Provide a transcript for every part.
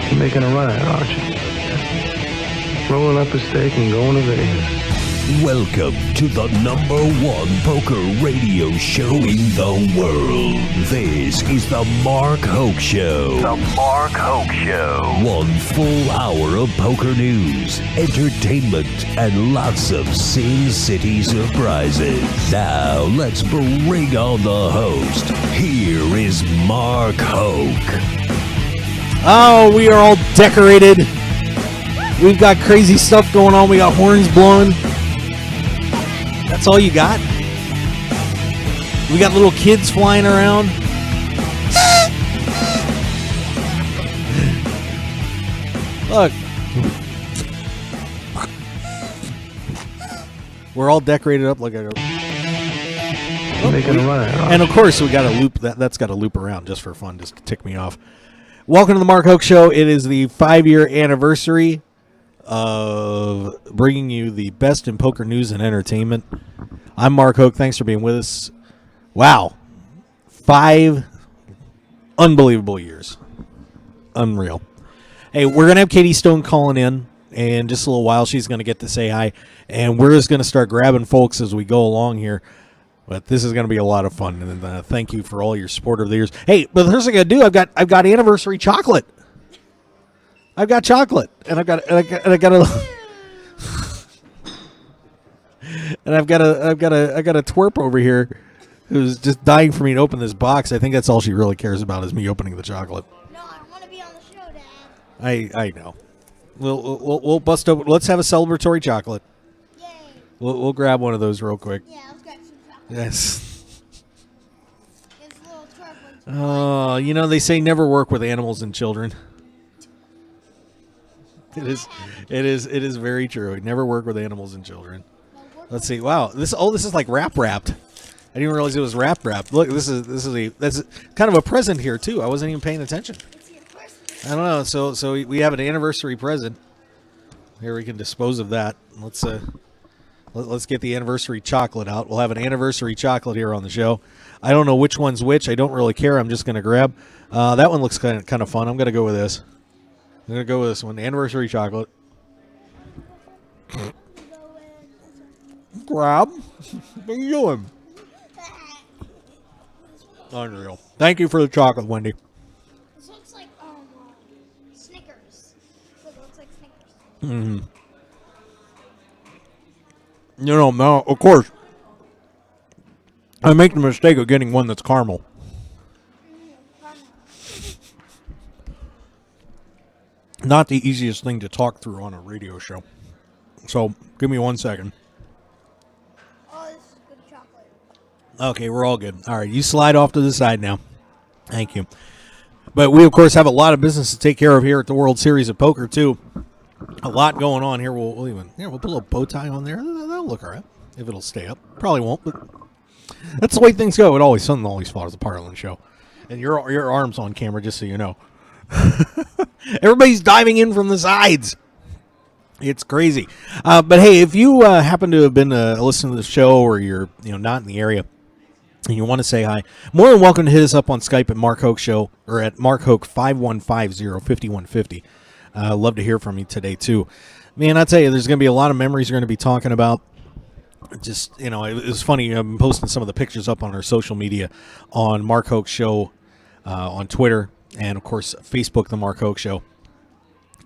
You're making a run at it, aren't you? Rolling up a steak and going to Vegas. Welcome to the #1 poker radio show in the world. This is the Mark Hoke Show. The Mark Hoke Show. 1 full hour of poker news, entertainment, and lots of Sin City surprises. Now let's bring on the host. Here is Mark Hoke. Oh, we are all decorated. We've got crazy stuff going on. We got horns blowing. That's all you got? We got little kids flying around. Look. We're all decorated up like a... Making a run at it, and of course, we got a loop. That's got to loop around just for fun, just to tick me off. Welcome to the Mark Hoke Show. It is the 5-year anniversary of bringing you the best in poker news and entertainment. I'm Mark Hoke. Thanks for being with us. Wow. 5 unbelievable years. Unreal. Hey, we're going to have Katie Stone calling in just a little while. She's going to get to say hi, and we're just going to start grabbing folks as we go along here. But this is going to be a lot of fun, and thank you for all your support over the years. Hey, but the first thing I do, I've got anniversary chocolate. I've got chocolate, and I've got a twerp over here who's just dying for me to open this box. I think that's all she really cares about is me opening the chocolate. No, I want to be on the show, Dad. I know. We'll bust open. Let's have a celebratory chocolate. Yay. We'll grab one of those real quick. Yeah, let's grab some chocolate. Yes. It's a little twerp. Oh, you know they say never work with animals and children. It is very true. Never work with animals and children. Let's see. Wow, this is like wrapped. I didn't realize it was wrapped. Look, that's kind of a present here too. I wasn't even paying attention. I don't know. So we have an anniversary present. Here we can dispose of that. Let's get the anniversary chocolate out. We'll have an anniversary chocolate here on the show. I don't know which one's which. I don't really care. I'm just going to grab. That one looks kind of fun. I'm going to go with this. I'm going to go with this one. Anniversary chocolate. Grab. What are you doing? Unreal. Thank you for the chocolate, Wendy. This looks like Snickers. Look, it looks like Snickers. Mm-hmm. No, of course. I make the mistake of getting one that's caramel. Not the easiest thing to talk through on a radio show. So, give me 1 second. Oh, this is good chocolate. Okay, we're all good. All right, you slide off to the side now. Thank you. But we, of course, have a lot of business to take care of here at the World Series of Poker, too. A lot going on here. We'll put a little bow tie on there. That'll look all right, if it'll stay up. Probably won't, but that's the way things go. Something always falls apart on the show. And your arm's on camera, just so you know. Everybody's diving in from the sides. It's crazy. But hey, if you happen to have been listening to the show, or you're not in the area and you want to say hi, more than welcome to hit us up on Skype at Mark Hoke Show or at Mark Hoke 5150-5150. Love to hear from you today too. Man, I tell you, there's going to be a lot of memories we're going to be talking about. Just it was funny. I'm posting some of the pictures up on our social media on Mark Hoke Show on Twitter. And, of course, Facebook, The Mark Hoke Show.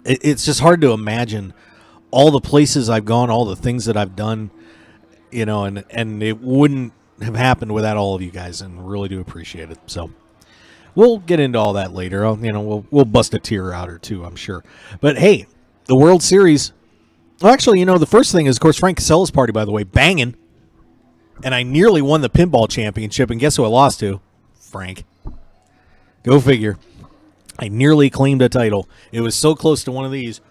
It's just hard to imagine all the places I've gone, all the things that I've done, and it wouldn't have happened without all of you guys, and really do appreciate it. So we'll get into all that later. We'll bust a tear out or two, I'm sure. But, hey, the World Series. Well, actually, the first thing is, of course, Frank Casella's party, by the way, banging. And I nearly won the pinball championship, and guess who I lost to? Frank. Go figure. I nearly claimed a title. It was so close to one of these.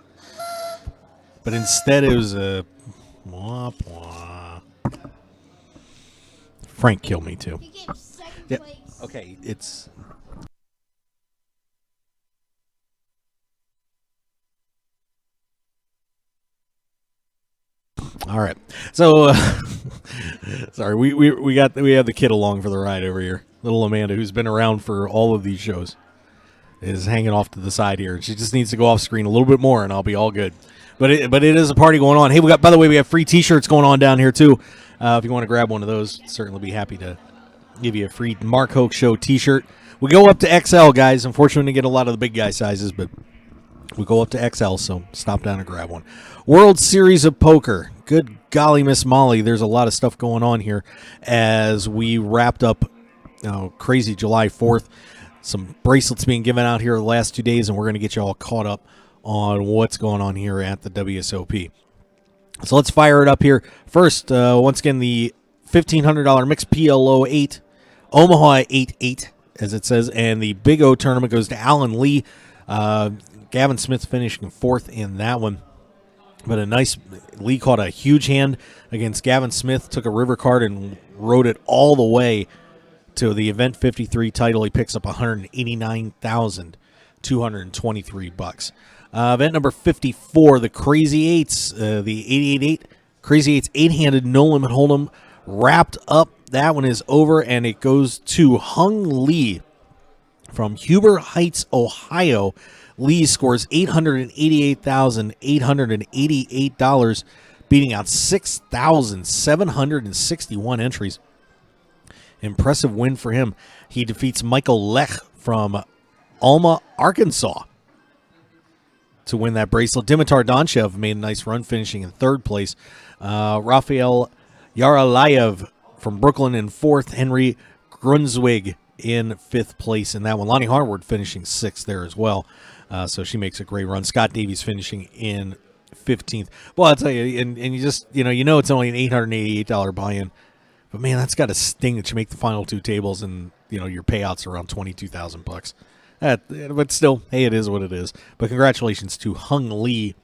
But instead it was a... Wah, wah. Frank killed me too. He gave second place. Okay, it's... All right. So, sorry, we have the kid along for the ride over here. Little Amanda, who's been around for all of these shows. is hanging off to the side here. She just needs to go off screen a little bit more, and I'll be all good. But it is a party going on. Hey, by the way, we have free T-shirts going on down here too. If you want to grab one of those, certainly be happy to give you a free Mark Hoke Show T-shirt. We go up to XL, guys. Unfortunately, we get a lot of the big guy sizes, but we go up to XL, so stop down and grab one. World Series of Poker. Good golly, Miss Molly. There's a lot of stuff going on here as we wrapped up crazy July 4th. Some bracelets being given out here the last 2 days, and we're going to get you all caught up on what's going on here at the WSOP. So let's fire it up here. First, once again, the $1,500 mixed PLO 8, Omaha 8-8, as it says, and the Big O tournament goes to Alan Lee. Gavin Smith finishing fourth in that one. But Lee caught a huge hand against Gavin Smith, took a river card and rode it all the way to the Event 53 title. He picks up $189,223. Event number 54, the Crazy Eights, the 888 Crazy Eights 8-handed no limit hold'em wrapped up. That one is over, and it goes to Hung Lee from Huber Heights, Ohio. Lee scores $888,888, beating out 6,761 entries. Impressive win for him. He defeats Michael Lech from Alma, Arkansas, to win that bracelet. Dimitar Donchev made a nice run, finishing in third place. Rafael Yaralayev from Brooklyn in fourth. Henry Grunswig in fifth place in that one. Lonnie Harward finishing sixth there as well. So she makes a great run. Scott Davies finishing in 15th. Well, I'll tell you, and you just, you know it's only an $888 buy-in. But, man, that's got to sting that you make the final two tables and, your payouts are around $22,000. But still, hey, it is what it is. But congratulations to Hung Lee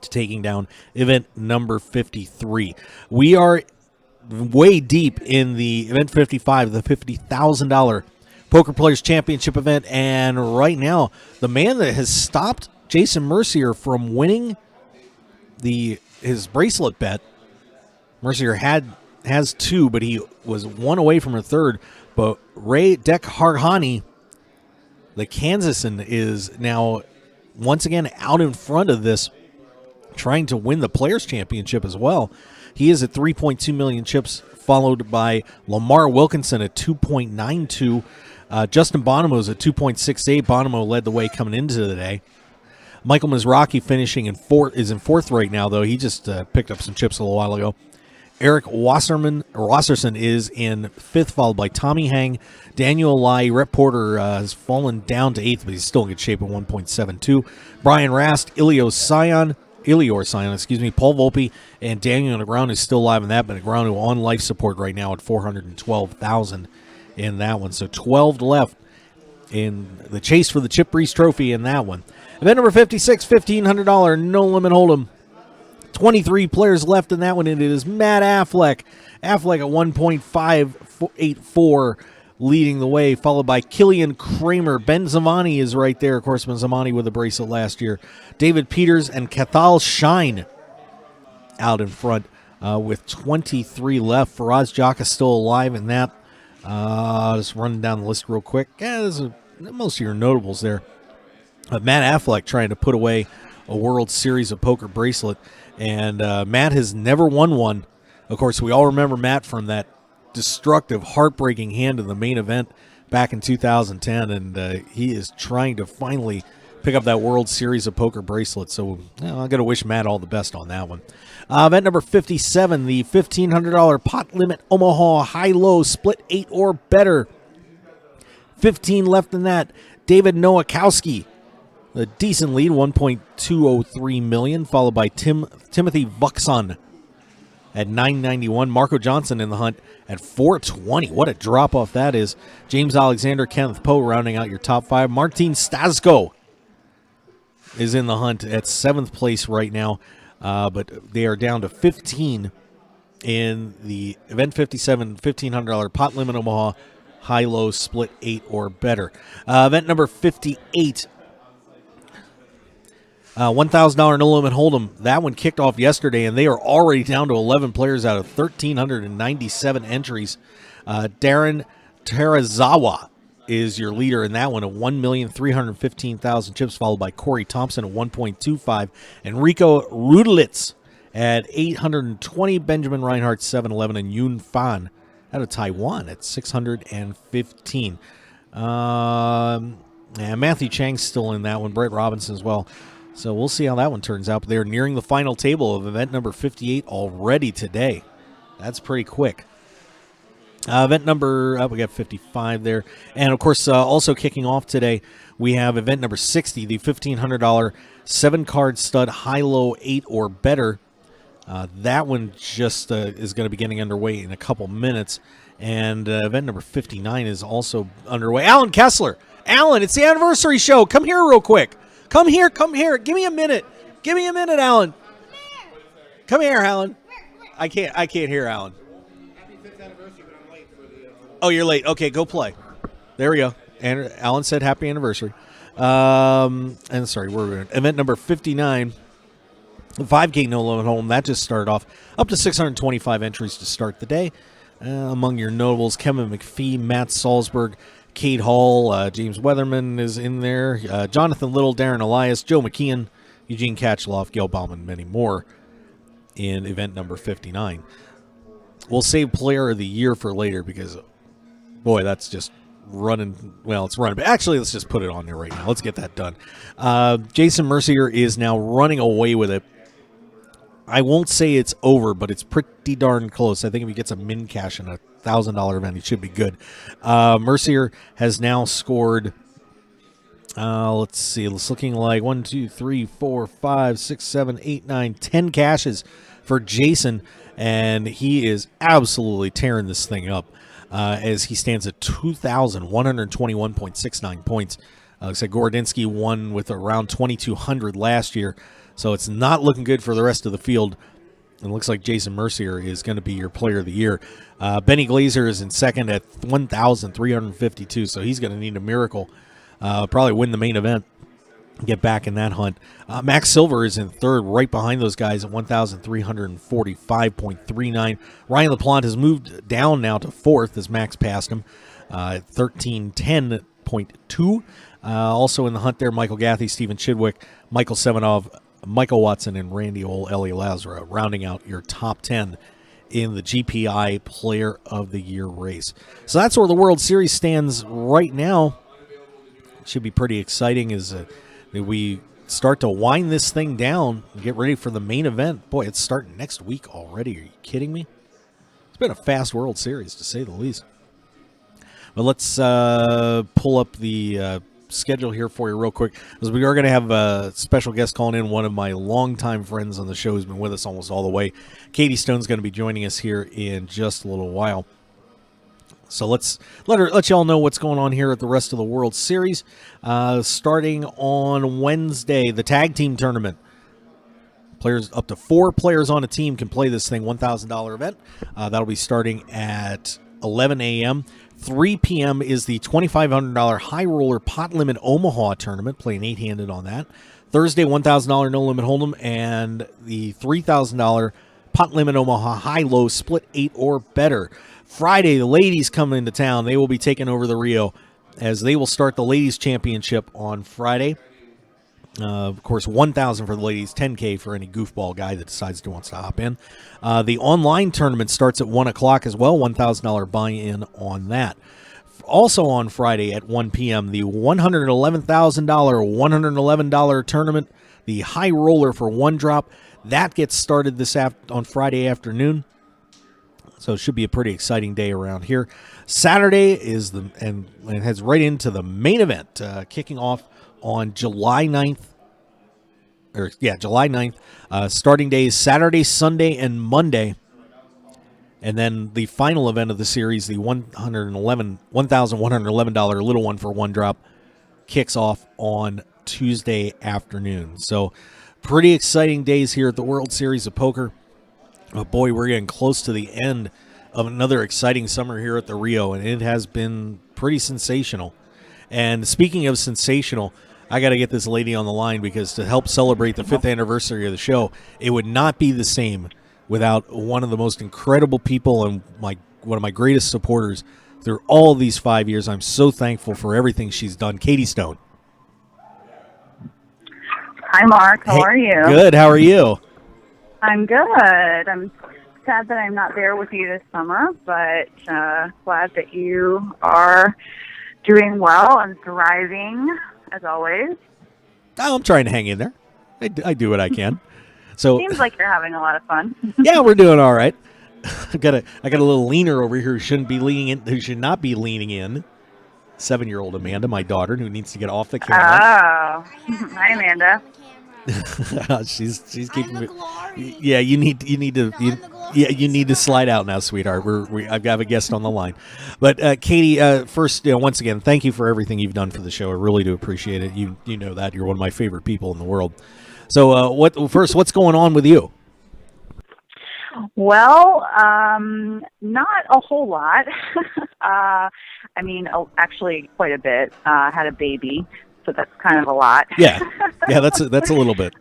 to taking down event number 53. We are way deep in the event 55, the $50,000 Poker Players Championship event. And right now, the man that has stopped Jason Mercier from winning his bracelet bet, Mercier has two, but he was one away from a third. But Ray Dekharhani, the Kansasan, is now once again out in front of this, trying to win the Players Championship as well. He is at 3.2 million chips, followed by Lamar Wilkinson at 2.92. Justin Bonomo is at 2.68. Bonomo led the way coming into the day. Michael Mizrachi finishing in fourth right now, though. He just picked up some chips a little while ago. Eric Wasserson is in fifth, followed by Tommy Hang. Daniel Lai, Rep Porter has fallen down to eighth, but he's still in good shape at 1.72. Brian Rast, Elior Sion, Paul Volpe, and Daniel Negreanu is still alive in that, but Negreanu on life support right now at 412,000 in that one. So 12 left in the chase for the Chip Reese Trophy in that one. Event number 56, $1,500 no limit hold'em. 23 players left in that one, and it is Matt Affleck. Affleck at 1.584 leading the way, followed by Killian Kramer. Ben Zamani is right there. Of course, Ben Zamani with the bracelet last year. David Peters and Cathal Shine out in front with 23 left. Faraz Jaka still alive in that. Just running down the list real quick. There's most of your notables there. Matt Affleck trying to put away a World Series of Poker bracelet. And Matt has never won one. Of course, we all remember Matt from that destructive, heartbreaking hand in the main event back in 2010. And he is trying to finally pick up that World Series of Poker bracelet. So I'm going to wish Matt all the best on that one. Event number 57, the $1,500 pot limit Omaha high-low split 8 or better. 15 left in that. David Nowakowski, a decent lead, 1.203 million, followed by Timothy Buxon at 991. Marco Johnson in the hunt at 420. What a drop-off that is. James Alexander, Kenneth Poe rounding out your top five. Martin Stasko is in the hunt at 7th place right now, but they are down to 15 in the Event 57 $1,500 pot limit Omaha high-low split 8 or better. Event number 58, $1,000 no limit hold'em. That one kicked off yesterday, and they are already down to 11 players out of 1,397 entries. Darren Terazawa is your leader in that one at 1,315,000 chips, followed by Corey Thompson at 1.25, Enrico Rudlitz at 820, Benjamin Reinhardt 711, and Yun Fan out of Taiwan at 615. And Matthew Chang's still in that one, Brett Robinson as well. So we'll see how that one turns out. But they're nearing the final table of event number 58 already today. That's pretty quick. Event number, we got 55 there. And, of course, also kicking off today, we have event number 60, the $1,500 7-card stud high-low 8 or better. That one just is going to be getting underway in a couple minutes. And event number 59 is also underway. Alan Kessler. Alan, it's the anniversary show. Come here real quick. Come here. Give me a minute. Alan. Come here, Alan. I can't hear Alan. Oh, you're late. Okay, go play. There we go. And Alan said happy anniversary. And sorry, we're event number 59. The 5K no limit home, that just started off. Up to 625 entries to start the day. Among your notables, Kevin McPhee, Matt Salzberg, Kate Hall, James Weatherman is in there, Jonathan Little, Darren Elias, Joe McKeon, Eugene Katchloff, Gail Bauman, many more in event number 59. We'll save player of the year for later because, boy, that's just running. Well, it's running. But actually, let's just put it on there right now. Let's get that done. Jason Mercier is now running away with it. I won't say it's over, but it's pretty darn close. I think if he gets a min cash in a $1,000 event, he should be good. Mercier has now scored, let's see, it's looking like 1, 2, 3, 4, 5, 6, 7, 8, 9, 10 cashes for Jason, and he is absolutely tearing this thing up as he stands at 2,121.69 points. Looks like Gordinsky won with around 2,200 last year. So it's not looking good for the rest of the field. It looks like Jason Mercier is going to be your player of the year. Benny Glazer is in second at 1,352, so he's going to need a miracle. Probably win the main event, get back in that hunt. Max Silver is in third, right behind those guys at 1,345.39. Ryan LaPlante has moved down now to fourth as Max passed him at 1,310.2. Also in the hunt there, Michael Gathie, Stephen Chidwick, Michael Semenov, Michael Watson, and Randy Eli Lazara, rounding out your top 10 in the GPI Player of the Year race. So that's where the World Series stands right now. Should be pretty exciting as we start to wind this thing down and get ready for the main event. Boy, it's starting next week already. Are you kidding me? It's been a fast World Series, to say the least. But let's pull up the schedule here for you real quick, because we are going to have a special guest calling in, one of my longtime friends on the show who's been with us almost all the way. Katie Stone's going to be joining us here in just a little while. So let's let y'all know what's going on here at the rest of the World Series. Starting on Wednesday, the tag team tournament. Players up to 4 players on a team can play this thing, $1,000 event. That'll be starting at 11 a.m. 3 p.m. is the $2,500 High Roller Pot Limit Omaha tournament, playing 8-handed on that. Thursday, $1,000 No Limit Hold'em, and the $3,000 Pot Limit Omaha High Low Split 8 or better. Friday, the ladies come into town. They will be taking over the Rio as they will start the ladies championship on Friday. Of course, $1,000 for the ladies, $10K for any goofball guy that decides to wants to hop in. The online tournament starts at 1 o'clock as well, $1,000 buy-in on that. Also on Friday at 1 p.m., the $111,000 $111 tournament, the high roller for one drop, that gets started on Friday afternoon. So it should be a pretty exciting day around here. Saturday is and heads right into the main event, kicking off on July 9th. July 9th. Starting days Saturday, Sunday, and Monday. And then the final event of the series, the $1,111 little one for one drop, kicks off on Tuesday afternoon. So pretty exciting days here at the World Series of Poker. Oh boy, we're getting close to the end of another exciting summer here at the Rio, and it has been pretty sensational. And speaking of sensational, I got to get this lady on the line, because to help celebrate the 5th anniversary of the show, it would not be the same without one of the most incredible people and one of my greatest supporters, through all these 5 years. I'm so thankful for everything she's done. Katie Stone. Hi, Mark. How Hey, are you? Good. How are you? I'm good. I'm sad that I'm not there with you this summer, but glad that you are doing well and thriving, as always. Oh, I'm trying to hang in there. I do what I can. So Seems like you're having a lot of fun. yeah, we're doing all right. I got a little leaner over here who shouldn't be leaning in, who should not be leaning in. 7-year-old Amanda, my daughter, who needs to get off the camera. Oh. Hi, Amanda. she's keeping I'm me. the glory. Yeah, you need to I'm the glory. yeah, you need to slide out now, sweetheart. I've got a guest on the line, but Katie, first, once again, thank you for everything you've done for the show. I really do appreciate it. You know that you're one of my favorite people in the world. So, what's going on with you? Well, not a whole lot. Actually, quite a bit. Had a baby, so that's kind of a lot. Yeah, that's a little bit.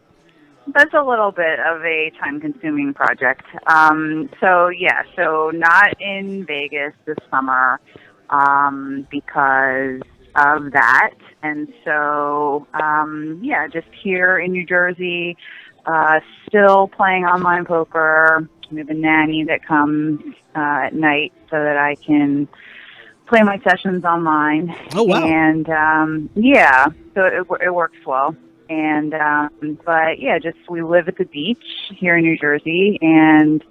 That's a little bit of a time-consuming project. So not in Vegas this summer because of that. And so, just here in New Jersey, still playing online poker. We have a nanny that comes at night so that I can play my sessions online. Oh, wow. And, so it works well. And, we live at the beach here in New Jersey, and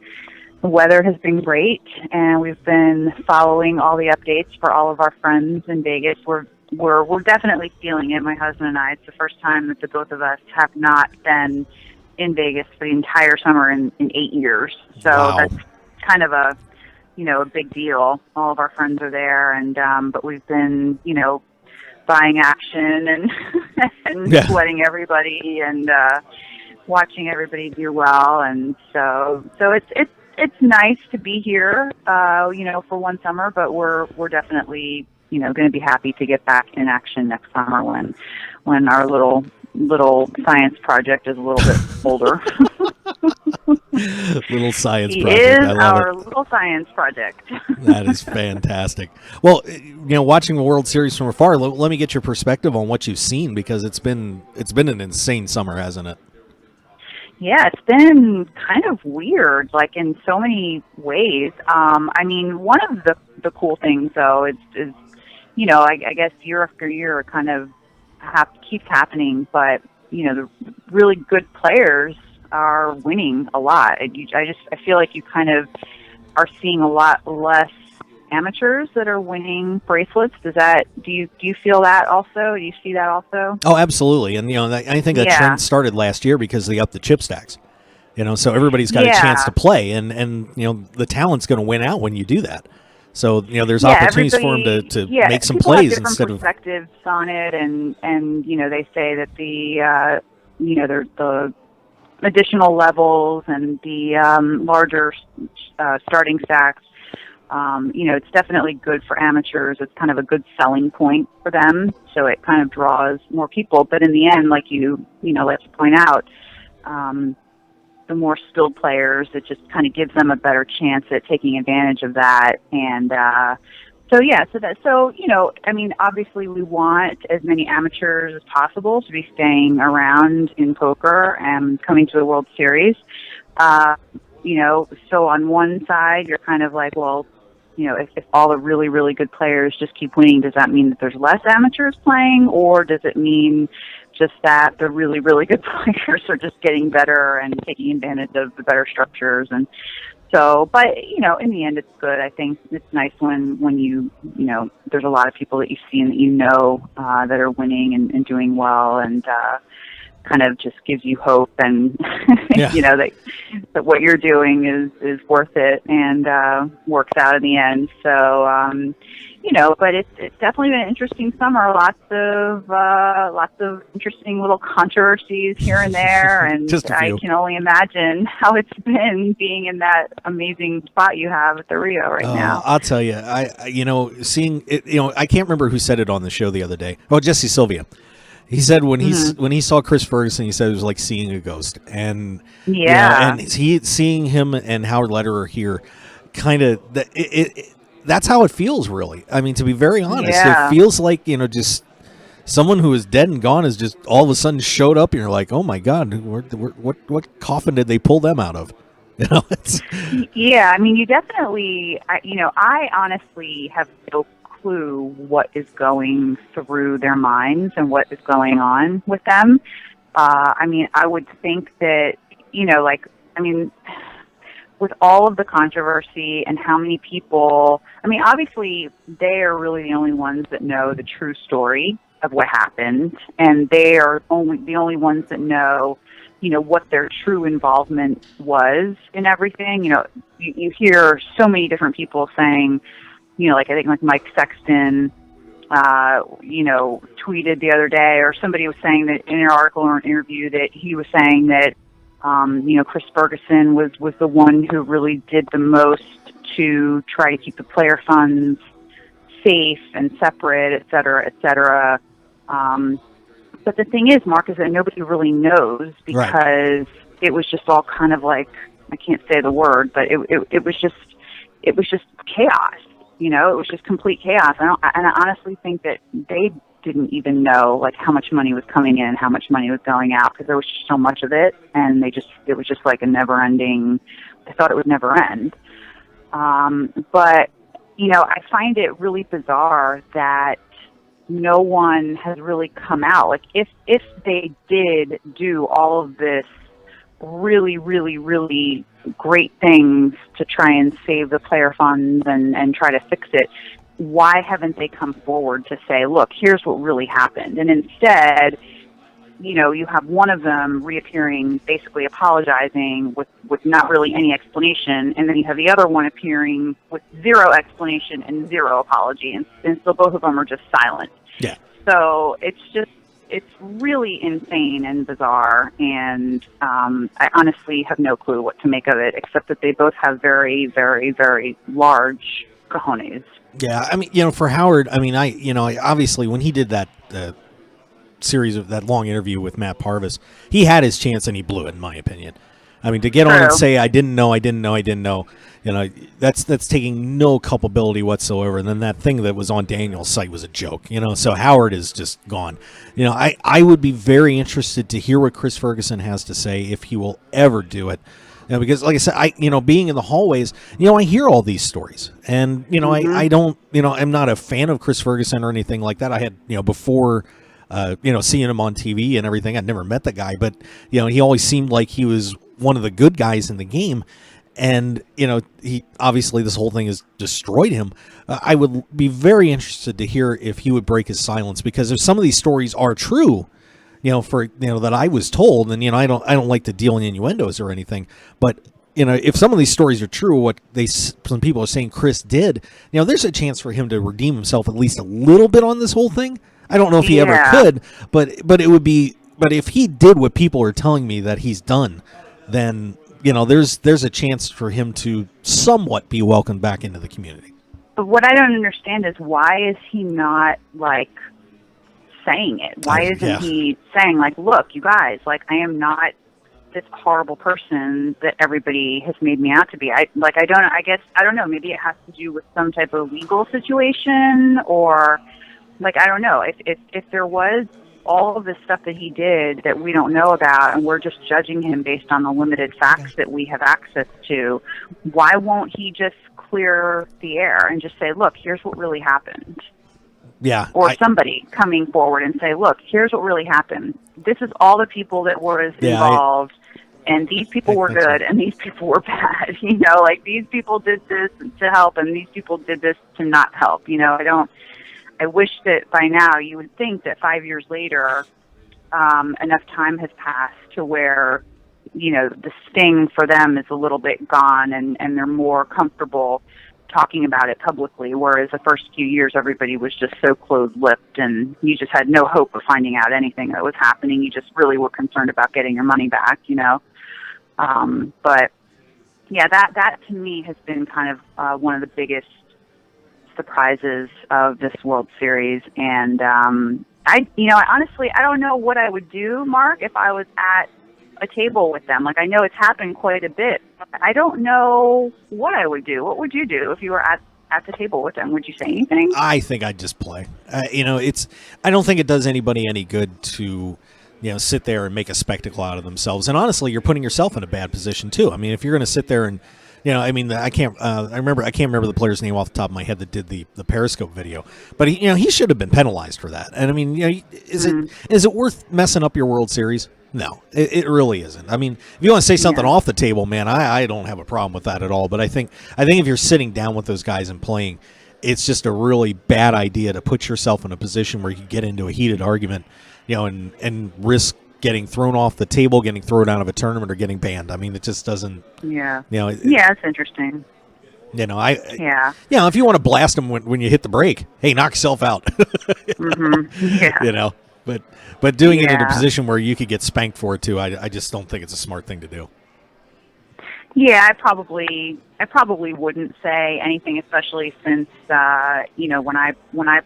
the weather has been great, and we've been following all the updates for all of our friends in Vegas. We're definitely feeling it, my husband and I. It's the first time that the both of us have not been in Vegas for the entire summer in 8 years. So Wow. that's kind of a big deal. All of our friends are there, and but we've been, buying action and sweating everybody and watching everybody do well. And so it's nice to be here, for one summer, but we're definitely, going to be happy to get back in action next summer when our little science project is a little bit older. Little science He project. is I love our it. little science project. That is fantastic. Well, watching the World Series from afar, let me get your perspective on what you've seen, because it's been an insane summer, hasn't it? Yeah, it's been kind of weird, like in so many ways. One of the cool things, though, is I guess year after year it kind of keeps happening, but, the really good players are winning a lot. I feel like you kind of are seeing a lot less amateurs that are winning bracelets. Do you feel that also? Do you see that also? Oh, absolutely. And I think that trend started last year because they upped the chip stacks. So everybody's got a chance to play, and the talent's going to win out when you do that. So there's opportunities for them to make some plays have instead of perspectives on it, and they say that the the additional levels and the larger starting stacks. It's definitely good for amateurs. It's kind of a good selling point for them, so it kind of draws more people. But in the end, like you point out, the more skilled players, it just kind of gives them a better chance at taking advantage of that. And obviously we want as many amateurs as possible to be staying around in poker and coming to the World Series. So on one side, you're kind of like, well, if all the really, really good players just keep winning, does that mean that there's less amateurs playing, or does it mean just that the really, really good players are just getting better and taking advantage of the better structures? And so, but, in the end, it's good. I think it's nice when you there's a lot of people that you see and that that are winning and doing well, and kind of just gives you hope, and that what you're doing is worth it and works out in the end. So but it's definitely been an interesting summer. Lots of interesting little controversies here and there, and I can only imagine how it's been being in that amazing spot you have at the Rio right now. I'll tell you, seeing it, I can't remember who said it on the show the other day. Oh, Jesse Sylvia. He said when he saw Chris Ferguson, he said it was like seeing a ghost, and and seeing him and Howard Lederer here, kind of that's how it feels, really. I mean, to be very honest, Yeah. it feels like, just someone who is dead and gone has just all of a sudden showed up, and you're like, oh my God, what coffin did they pull them out of? It's Yeah, I mean, you definitely, I honestly have no clue what is going through their minds and what is going on with them. I mean, I would think that, with all of the controversy and how many people, I mean, obviously they are really the only ones that know the true story of what happened, and they are the only ones that know, what their true involvement was in everything. You hear so many different people saying, I think like Mike Sexton, tweeted the other day, or somebody was saying that in an article or an interview that he was saying that, Chris Ferguson was the one who really did the most to try to keep the player funds safe and separate, et cetera, et cetera. But the thing is, Mark, is that nobody really knows, because it was just all kind of like, I can't say the word, but it was just chaos. It was just complete chaos. And I honestly think that they didn't even know like how much money was coming in, how much money was going out, because there was just so much of it, and it was just like a never ending. I thought it would never end. But I find it really bizarre that no one has really come out. Like if they did do all of this really, really, really great things to try and save the player funds and try to fix it, why haven't they come forward to say, look, here's what really happened? And instead, you have one of them reappearing, basically apologizing with not really any explanation, and then you have the other one appearing with zero explanation and zero apology, and so both of them are just silent. Yeah. So it's really insane and bizarre, and I honestly have no clue what to make of it, except that they both have very, very, very large cojones. Yeah, I mean, for Howard, I mean, I obviously when he did that series of that long interview with Matt Parvis, he had his chance and he blew it, in my opinion. I mean, to get on and say I didn't know, that's taking no culpability whatsoever. And then that thing that was on Daniel's site was a joke, So Howard is just gone. I would be very interested to hear what Chris Ferguson has to say, if he will ever do it. Because like I said, being in the hallways, I hear all these stories, and I don't, I'm not a fan of Chris Ferguson or anything like that. I had, before, seeing him on TV and everything, I'd never met the guy, but he always seemed like he was one of the good guys in the game, and he obviously this whole thing has destroyed him. I would be very interested to hear if he would break his silence, because if some of these stories are true, that I was told, and I don't like to deal in innuendos or anything, but if some of these stories are true, what some people are saying Chris did, there's a chance for him to redeem himself at least a little bit on this whole thing. I don't know if he ever could, but it would be. But if he did what people are telling me that he's done, then there's a chance for him to somewhat be welcomed back into the community. But what I don't understand is, why is he not like saying it? Why isn't he saying, like, look, you guys, like, I am not this horrible person that everybody has made me out to be. I don't know, maybe it has to do with some type of legal situation, or like, I don't know, if there was all of this stuff that he did that we don't know about, and we're just judging him based on the limited facts that we have access to, why won't he just clear the air and just say, look, here's what really happened? Yeah. Or somebody coming forward and say, look, here's what really happened. This is all the people that were involved, and these people were good, and these people were bad. Like, these people did this to help, and these people did this to not help. I wish that by now you would think that 5 years later, enough time has passed to where, the sting for them is a little bit gone, and they're more comfortable talking about it publicly, whereas the first few years everybody was just so closed-lipped, and you just had no hope of finding out anything that was happening. You just really were concerned about getting your money back, But, yeah, that to me has been kind of one of the biggest surprises of this World Series, and I honestly, I don't know what I would do, Mark, if I was at a table with them. Like, I know it's happened quite a bit. I don't know what I would do. What would you do if you were at at the table with them, would you say anything? I think I'd just play. I don't think it does anybody any good to, sit there and make a spectacle out of themselves. And honestly, you're putting yourself in a bad position too. I mean, if you're going to sit there and, I can't remember the player's name off the top of my head that did the Periscope video, but he should have been penalized for that. And I mean, is it worth messing up your World Series? No, it really isn't. I mean, if you want to say something off the table, man, I don't have a problem with that at all. But I think if you're sitting down with those guys and playing, it's just a really bad idea to put yourself in a position where you get into a heated argument, and risk getting thrown off the table, getting thrown out of a tournament, or getting banned. I mean, it just doesn't. Yeah. It's interesting. If you want to blast them when you hit the brake, hey, knock yourself out. Yeah. But doing it in a position where you could get spanked for it too, I just don't think it's a smart thing to do. Yeah, I probably wouldn't say anything, especially since when I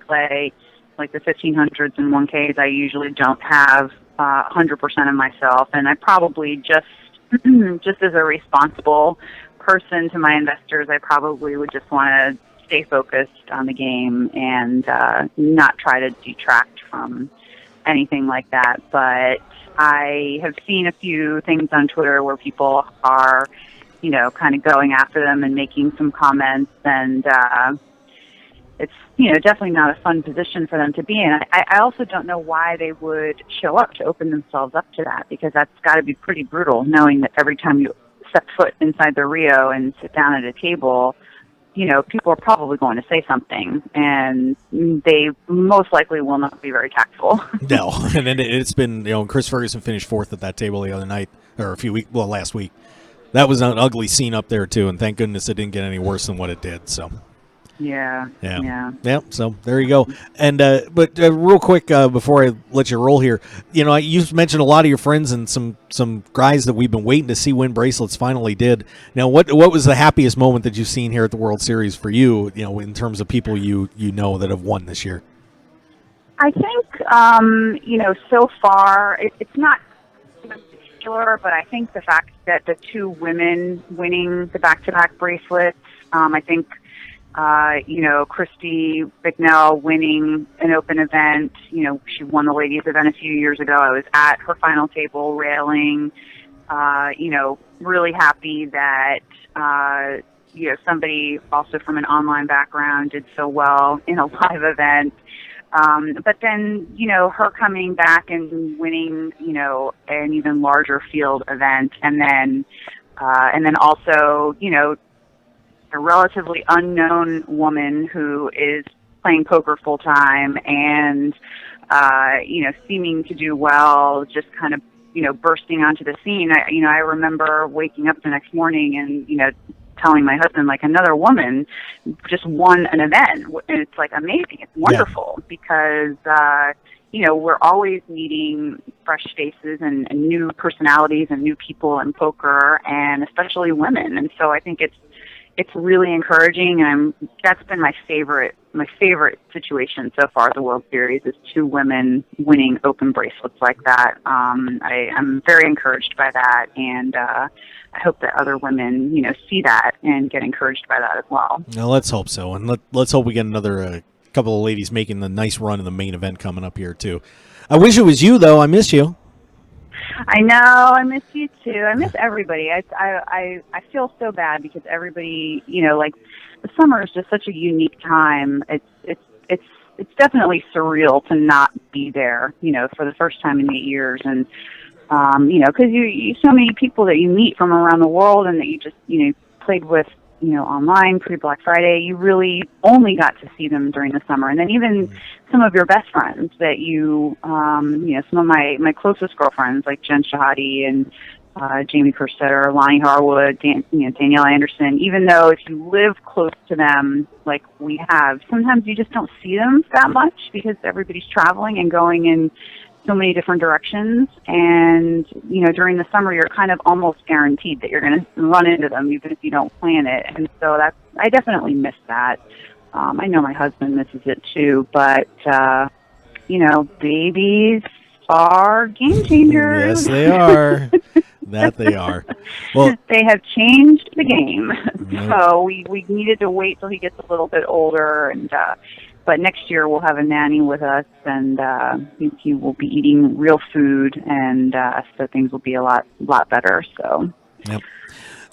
play like the 1500s and 1Ks, I usually don't have 100% of myself, and I probably just as a responsible person to my investors, I probably would just want to stay focused on the game and not try to detract from anything like that. But I have seen a few things on Twitter where people are, kind of going after them and making some comments, and it's, definitely not a fun position for them to be in. I also don't know why they would show up to open themselves up to that, because that's got to be pretty brutal, knowing that every time you step foot inside the Rio and sit down at a table, people are probably going to say something, and they most likely will not be very tactful. No, and it's been, Chris Ferguson finished fourth at that table the other night, or last week. That was an ugly scene up there too, and thank goodness it didn't get any worse than what it did. So. Yeah. So there you go. And but real quick before I let you roll here, you mentioned a lot of your friends and some guys that we've been waiting to see win bracelets finally did. Now, what was the happiest moment that you've seen here at the World Series for you? In terms of people you know that have won this year. I think so far it's not particular, but I think the fact that the two women winning the back-to-back bracelets, I think. Christy Bicknell winning an open event. She won the ladies event a few years ago. I was at her final table railing, really happy that, somebody also from an online background did so well in a live event. But then, her coming back and winning, an even larger field event. And then also, a relatively unknown woman who is playing poker full time and, seeming to do well, just kind of, bursting onto the scene. I remember waking up the next morning and, telling my husband, like, another woman just won an event. And it's like amazing. It's wonderful because, we're always needing fresh faces and new personalities and new people in poker, and especially women. And so I think it's really encouraging, and that's been my favorite situation so far at the World Series is two women winning open bracelets like that. I'm very encouraged by that, and I hope that other women, see that and get encouraged by that as well. Well, let's hope so, and let's hope we get another couple of ladies making the nice run in the main event coming up here too. I wish it was you, though. I miss you. I know. I miss you too. I miss everybody. I feel so bad because everybody, like the summer is just such a unique time. It's definitely surreal to not be there, for the first time in 8 years, and because you so many people that you meet from around the world and that you just played with online pre-Black Friday, you really only got to see them during the summer. And then even some of your best friends that some of my closest girlfriends like Jen Shahadi and Jamie Kerstetter, Lonnie Harwood, Danielle Anderson, even though if you live close to them like we have, sometimes you just don't see them that much because everybody's traveling and going in so many different directions, and during the summer you're kind of almost guaranteed that you're going to run into them even if you don't plan it. And so I definitely miss that. I know my husband misses it too, but babies are game changers. Yes, they are. That they are. Well, They have changed the game. Nope. So we needed to wait till he gets a little bit older, and but next year we'll have a nanny with us, and he will be eating real food, and so things will be a lot better. So. Yep.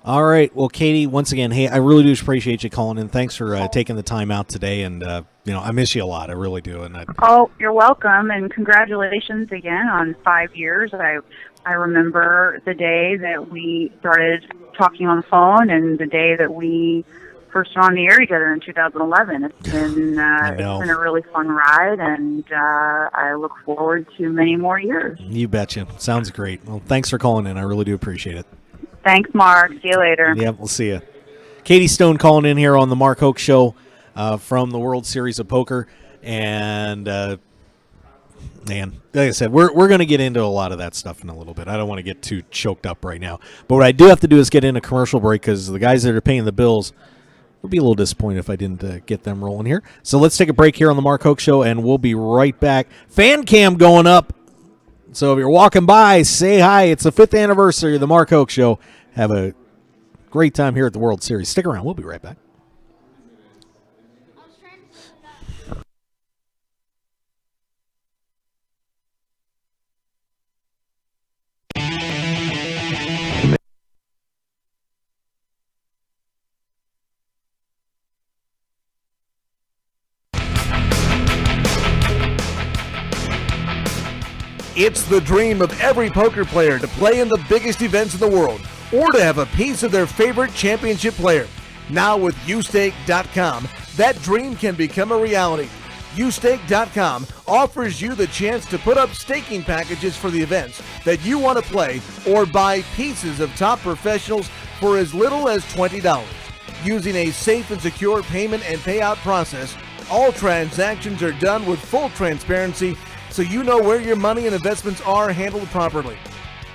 All right. Well, Katie, once again, hey, I really do appreciate you calling in. Thanks for taking the time out today, and I miss you a lot. I really do. And Oh, you're welcome, and congratulations again on 5 years. I remember the day that we started talking on the phone, and the day that we first went on the air together in 2011. It's been a really fun ride, and I look forward to many more years. You betcha. Sounds great. Well, thanks for calling in. I really do appreciate it. Thanks, Mark. See you later. Yeah, we'll see you. Katie Stone calling in here on the Mark Hoke Show from the World Series of Poker. And, man, like I said, we're going to get into a lot of that stuff in a little bit. I don't want to get too choked up right now. But what I do have to do is get in a commercial break because the guys that are paying the bills would be a little disappointed if I didn't get them rolling here. So let's take a break here on the Mark Hoke Show, and we'll be right back. Fan cam going up. So if you're walking by, say hi. It's the 5th anniversary of the Mark Hoke Show. Have a great time here at the World Series. Stick around. We'll be right back. It's the dream of every poker player to play in the biggest events in the world or to have a piece of their favorite championship player. Now with YouStake.com, that dream can become a reality. YouStake.com offers you the chance to put up staking packages for the events that you want to play or buy pieces of top professionals for as little as $20. Using a safe and secure payment and payout process, all transactions are done with full transparency so you know where your money and investments are handled properly.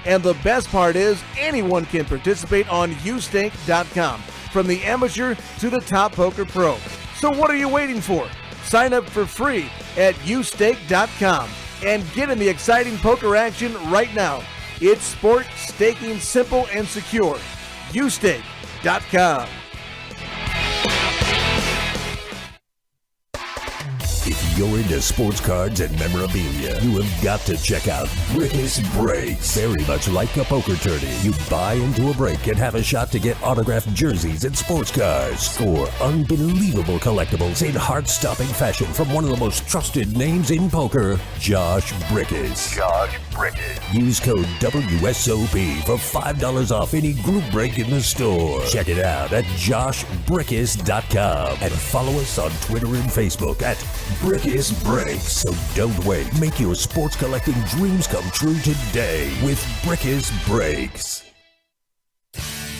And the best part is anyone can participate on YouStake.com, from the amateur to the top poker pro. So what are you waiting for? Sign up for free at YouStake.com and get in the exciting poker action right now. It's sport staking simple and secure. YouStake.com. If you're into sports cards and memorabilia, you have got to check out Brickus Breaks. Very much like a poker tourney, you buy into a break and have a shot to get autographed jerseys and sports cards. Score unbelievable collectibles in heart-stopping fashion from one of the most trusted names in poker, Josh Brickus. Josh Brickus. Use code WSOP for $5 off any group break in the store. Check it out at joshbrickus.com and follow us on Twitter and Facebook at Brickus Breaks. So don't wait. Make your sports collecting dreams come true today with Brickus Breaks.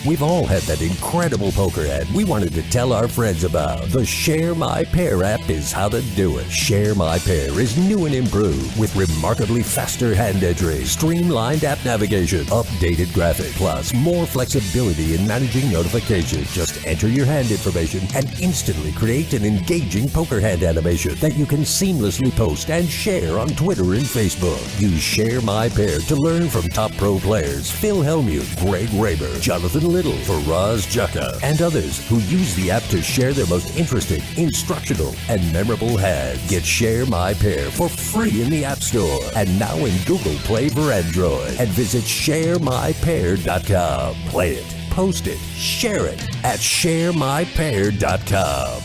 We've all had that incredible poker hand we wanted to tell our friends about. The Share My Pair app is how to do it. Share My Pair is new and improved with remarkably faster hand entry, streamlined app navigation, updated graphic, plus more flexibility in managing notifications. Just enter your hand information and instantly create an engaging poker hand animation that you can seamlessly post and share on Twitter and Facebook. Use Share My Pair to learn from top pro players Phil Hellmuth, Greg Raber, Jonathan Little, Faraz Jaka, and others who use the app to share their most interesting, instructional, and memorable hands. Get Share My Pair for free in the App Store and now in Google Play for Android. And visit sharemypair.com. Play it, post it, share it at sharemypair.com.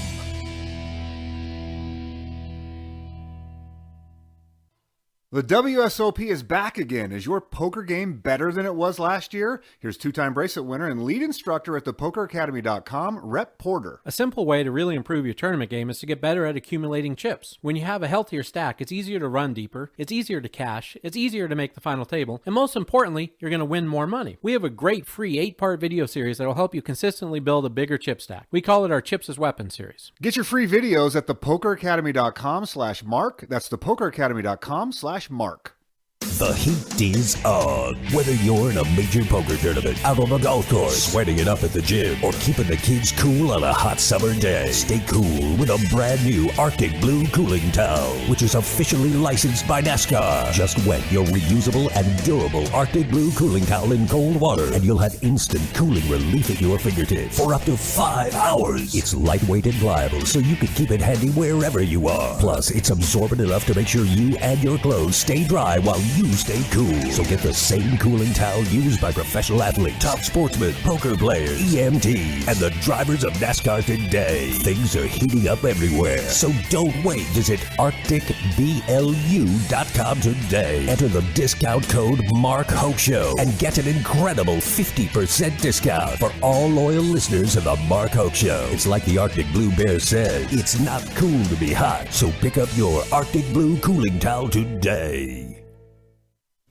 The WSOP is back again. Is your poker game better than it was last year? Here's two-time bracelet winner and lead instructor at thepokeracademy.com, Rhett Porter. A simple way to really improve your tournament game is to get better at accumulating chips. When you have a healthier stack, it's easier to run deeper, it's easier to cash, it's easier to make the final table, and most importantly, you're going to win more money. We have a great free 8-part video series that will help you consistently build a bigger chip stack. We call it our Chips as Weapons series. Get your free videos at thepokeracademy.com/Mark. That's thepokeracademy.com/Mark. The heat is on. Whether you're in a major poker tournament, out on the golf course, sweating it up at the gym, or keeping the kids cool on a hot summer day, stay cool with a brand new Arctic Blue cooling towel, which is officially licensed by NASCAR. Just wet your reusable and durable Arctic Blue cooling towel in cold water, and you'll have instant cooling relief at your fingertips for up to 5 hours. It's lightweight and pliable, so you can keep it handy wherever you are. Plus, it's absorbent enough to make sure you and your clothes stay dry while you stay cool. So get the same cooling towel used by professional athletes, top sportsmen, poker players, EMTs, and the drivers of NASCAR today. Things are heating up everywhere, so don't wait. Visit ArcticBLU.com today. Enter the discount code Mark Hoke Show and get an incredible 50% discount for all loyal listeners of the Mark Hoke Show. It's like the Arctic Blue Bear said, it's not cool to be hot, so pick up your Arctic Blue cooling towel today.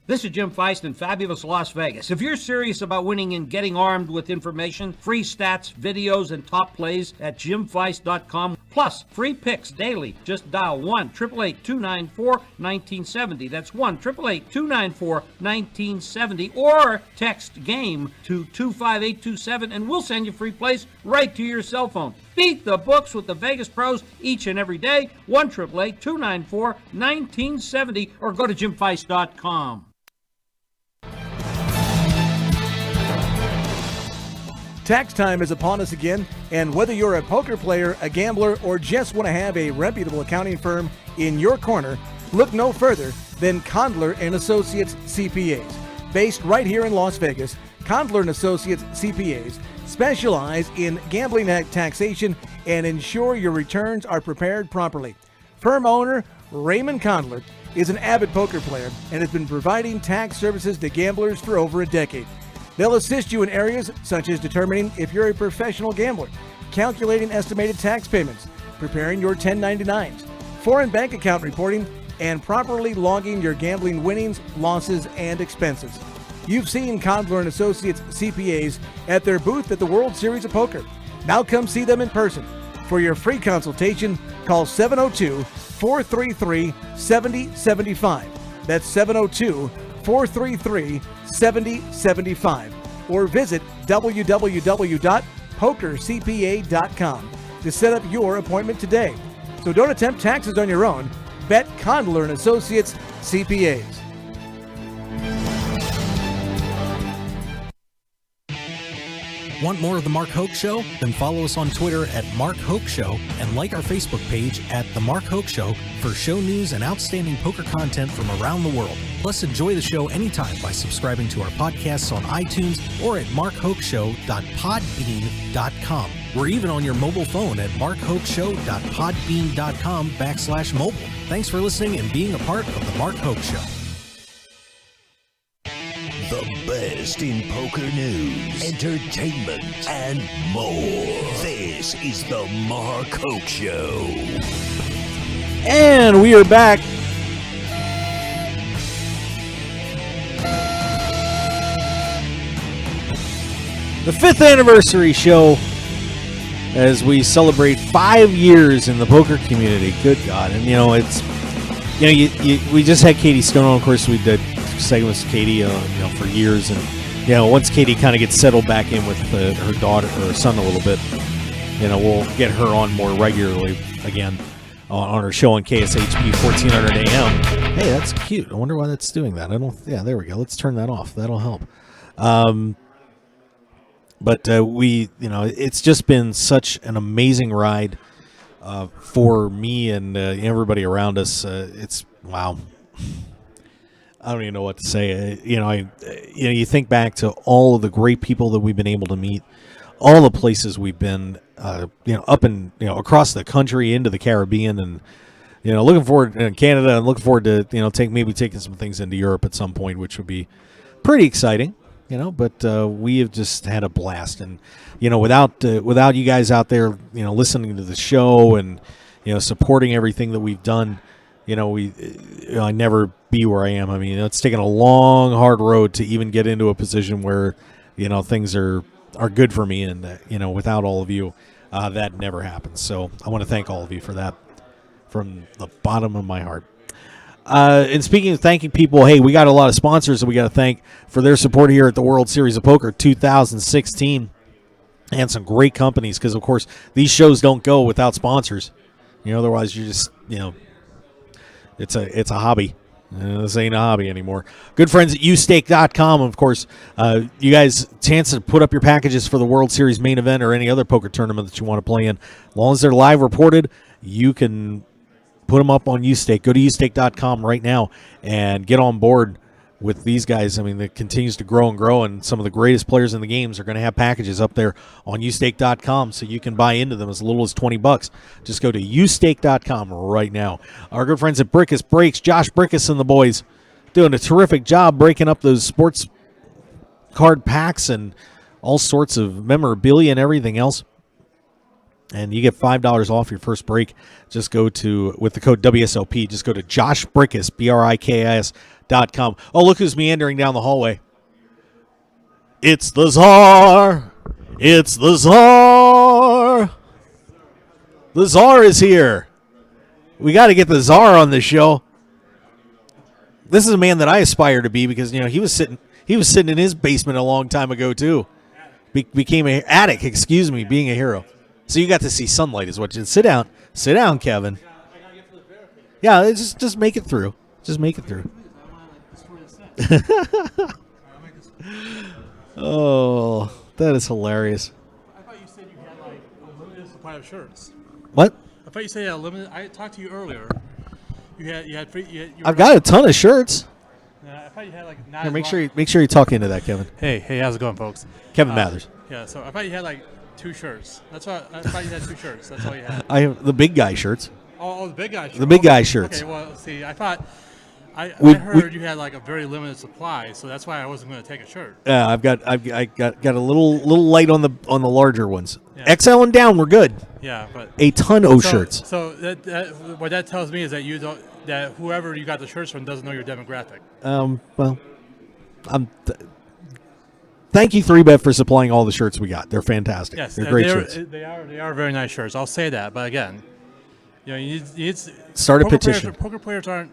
This is Jim Feist in fabulous Las Vegas. If you're serious about winning and getting armed with information, free stats, videos, and top plays at jimfeist.com, plus free picks daily, just dial 1-888-294-1970. That's 1-888-294-1970, or text GAME to 25827, and we'll send you free plays right to your cell phone. Beat the books with the Vegas pros each and every day. 1-888-294-1970, or go to jimfeist.com. Tax time is upon us again, and whether you're a poker player, a gambler, or just want to have a reputable accounting firm in your corner, look no further than Condler & Associates CPAs. Based right here in Las Vegas, Condler & Associates CPAs specialize in gambling taxation and ensure your returns are prepared properly. Firm owner Raymond Condler is an avid poker player and has been providing tax services to gamblers for over a decade. They'll assist you in areas such as determining if you're a professional gambler, calculating estimated tax payments, preparing your 1099s, foreign bank account reporting, and properly logging your gambling winnings, losses, and expenses. You've seen Condler & Associates CPAs at their booth at the World Series of Poker. Now come see them in person. For your free consultation, call 702-433-7075. That's 702-433-7075. Or visit www.pokercpa.com to set up your appointment today. So don't attempt taxes on your own. Bet Condler & Associates CPAs. Want more of The Mark Hoke Show? Then follow us on Twitter at Mark Hoke Show and like our Facebook page at The Mark Hoke Show for show news and outstanding poker content from around the world. Plus, enjoy the show anytime by subscribing to our podcasts on iTunes or at markhokeshow.podbean.com. We're even on your mobile phone at markhokeshow.podbean.com/mobile. Thanks for listening and being a part of The Mark Hoke Show. The best in poker news, entertainment, and more. This is the Mark Hoke Show. And we are back. The 5th anniversary show as we celebrate 5 years in the poker community. Good God. And, it's, we just had Katie Stone on. Of course, we did segments with Katie, for years. And, once Katie kind of gets settled back in with her daughter or her son a little bit, we'll get her on more regularly again on her show on KSHP 1400 AM. Hey, that's cute. I wonder why that's doing that. There we go. Let's turn that off. That'll help. But it's just been such an amazing ride for me and everybody around us. It's wow. I don't even know what to say. You think back to all of the great people that we've been able to meet, all the places we've been, up and across the country into the Caribbean, and looking forward to Canada, and looking forward to maybe taking some things into Europe at some point, which would be pretty exciting. But we have just had a blast, and without you guys out there, listening to the show and supporting everything that we've done, I never be where I am. I mean, it's taken a long, hard road to even get into a position where things are good for me, and without all of you, that never happens. So I want to thank all of you for that from the bottom of my heart. And speaking of thanking people, hey, we got a lot of sponsors that we got to thank for their support here at the World Series of Poker 2016. And some great companies because, of course, these shows don't go without sponsors. Otherwise you just, it's a hobby. This ain't a hobby anymore. Good friends at ustake.com. Of course, you guys, chance to put up your packages for the World Series main event or any other poker tournament that you want to play in. As long as they're live reported, you can put them up on Ustake. Go to ustake.com right now and get on board with these guys. I mean, it continues to grow and grow, and some of the greatest players in the games are going to have packages up there on ustake.com, so you can buy into them as little as $20. Just go to ustake.com right now. Our good friends at Brickus Breaks, Josh Brickus and the boys, doing a terrific job breaking up those sports card packs and all sorts of memorabilia and everything else. And you get $5 off your first break. Just go to, with the code WSOP, just go to Josh Brickus, BRIKIS.com. Oh, look who's meandering down the hallway. It's the Czar. It's the Czar. The Czar is here. We got to get the Czar on this show. This is a man that I aspire to be because, he was sitting in his basement a long time ago, too. Became an attic, being a hero. So you got to see sunlight is what you sit down. Sit down, Kevin. Yeah, just make it through. Just make it through. Oh, that is hilarious. I thought you said you had a limited supply of shirts. What? I thought you said you had a limited. I talked to you earlier. You had free. I've got a ton of shirts. I thought you had not. Here, make sure you talk into that, Kevin. Hey, how's it going, folks? Kevin Mathers. Yeah, so I thought you had 2 shirts. That's why I thought you had 2 shirts. That's all you had. I have the big guy shirts. Oh, the big guy shirts. The big guy shirts. Okay, well, see, I thought I heard you had a very limited supply, so that's why I wasn't going to take a shirt. Yeah, I got a little light on the larger ones. Yeah. XL and down, we're good. Yeah, but a ton of shirts. So what that tells me is that whoever you got the shirts from doesn't know your demographic. Well, thank you, 3Bet, for supplying all the shirts we got. They're fantastic. Yes, they're great shirts. They are very nice shirts. I'll say that, but again, you need start a petition. Poker players aren't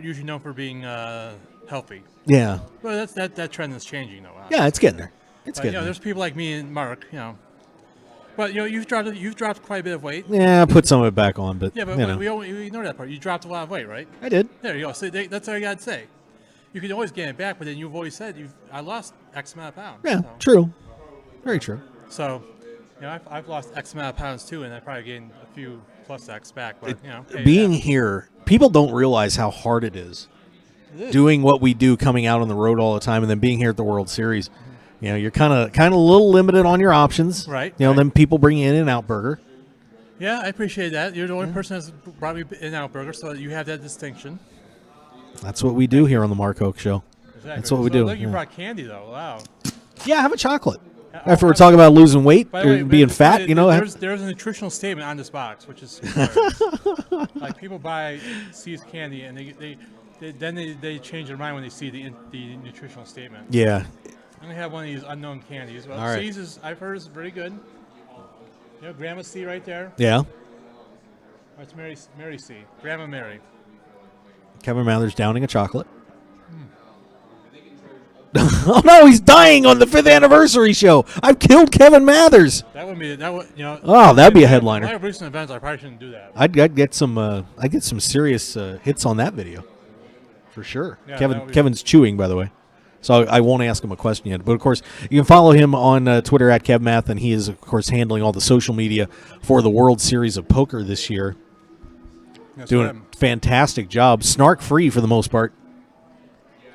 usually known for being healthy. Yeah. Well, that trend is changing, though. Yeah, it's getting there. It's getting there. There's people like me and Mark, But you've dropped quite a bit of weight. Yeah, I put some of it back on, but yeah, but we ignore that part. You dropped a lot of weight, right? I did. There you go. So that's all you got to say. You can always gain it back, but then you've always said I lost X amount of pounds. Yeah, true. Very true. So, I've lost X amount of pounds too, and I probably gained a few plus X back. But being here, people don't realize how hard it is. Doing what we do, coming out on the road all the time, and then being here at the World Series. You're kind of a little limited on your options. Right. Then people bring you In-N-Out Burger. Yeah, I appreciate that. You're the only person that's brought me In-N-Out Burger, so you have that distinction. That's what we do here on the Mark Hoke Show. Exactly. That's what we do. Look, you brought candy, though. Wow. Yeah, have a chocolate. After we're talking about losing weight or being fat, There's a nutritional statement on this box, which is like people buy C's candy and they change their mind when they see the nutritional statement. Yeah. I'm gonna have one of these unknown candies. Well, all right. C's I've heard is pretty good. Grandma C right there. Yeah. That's Mary C. Grandma Mary. Kevin Mathers downing a chocolate. Oh no, he's dying on the 5th anniversary show. I've killed Kevin Mathers. That would be Oh, that'd be a headliner. I have recent events. I probably shouldn't do that. I'd get some serious hits on that video, for sure. Yeah, Kevin's chewing, by the way, so I won't ask him a question yet. But of course, you can follow him on Twitter at KevMath, and he is of course handling all the social media for the World Series of Poker this year. That's doing a fantastic job, snark free for the most part.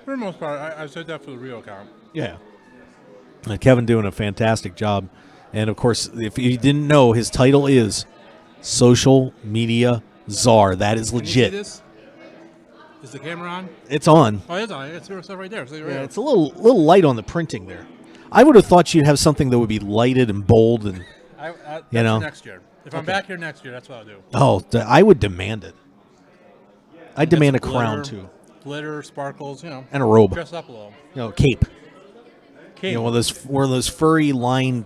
For the most part, I said that for the real account. Yeah. Kevin doing a fantastic job. And, of course, if you didn't know, his title is Social Media Czar. That is legit. Can you see this? Is the camera on? It's on. Oh, it's on. It's stuff right there. Yeah, it's a little light on the printing there. I would have thought you'd have something that would be lighted and bold. And that's for next year. If I'm back here next year, that's what I'll do. Oh, I would demand it. I'd demand a crown, too. Glitter, sparkles, and a robe. Dress up a little. Cape. Cape. One of those furry lined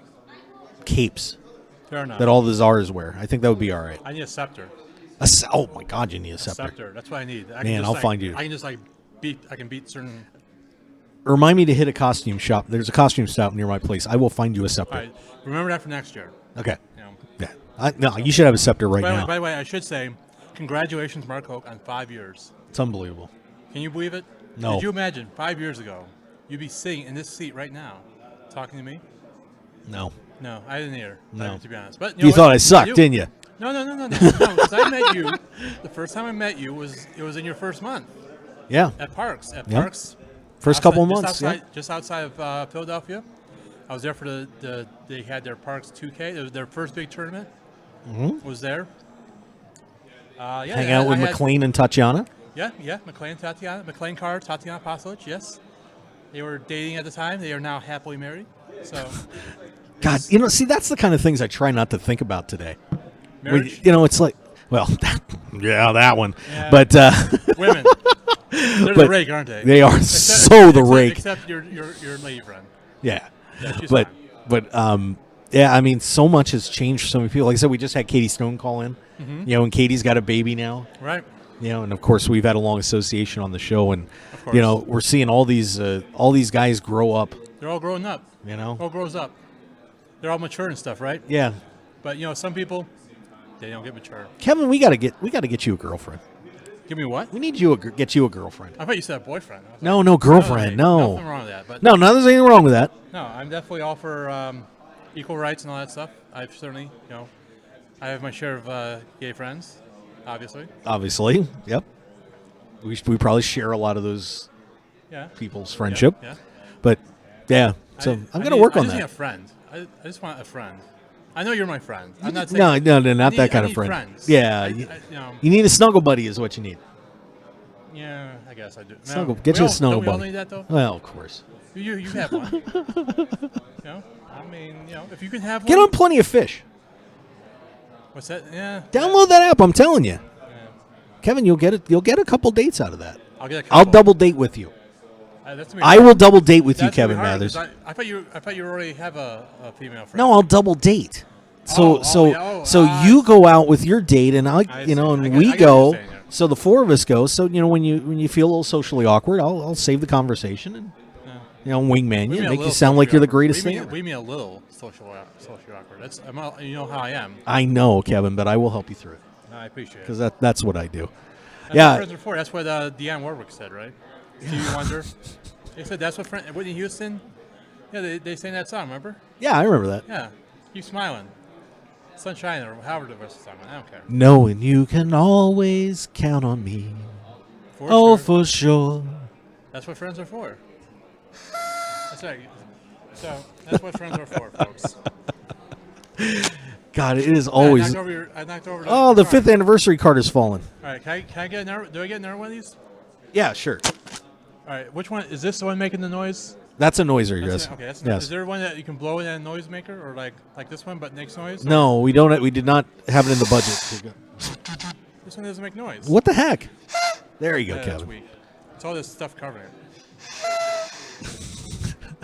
capes Fair enough. that all the czars wear. I think that would be all right. I need a scepter. Oh my God, you need a scepter. Scepter. That's what I need. I'll find you. I can just beat. I can beat certain. Remind me to hit a costume shop. There's a costume shop near my place. I will find you a scepter. All right. Remember that for next year. Okay. You know. Yeah. No, you should have a scepter right now. By the way, I should say, congratulations, Mark Hoke, on 5 years. It's unbelievable. Can you believe it? No. Did you imagine 5 years ago you'd be sitting in this seat right now, talking to me? No. No, I didn't either. No. To be honest, but you thought I sucked, didn't you? No. Because I met you. The first time I met you was in your first month. Yeah. At Parks. First outside, couple of months. Just outside of Philadelphia. I was there for they had their Parks 2K. It was their first big tournament. Mm-hmm. Was there. Hang out with McLean and Tatiana. Yeah. McLean Carr, Tatiana Pasolic. Yes. They were dating at the time. They are now happily married. So. God, see, that's the kind of things I try not to think about today. Marriage? It's like, well, that one. Yeah. But women, they're the rake, aren't they? They are the rake. Except your lady friend. Yeah, she's but fine. I mean, so much has changed for so many people. Like I said, we just had Katie Stone call in. Mm-hmm. And Katie's got a baby now. Right. And of course we've had a long association on the show, and we're seeing all these guys grow up. They're all growing up. All grows up. They're all mature and stuff, right? Yeah. But some people, they don't get mature. Kevin, we gotta get you a girlfriend. Give me what? We need you get you a girlfriend. I thought you said a boyfriend. No, girlfriend. No. Nothing wrong with that. But no, there's anything wrong with that. No, I'm definitely all for equal rights and all that stuff. I've certainly, I have my share of gay friends, obviously. Obviously, yep. We probably share a lot of those people's friendship. Yeah. But, so I'm going to work on that. I just need a friend. I just want a friend. I know you're my friend. I'm not saying not that kind of friend. Friends. Yeah, you need a snuggle buddy is what you need. Yeah, I guess I do. Get you a snuggle buddy. Don't we all need that though? Well, of course. You have one. I mean, if you can have one. Get on Plenty of Fish. What's that? Yeah. Download that app. I'm telling you, Kevin. You'll get a couple dates out of that. I'll double date with you. I will double date with you, Kevin Mathers. I thought you already have a female friend. No, I'll double date. So you go out with your date, and we go. So the four of us go. So when you feel a little socially awkward, I'll save the conversation and wingman you, and make you sound like you're the greatest thing ever. We mean a little socially awkward. That's how I am. I know, Kevin, but I will help you through it. No, I appreciate it. Because that's what I do. That's what friends are for. That's what Dionne Warwick said, right? Stevie Wonder. They said that's what Whitney Houston. Yeah, they sang that song. Remember? Yeah, I remember that. Yeah, keep smiling. Sunshine or however the rest of the song. I don't care. Knowing you can always count on me. For sure. That's what friends are for. That's right. So that's what friends are for, folks. God, it is always. I knocked over the 5th anniversary card has fallen. All right, can I get another? Do I get another one of these? Yeah, sure. All right, which one is this? The one making the noise? That's a noiser, yes. Okay, yes. Is there one that you can blow in a noisemaker, or like this one, but makes noise? No, we don't. We did not have it in the budget. This one doesn't make noise. What the heck? There you go, Kevin. That's weak. It's all this stuff covering it.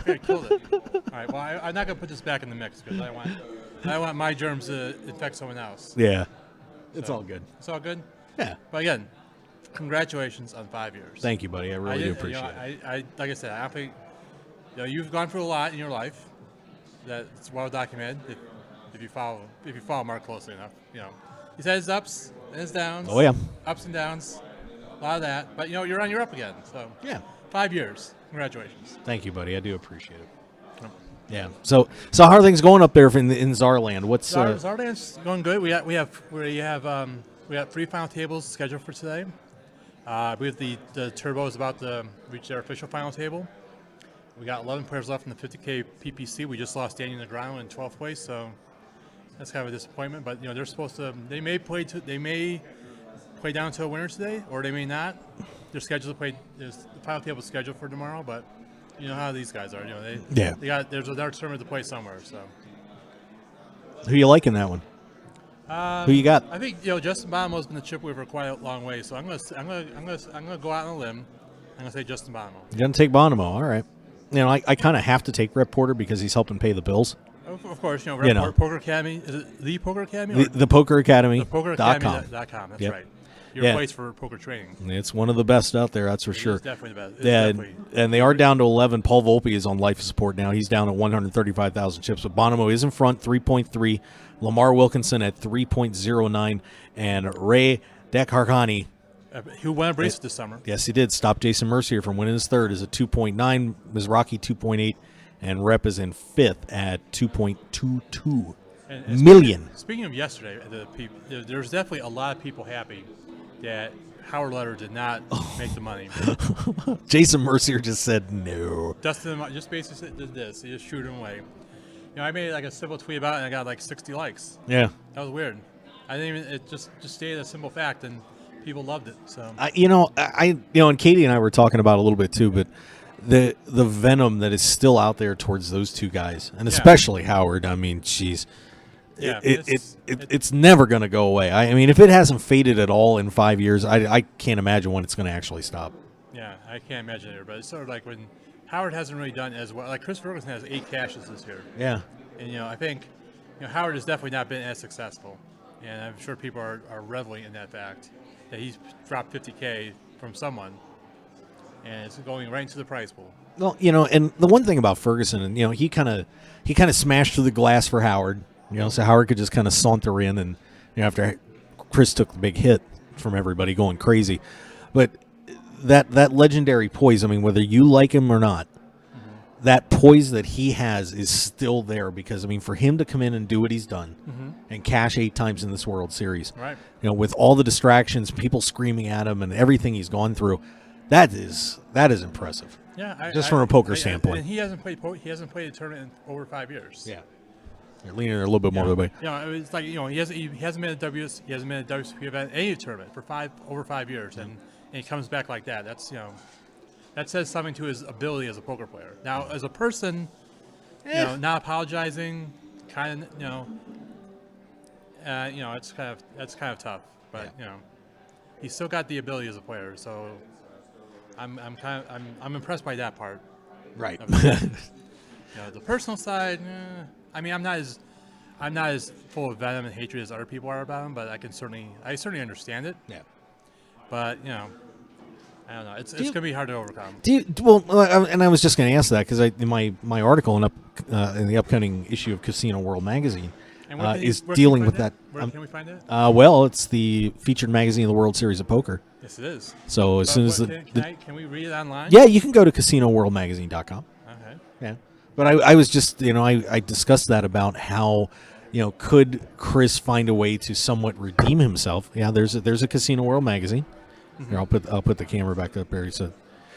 Okay, killed it. All right. Well, I'm not gonna put this back in the mix because I want my germs to infect someone else. Yeah, it's all good. It's all good. Yeah. But again, congratulations on 5 years. Thank you, buddy. I really do appreciate it. I like I said, I think you've gone through a lot in your life. That's well documented. If you follow Mark closely enough, he's had his ups and his downs. Oh yeah. Ups and downs. A lot of that. But you're on your up again. So yeah. 5 years. Congratulations. Thank you, buddy. I do appreciate it. Yeah. So how are things going up there in Zarland? What's Zarland's going good. We have 3 final tables scheduled for today. I believe the Turbo is about to reach their official final table. We got 11 players left in the 50K PPC. We just lost Daniel Negreanu in 12th place, so that's kind of a disappointment. But they're supposed to. They may play down to a winner today, or they may not. They're scheduled to play. The final table is scheduled for tomorrow, but you know how these guys are. There's another tournament to play somewhere. So who you like in that one? Who you got? I think Justin Bonomo's been the chip away for quite a long way. So I'm gonna go out on a limb. I'm gonna say Justin Bonomo. You're gonna take Bonomo, all right. I kind of have to take Rep Porter because he's helping pay the bills. Of course, You Red know. Poker Academy. Is it the Poker Academy? The Poker Academy. ThePokerAcademy.com. That's Yep. right. Your Yeah. place for poker training. It's one of the best out there, that's for sure. It's definitely the best. It's Yeah, definitely. and they are down to 11. Paul Volpe is on life support now. He's down at 135,000 chips. But Bonomo is in front, 3.3. Lamar Wilkinson at 3.09. And Ray Dekharkani, Who won a bracelet this summer. yes, he did, stop Jason Mercier from winning his third, is at 2.9. Mizraki, 2.8. And Rep is in fifth at 2.22 And million. Speaking of yesterday, there's definitely a lot of people happy that Howard Letter did not make the money. Jason Mercier just said no. Dustin just basically did this. He just shoot him away. I made like a simple tweet about it, and I got like 60 likes. Yeah. That was weird. I didn't even. It just stated a simple fact, and people loved it. So And Katie and I were talking about it a little bit too, but the venom that is still out there towards those two guys, and especially Howard. I mean, geez, it's never going to go away. I mean, if it hasn't faded at all in 5 years, I can't imagine when it's going to actually stop. Yeah, I can't imagine it. But it's sort of like when Howard hasn't really done as well. Like Chris Ferguson has 8 cashes this year. Yeah, and I think Howard has definitely not been as successful, and I'm sure people are reveling in that fact that he's dropped $50K from someone. And it's going right into the prize pool. Well, and the one thing about Ferguson, and he kind of smashed through the glass for Howard. So Howard could just kind of saunter in, and after Chris took the big hit from everybody going crazy, but that legendary poise. I mean, whether you like him or not, that poise that he has is still there because for him to come in and do what he's done and cash 8 times in this World Series, right? With all the distractions, people screaming at him, and everything he's gone through. That is impressive. Yeah, just from a poker standpoint. And he hasn't played a tournament in over 5 years. Yeah, you're leaning there a little bit more the way. It's like he hasn't been a WSOP event any tournament for over 5 years, and he comes back like that. That's that says something to his ability as a poker player. Now, as a person, not apologizing, kind of it's kind of tough, but he's still got the ability as a player, so. I'm impressed by that part. Right. The personal side. I'm not as full of venom and hatred as other people are about him, but I certainly understand it. Yeah. But I don't know. It's going to be hard to overcome. And I was just going to ask that because in my article in the upcoming issue of Casino World magazine is dealing with that. Where can we find it? Well, it's the featured magazine of the World Series of Poker. Yes, it is. So as soon as can we read it online? Yeah, you can go to CasinoWorldMagazine.com. Okay. Yeah, but I was just I discussed that about how could Chris find a way to somewhat redeem himself? Yeah, there's a Casino World magazine. Here, I'll put the camera back up there. He said,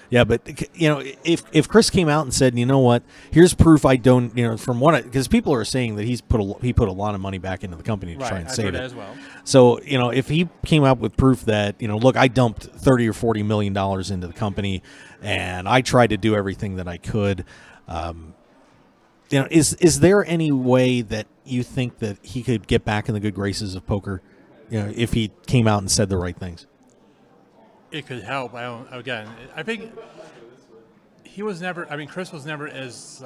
yeah, but if Chris came out and said, you know what, here's proof I don't, from what because people are saying that he put a lot of money back into the company to try and save it as well. So if he came out with proof that look, I dumped $30 or $40 million into the company, and I tried to do everything that I could, is there any way that you think that he could get back in the good graces of poker, if he came out and said the right things? It could help. I think he was never. Chris was never as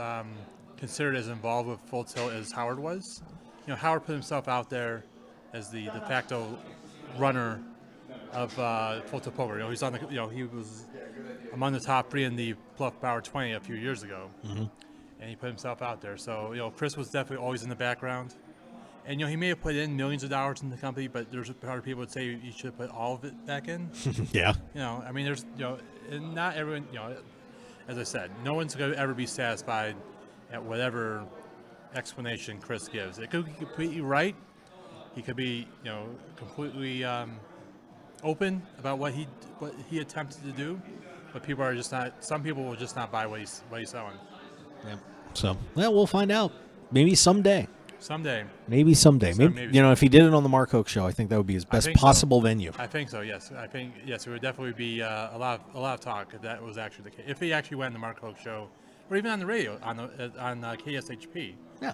considered as involved with Full Tilt as Howard was. Howard put himself out there as the de facto runner of Full Tilt Poker. He's on the. He was among the top 3 in the Bluff Power 20 a few years ago, and he put himself out there. So Chris was definitely always in the background. And he may have put in millions of dollars in the company, but there's other people would say you should put all of it back in. Yeah. There's and not everyone. As I said, no one's going to ever be satisfied at whatever explanation Chris gives. It could be completely right. He could be completely open about what he attempted to do, but people are just not. Some people will just not buy what he's selling. Yeah. So we'll find out. Maybe someday. Maybe someday. Maybe if he did it on the Mark Hoke Show, I think that would be his best possible venue. I think so. Yes, it would definitely be a lot of talk if that was actually the case. If he actually went on the Mark Hoke Show, or even on the radio on KSHP. Yeah.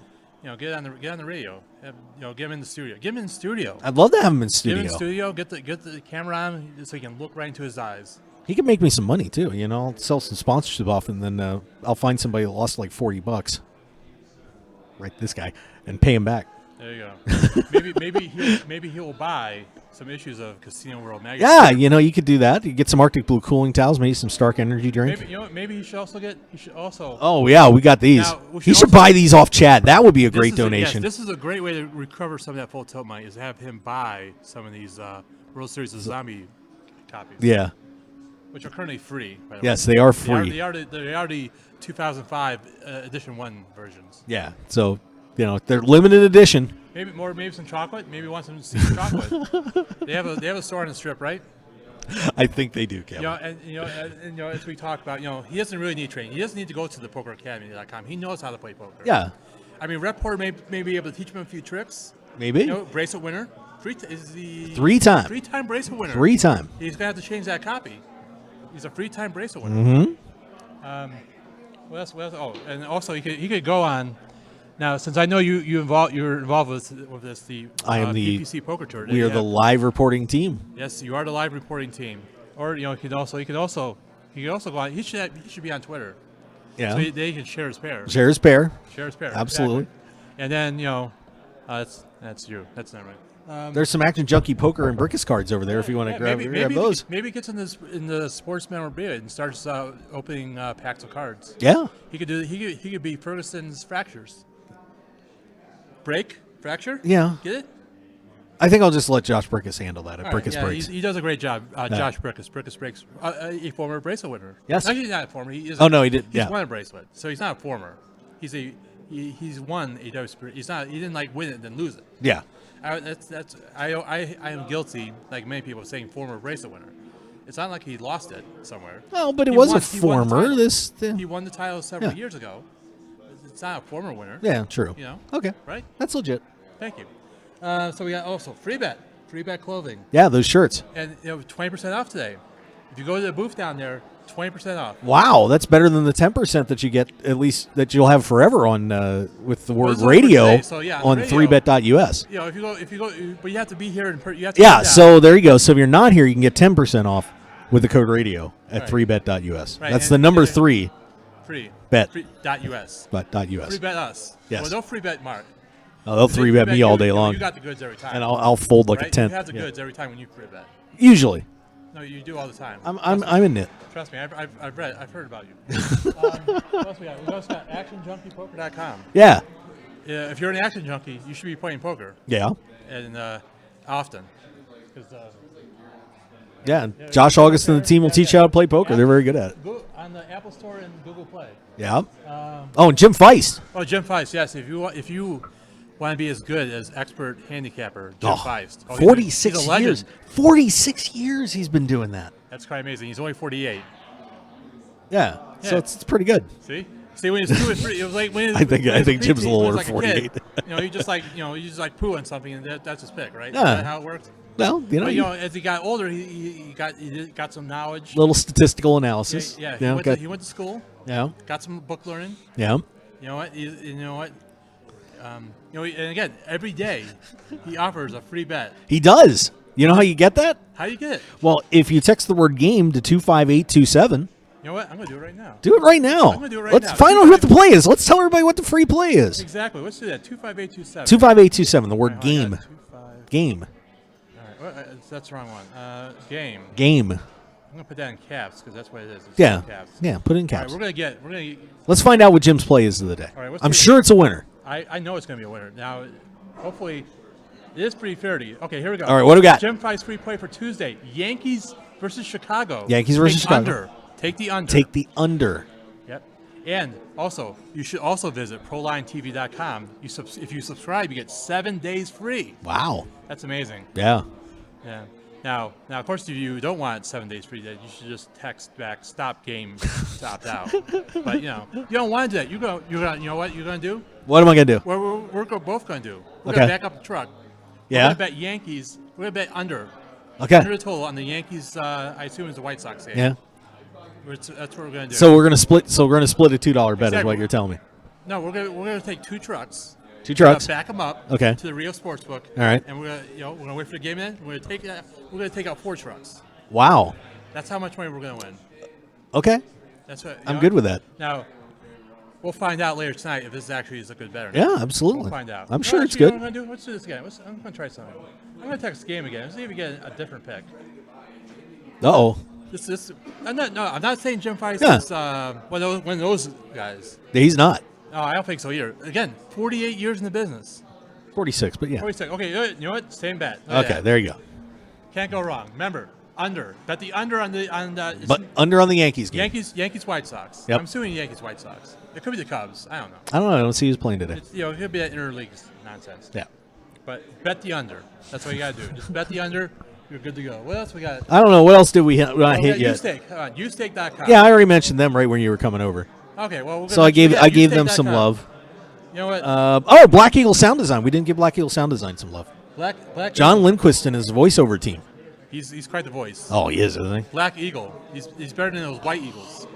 Get on the radio. Get him in the studio. Get him in the studio. I'd love to have him in studio. Get him in the studio. Get the camera on so you can look right into his eyes. He can make me some money too. I'll sell some sponsorship off, and then I'll find somebody that lost like $40. Right, this guy, and pay him back. There you go. maybe he'll buy some issues of Casino World magazine. Yeah, you could do that. You get some Arctic Blue cooling towels, maybe some Stark Energy drink. Maybe he should also. Oh yeah, we got these. Now, He should buy these off Chad. That would be a great donation. This is a great way to recover some of that full tilt money. Is to have him buy some of these World Series of Zombie copies. Yeah. Which are currently free. By the Yes, way. they are free. They are the 2005 edition 1 versions. Yeah. So they're limited edition. Maybe some chocolate. Maybe want some seasoned chocolate. They have a store on the strip, right? I think they do, Kevin. And as we talked about, he doesn't really need training. He doesn't need to go to the pokeracademy.com. He knows how to play poker. Yeah. I mean, Rep Porter may be able to teach him a few tricks. Maybe. Bracelet winner. Three-time bracelet winner. 3-time. He's gonna have to change that copy. He's a 3-time bracelet winner. Mm-hmm. What else? Oh, and also he could go on. Now, since I know you're involved with this, I am the PPC Poker Tour. We are the live reporting team. Yes, you are the live reporting team. Or he could also go on. He should be on Twitter. Yeah. So they can share his pair. Share his pair. Exactly. Absolutely. And then that's you. That's not right. There's some Action Junkie poker and Brickus cards over there if you want to grab those. Maybe he gets in the sports memorabilia and starts opening packs of cards. Yeah. He could be Ferguson's Fractures. Fracture? Yeah. Get it? I think I'll just let Josh Brickus handle that at Brickus yeah, Breaks. He does a great job. Josh Brickus. Brickus Breaks, a former bracelet winner. Yes. Actually, not a former. He is. Oh no, he did. He's won a bracelet, so he's not a former. He's won a WSB. He's not. He didn't win it and then lose it. Yeah. I am guilty, like many people, of saying former bracelet winner. It's not like he lost it somewhere. Well, but it was a former. He won the title several years ago. It's not a former winner. Yeah, true. Okay. Right? That's legit. Thank you. So we got also free bet clothing. Yeah, those shirts. And 20% off today. If you go to the booth down there, 20% off. Wow, that's better than the 10% that you get, at least that you'll have forever on with the word radio on 3bet.us. If you go, but you have to be here you have to. Yeah, so there you go. So if you're not here, you can get 10% off with the code radio at 3bet.us. Right. That's the number 3. Free. Bet. .us. .us. Free bet us. Yes. Well, don't free bet Mark. Oh, they'll 3bet me all day long. You got the goods every time. And I'll fold like a tent. You have the goods every time when you free bet. Usually. No, you do all the time. I'm in it. Trust me, I've heard about you. What else we got? We also got ActionJunkiePoker.com. Yeah. If you're an action junkie, you should be playing poker. Yeah. And often. Yeah, Josh August and the team will teach you how to play poker. They're very good at it. On the Apple Store and Google Play. Yeah. And Jim Feist. Oh, Jim Feist, yes. If you want to be as good as expert handicapper Jim Feist. 46 years. 46 years he's been doing that. That's quite amazing. He's only 48. Yeah. So it's pretty good. See, when he's 2 or 3, it was like when I think Jim's a little over 48. You just like poo on something, and that's his pick, right? Yeah. Is that how it works? Well, as he got older, he got some knowledge. Little statistical analysis. Yeah. He went to school. Yeah. Got some book learning. Yeah. You know what? And again, every day he offers a free bet. He does. You know how you get that? How do you get it? Well, if you text the word game to 25827. You know what? I'm going to do it right now. Do it right now. I'm going to do it right Let's now. find out what the play is. Let's tell everybody what the free play is. Exactly. Let's do that. 25827. 25827. The word game. Game. All right. That's the wrong one. Game. Game. I'm going to put that in caps because that's what it is. It's Yeah. in caps. Yeah. Put it in caps. All right, we're going to Let's find out what Jim's play is of the day. All right, I'm sure it's a winner. I know it's going to be a winner. Now, hopefully, it is pretty fair to you. Okay, here we go. All right, what do we got? Jim Feist free play for Tuesday. Yankees versus Chicago. Yankees versus Chicago. Under. Take the under. Take the under. Yep. And also, you should also visit ProLineTV.com. If you subscribe, you get 7 days free. Wow. That's amazing. Yeah. Yeah. Now, of course, if you don't want 7 days free, then you should just text back "stop game" to opt out. But you don't want to do that. You know what you're going to do? What am I going to do? We're both going to do. We're Okay. going to back up the truck. Yeah. We're going to bet Yankees. We're going to bet under. Okay. Under the total on the Yankees. I assume it's the White Sox game. Yeah. That's what we're going to do. So we're going to split. So we're going to split a $2 bet, is Exactly. what you're telling me. No, we're going to take 2 trucks. 2 trucks. Back them up. Okay. To the Rio Sportsbook. All right. And we're going to wait for the game in. We're going to take out 4 trucks. Wow. That's how much money we're going to win. Okay. That's what I'm good with that. Now, We'll find out later tonight if this actually is a good bet or not. Yeah, absolutely. We'll find out. I'm sure it's actually, good. You know what I'm gonna do? Let's do this again. I'm going to try something. I'm going to text the game again. Let's see if we get a different pick. Uh-oh. I'm not saying Jim Feist Yeah. is one of those guys. He's not. No, I don't think so either. Again, 48 years in the business. 46, but yeah. 46. Okay, you know what? Same bet. Okay, there you go. Can't go wrong. Remember, under. Bet the under on the But under on the Yankees game. Yankees White Sox. Yep. I'm assuming Yankees White Sox. It could be the Cubs. I don't know. I don't know. I don't see who's playing today. It could be that interleague nonsense. Yeah. But bet the under. That's what you got to do. Just bet the under. You're good to go. What else we got? I don't know. What else did we not hit yet? Ustake. Ustake.com. Yeah, I already mentioned them right when you were coming over. Okay, well, So I gave them some love. You know what? Black Eagle Sound Design. We didn't give Black Eagle Sound Design some love. Black John Eagle. Lindquist and his voiceover team. He's quite the voice. Oh, he is, isn't he? Black Eagle. He's better than those white eagles.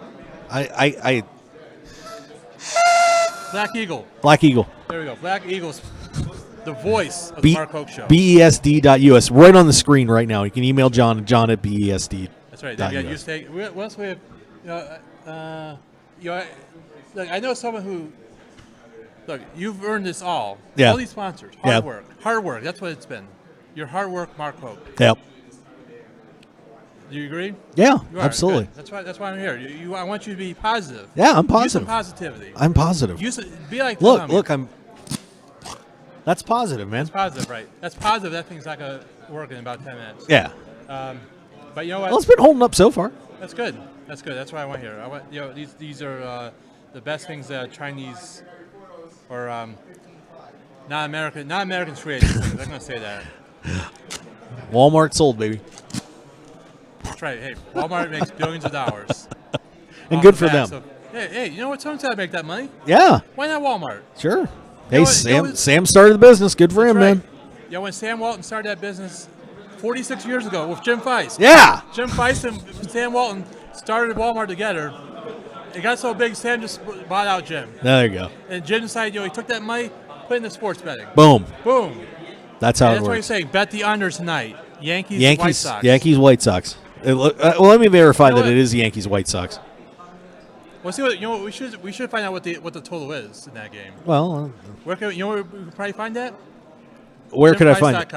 Black Eagle. Black Eagle. There we go. Black Eagle's the voice of the Mark Hoke Show. BESD.us. Right on the screen right now. You can email John at BESD. That's right. Then we got Ustake. What else we have? Look, I know someone who. Look, you've earned this all. Yeah. All these sponsors. Hard work. Hard work. That's what it's been. Your hard work, Mark Hoke. Yep. Do you agree? Yeah, You are. absolutely. Good. That's why I'm here. I want you to be positive. Yeah, I'm Use positive. some positivity. I'm positive. Be like Look, That's positive, man. That's positive, right? That's positive. That thing's not gonna work in about 10 minutes. Yeah. But you know what? Well, it's been holding up so far. That's good. That's good. That's what I want here. I want these are the best things that Chinese or non-Americans create. I'm gonna say that. Walmart sold, baby. That's right. Hey, Walmart makes billions of dollars. And good for them. Hey, you know what? Someone's got to make that money. Yeah. Why not Walmart? Sure. Hey, Sam started the business. Good for him, man. Yeah, when Sam Walton started that business 46 years ago with Jim Feist. Yeah. Jim Feist and Sam Walton started Walmart together. It got so big, Sam just bought out Jim. There you go. And Jim decided, he took that money, put it into sports betting. Boom. Boom. That's how it That's what you're works. saying. Bet the under tonight. White Sox. Yankees, White Sox. Well, let me verify that it is Yankees, White Sox. Well, see what we should find out what the total is in that game. Well, where can we could probably find that? Where could I find it?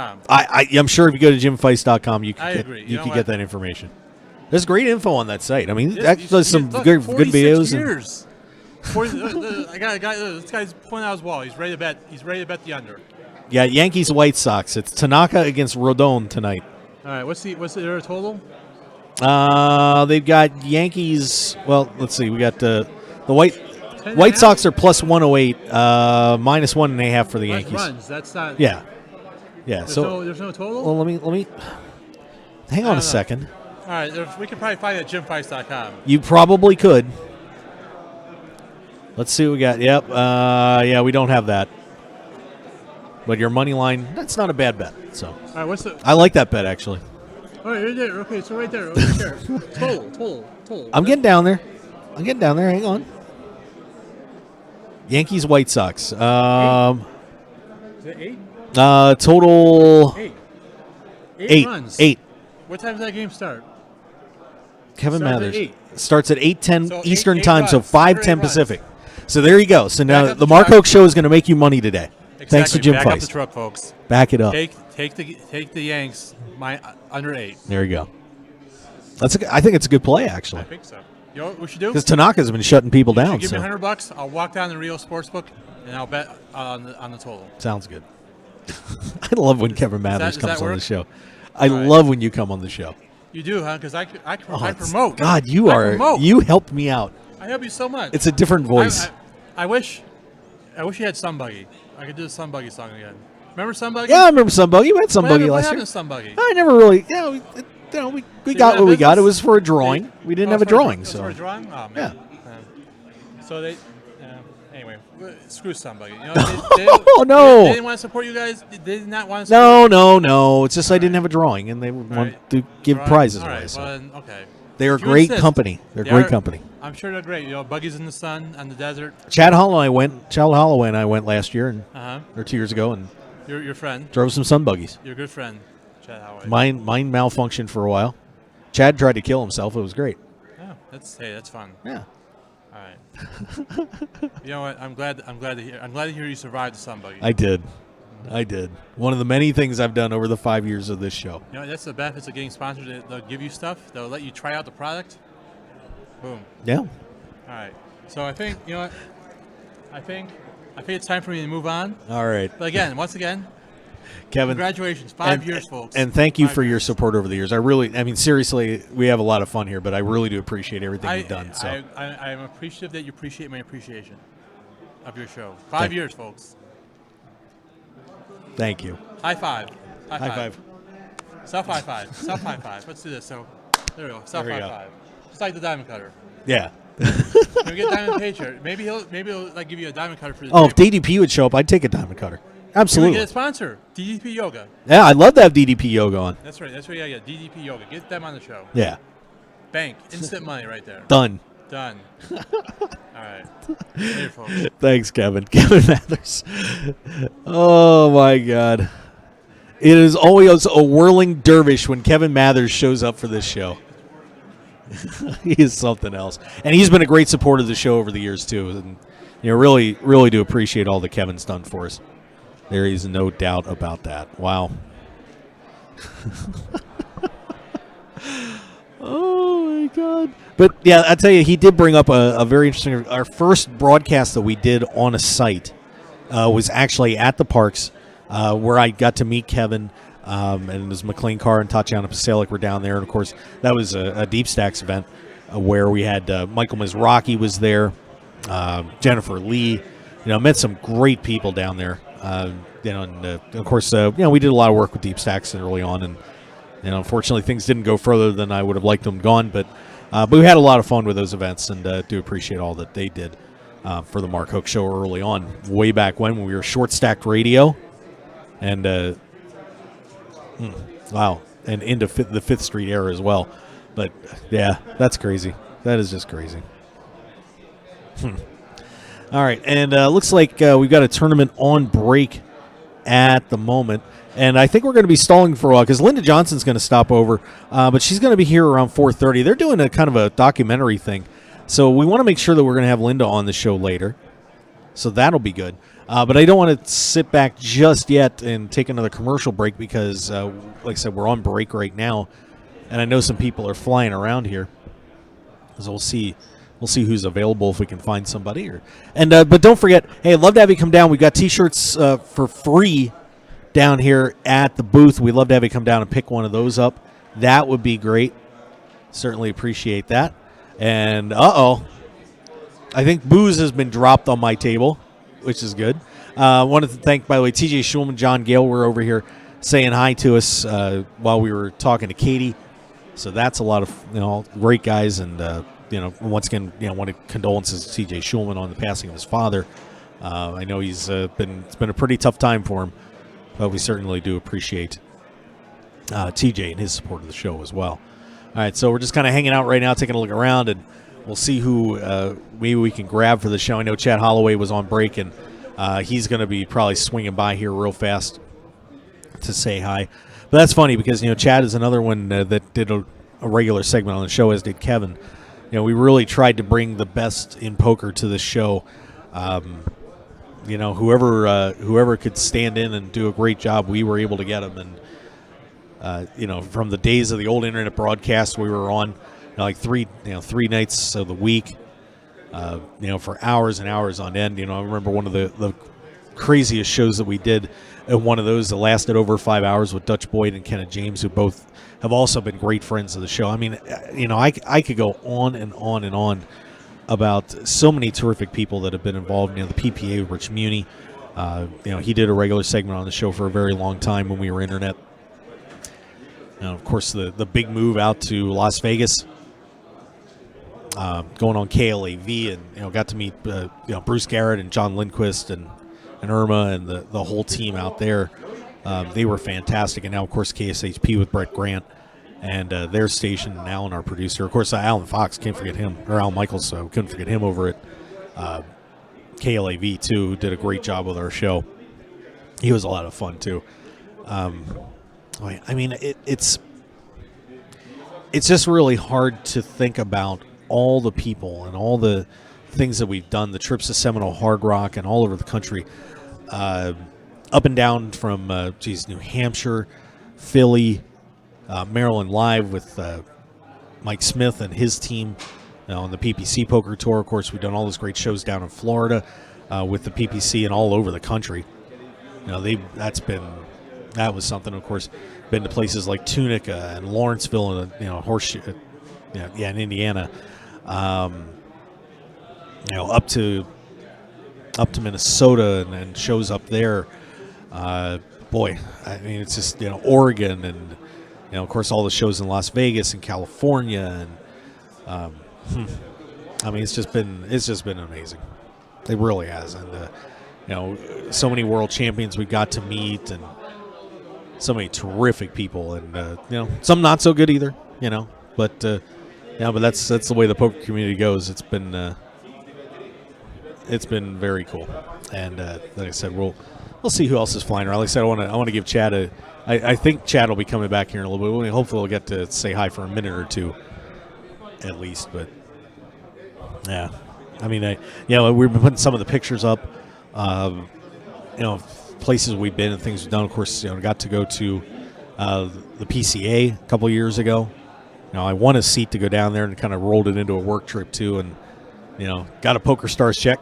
I'm sure if you go to jimfeist.com, you can get that information. There's great info on that site. I mean, there's some good videos. Years. 40, this guy's pointing out his wall. He's ready to bet. He's ready to bet the under. Yeah, Yankees, White Sox. It's Tanaka against Rodon tonight. All right, what's their total? They've got Yankees. Well, let's see. We got the White Sox are plus 108, minus 1.5 for the Yankees. Runs. That's not. Yeah. There's no total. Well, let me hang on a second. All right, we can probably find it at jimfeist.com. You probably could. Let's see what we got. Yep. Yeah, we don't have that. But your money line, that's not a bad bet. So. All right, what's the? I like that bet actually. All right, right there. Okay, so right there. Total. I'm getting down there. Hang on. Yankees, White Sox. Is it 8? Total. 8. 8 runs. 8. What time does that game start? Kevin Starts Mathers. at 8. Starts at 8:10 So Eastern eight time, so runs. 5:10 Pacific. So there you go. So now the Mark Hoke Show is going to make you money today. Exactly. Thanks to Jim Back up the Feist. truck, folks. Back it up. Take the Yanks under 8. There you go. I think it's a good play actually. I think so. You know what we should do? Because Tanaka's been shutting people down. Give so. me $100. I'll walk down the Rio Sportsbook and I'll bet on the total. Sounds good. I love when Kevin Mathers does that comes on work? the show. I love when you come on the show. You do, huh? Because I promote. God, promote. you helped me out. I help you so much. It's a different voice. I wish you had Sunbuggy. I could do the Sunbuggy song again. Remember Sunbuggy? Yeah, I remember Sunbuggy. We had Sunbuggy last year. What happened to Sunbuggy? I never really. We got what we got. It was for a drawing. We didn't have a drawing. So. For a drawing? Oh, man. Yeah. So they. Anyway, screw Sunbuggy. Oh no! They didn't want to support you guys. They did not want to. Support No. It's just I didn't have a drawing, and they want to give prizes away. So. Well, then, okay. They're a great company. They're a great company. I'm sure they're great. Buggies in the sun on the desert. Chad Holloway and I went last year or 2 years ago, and your friend drove some sun buggies. Your good friend, Chad Holloway. Mine malfunctioned for a while. Chad tried to kill himself. It was great. Oh, that's fun. Yeah. All right. You know what? I'm glad to hear you survived somebody. I did. One of the many things I've done over the 5 years of this show. You know, that's the benefits of getting sponsored. They'll give you stuff. They'll let you try out the product. Boom. Yeah. All right. So I think, you know what? I think it's time for me to move on. All right. But again, once again, Kevin, congratulations. 5 years, folks. And thank you 5 for years. your support over the years. I mean, seriously, we have a lot of fun here, but I really do appreciate everything you've done. So I'm appreciative that you appreciate my appreciation of your show. 5 years, folks. Thank you. High five. High five. Self high five. Self high five. Let's do this. So, there we go. Self There we high go. five. Just like the diamond cutter. Yeah. Can we get diamond page here? Maybe he'll like give you a diamond cutter for the Oh, if DDP would show up, I'd take a diamond cutter. Can we Absolutely. get a sponsor? DDP Yoga. Yeah, I'd love to have DDP Yoga on. That's right. Yeah. DDP Yoga. Get them on the show. Yeah. Bank. Instant money right there. Done. Done. All right. Later, folks. Thanks, Kevin. Kevin Mathers. Oh, my God. It is always a whirling dervish when Kevin Mathers shows up for this show. He is something else. And he's been a great supporter of the show over the years, too. And, you know, really, really do appreciate all that Kevin's done for us. There is no doubt about that. Wow. Oh, my God. But, yeah, I tell you, he did bring up a very interesting – our first broadcast that we did on a site was actually at the parks where I got to meet Kevin and it was McLean Carr and Tatiana Pasalic were down there. And, of course, that was a Deep Stacks event where we had Michael Mizrachi was there, Jennifer Lee. Met some great people down there. And of course, we did a lot of work with Deep Stacks early on, and unfortunately, things didn't go further than I would have liked them gone. But we had a lot of fun with those events, and do appreciate all that they did for the Mark Hoke Show early on, way back when we were Short Stacked Radio, and wow, and into the Fifth Street era as well. But yeah, that's crazy. That is just crazy. All right, and looks like we've got a tournament on break at the moment. And I think we're going to be stalling for a while because Linda Johnson's going to stop over, but she's going to be here around 4:30. They're doing a kind of a documentary thing. So we want to make sure that we're going to have Linda on the show later. So that'll be good. But I don't want to sit back just yet and take another commercial break because, like I said, we're on break right now. And I know some people are flying around here. So we'll see. We'll see who's available if we can find somebody. But don't forget, hey, I'd love to have you come down. We've got T-shirts for free down here at the booth. We'd love to have you come down and pick one of those up. That would be great. Certainly appreciate that. And, I think booze has been dropped on my table, which is good. I wanted to thank, by the way, TJ Schulman, John Gale were over here saying hi to us while we were talking to Katie. So that's a lot of great guys. And, once again, wanted condolences to TJ Schulman on the passing of his father. I know it's been a pretty tough time for him, but we certainly do appreciate TJ and his support of the show as well. All right, so we're just kind of hanging out right now, taking a look around, and we'll see who maybe we can grab for the show. I know Chad Holloway was on break, and he's going to be probably swinging by here real fast to say hi. But that's funny because, Chad is another one that did a regular segment on the show, as did Kevin. We really tried to bring the best in poker to the show. Whoever could stand in and do a great job, we were able to get them. And from the days of the old internet broadcast, we were on like three nights of the week, for hours and hours on end. I remember one of the craziest shows that we did, one of those that lasted over 5 hours with Dutch Boyd and Kenneth James, who both have also been great friends of the show. I mean, I could go on and on and on about so many terrific people that have been involved. The PPA with Rich Muni. He did a regular segment on the show for a very long time when we were internet. And of course, the big move out to Las Vegas, going on KLAV, and got to meet Bruce Garrett and John Lindquist and Irma and the whole team out there. They were fantastic. And now, of course, KSHP with Brett Grant and their station, and Alan, our producer. Of course, Alan Fox, can't forget him, or Al Michaels, so couldn't forget him over at KLAV, too, who did a great job with our show. He was a lot of fun, too. I mean, it's just really hard to think about all the people and all the things that we've done, the trips to Seminole Hard Rock and all over the country, up and down from New Hampshire, Philly, Maryland Live with Mike Smith and his team on the PPC Poker Tour. Of course, we've done all those great shows down in Florida with the PPC and all over the country. That was something. Of course, been to places like Tunica and Lawrenceville and Horseshoe, in Indiana. Up to Minnesota and shows up there. It's just Oregon and of course all the shows in Las Vegas and California and it's just been amazing. It really has, and so many world champions we got to meet and so many terrific people and some not so good either. But that's the way the poker community goes. It's been very cool, and like I said, we'll see who else is flying around. Like I said, I want to give Chad I think Chad will be coming back here in a little bit. Hopefully, we'll get to say hi for a minute or two, at least. But yeah, we've been putting some of the pictures up, places we've been and things we've done. Of course, got to go to the PCA a couple of years ago. I won a seat to go down there and kind of rolled it into a work trip too, and got a Poker Stars check.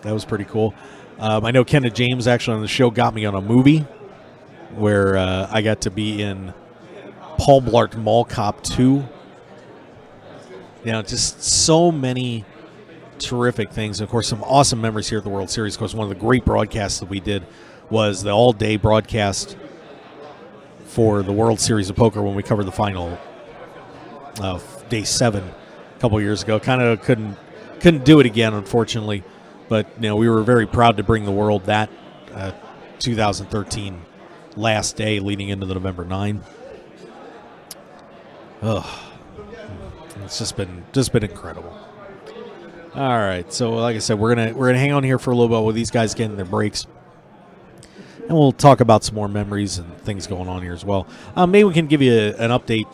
That was pretty cool. I know Kenneth James actually on the show got me on a movie where I got to be in Paul Blart Mall Cop 2. Just so many terrific things. And of course, some awesome memories here at the World Series. Of course, one of the great broadcasts that we did was the all-day broadcast for the World Series of Poker when we covered the final day 7 a couple years ago. Kind of couldn't do it again, unfortunately. But we were very proud to bring the world that 2013 last day leading into the November 9. It's just been incredible. All right, so like I said, we're gonna hang on here for a little bit with these guys getting their breaks, and we'll talk about some more memories and things going on here as well. Maybe we can give you an update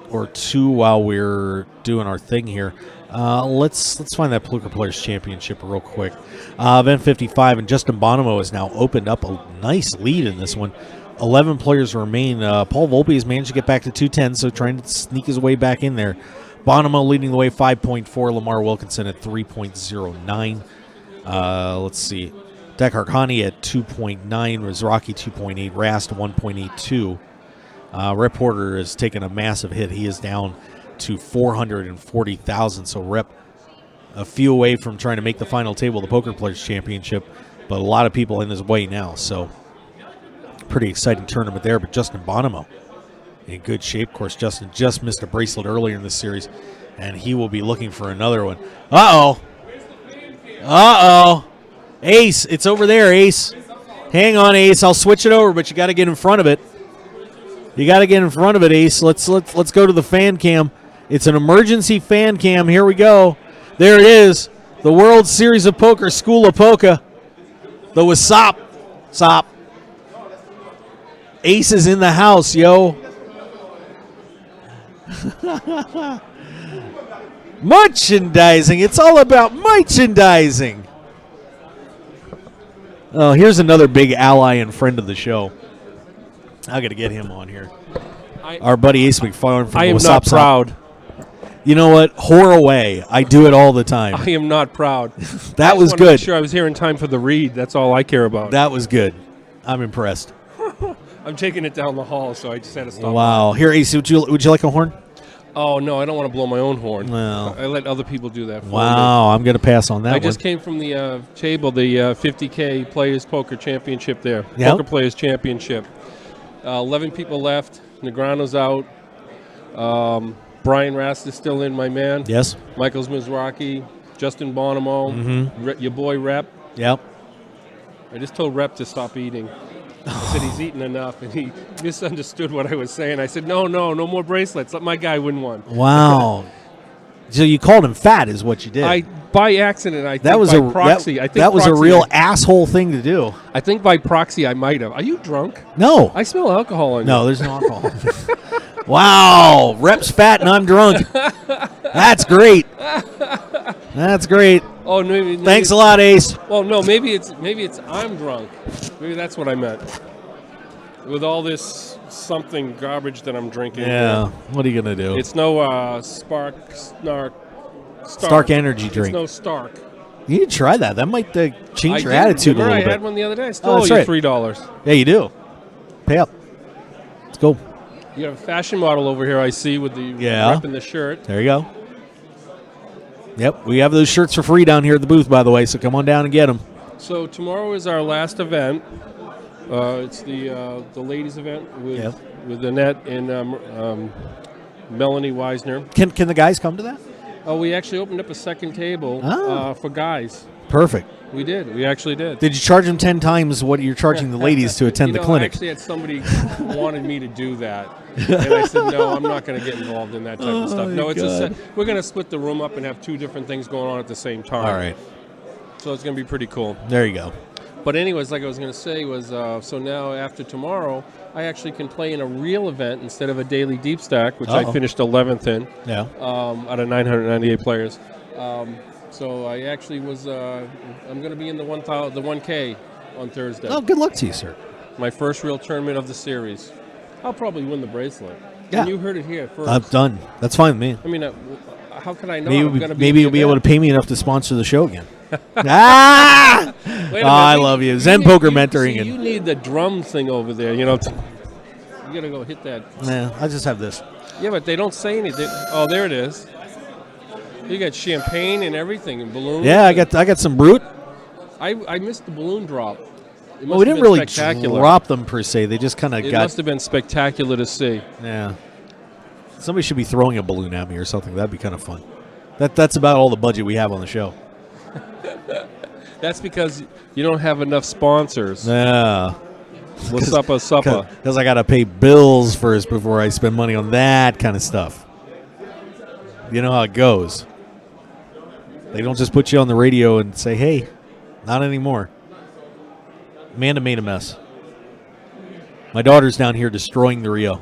or two while we're doing our thing here. Let's find that Poker Players Championship real quick. Event 55, and Justin Bonomo has now opened up a nice lead in this one. 11 players remain. Paul Volpe has managed to get back to 210, so trying to sneak his way back in there. Bonomo leading the way 5.4. Lamar Wilkinson at 3.09. Let's see. Dekar Khani at 2.9. Mizraki 2.8. Rast 1.82. Rep Porter has taken a massive hit. He is down to 440,000. So Rep a few away from trying to make the final table of the Poker Players Championship, but a lot of people in his way now. So pretty exciting tournament there. But Justin Bonomo in good shape. Of course, Justin just missed a bracelet earlier in this series, and he will be looking for another one. Uh-oh. Ace, it's over there, Ace. Hang on, Ace. I'll switch it over, but you got to get in front of it. You got to get in front of it, Ace. Let's go to the fan cam. It's an emergency fan cam. Here we go. There it is. The World Series of Poker School of Polka. The Wasop. Sop. Ace is in the house, yo. Merchandising. It's all about merchandising. Oh, here's another big ally and friend of the show. I got to get him on here. Our buddy Ace McFarlane from I am Wasop not Sop. proud. You know what? Whore away. I do it all the time. I am not proud. That was I good. make sure I was here in time for the read. That's all I care about. That was good. I'm impressed. I'm taking it down the hall, so I just had to stop. Wow. Here, Ace, would you like a horn? Oh, no, I don't want to blow my own horn. Well, I let other people do that for me. Wow, I'm going to pass on that I one. just came from the table, the 50K Players Poker Championship there. Yep. Poker Players Championship. 11 people left. Negrano's out. Brian Rast is still in, my man. Yes. Michael's Mizraki. Justin Bonomo. Your boy Rep. Yep. I just told Rep to stop eating. I said he's eaten enough, and he misunderstood what I was saying. I said, no more bracelets. Let my guy win one. Wow. So you called him fat is what you did. By accident, I think that was by proxy. That was a real asshole thing to do. I think by proxy I might have. Are you drunk? No. I smell alcohol on you. No, there's no alcohol. Wow. Rep's fat and I'm drunk. That's great. That's great. Oh, maybe Thanks a lot, Ace. Well, no, maybe it's I'm drunk. Maybe that's what I meant. With all this something garbage that I'm drinking. Yeah. What are you gonna do? It's no Stark energy drink. It's no Stark. You need to try that. That might change your did. attitude a Remember little bit. I had one the other day. I stole that's you right. $3. Yeah, you do. Pay up. Let's go. You have a fashion model over here, I see, with the rep in the shirt. There you go. Yep, we have those shirts for free down here at the booth, by the way, so come on down and get them. So tomorrow is our last event. It's the ladies' event with Annette and Melanie Weisner. Can the guys come to that? Oh, we actually opened up a second table for guys. Perfect. We did. We actually did. Did you charge them 10 times what you're charging the ladies to attend the clinic? I actually had somebody wanted me to do that. And I said, no, I'm not going to get involved in that type of stuff. No, we're going to split the room up and have two different things going on at the same time. All right. So it's going to be pretty cool. There you go. But anyways, like I was going to say was, so now after tomorrow, I actually can play in a real event instead of a daily deep stack, which I finished 11th in. Yeah. Out of 998 players. So I actually was, I'm going to be in the 1K on Thursday. Oh, good luck to you, sir. My first real tournament of the series. I'll probably win the bracelet. Yeah. And you heard it here first. I'm done. That's fine with me. I mean, how can I know? Maybe you'll be able to pay me enough to sponsor the show again. Ah! Wait a minute. I love you. Zen Poker Mentoring. See, you need the drum thing over there. You got to go hit that. Yeah, I just have this. Yeah, but they don't say anything. Oh, there it is. You got champagne and everything and balloons. Yeah, I got some Brute. I missed the balloon drop. Well, we didn't really drop them per se. They just kind of got. It must have been spectacular to see. Yeah. Somebody should be throwing a balloon at me or something. That'd be kind of fun. That's about all the budget we have on the show. That's because you don't have enough sponsors. Yeah. What's up, supper? Because I got to pay bills first before I spend money on that kind of stuff. You know how it goes. They don't just put you on the radio and say, hey, not anymore. Amanda made a mess. My daughter's down here destroying the Rio,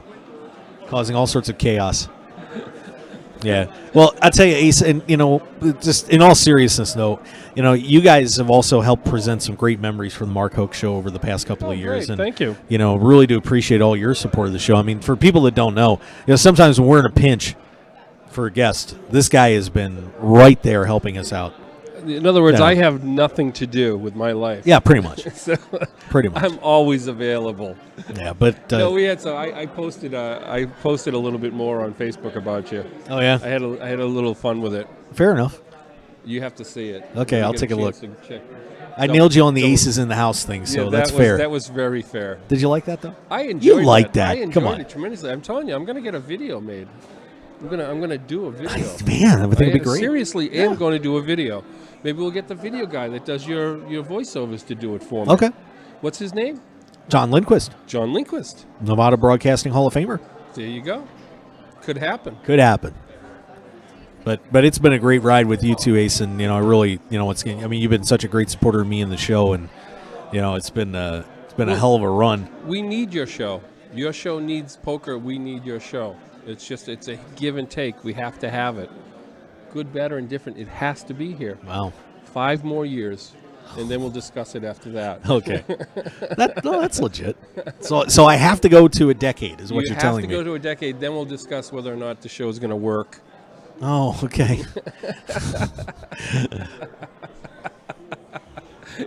causing all sorts of chaos. Yeah. Well, I tell you, Ace, and just in all seriousness, though, you guys have also helped present some great memories for the Mark Hoke Show over the past couple of years. Great. And thank you. Really do appreciate all your support of the show. I mean, for people that don't know, sometimes when we're in a pinch for a guest, this guy has been right there helping us out. In other words, I have nothing to do with my life. Yeah, pretty much. So pretty much. I'm always available. Yeah, but no, we had I posted a little bit more on Facebook about you. Oh yeah. I had a little fun with it. Fair enough. You have to see it. Okay, I'll take a look. Check. I nailed you on the aces in the house thing, so that's fair. That was very fair. Did you like that though? I enjoyed You liked that. I enjoyed Come on. it tremendously. I'm telling you, I'm going to get a video made. I'm gonna do a video. Man, I would think it'd be great. Seriously, am going to do a video. Maybe we'll get the video guy that does your voiceovers to do it for me. Okay. What's his name? John Lindquist. John Lindquist. Nevada Broadcasting Hall of Famer. There you go. Could happen. Could happen. But it's been a great ride with you two, Ace, and I really you've been such a great supporter of me in the show, and it's been a hell of a run. We need your show. Your show needs poker. We need your show. It's a give and take. We have to have it. Good, bad, or indifferent. It has to be here. Wow. 5 more years, and then we'll discuss it after that. Okay. That's legit. So I have to go to a decade, is what you're telling me. You have to go to a decade, then we'll discuss whether or not the show is going to work. Oh, okay.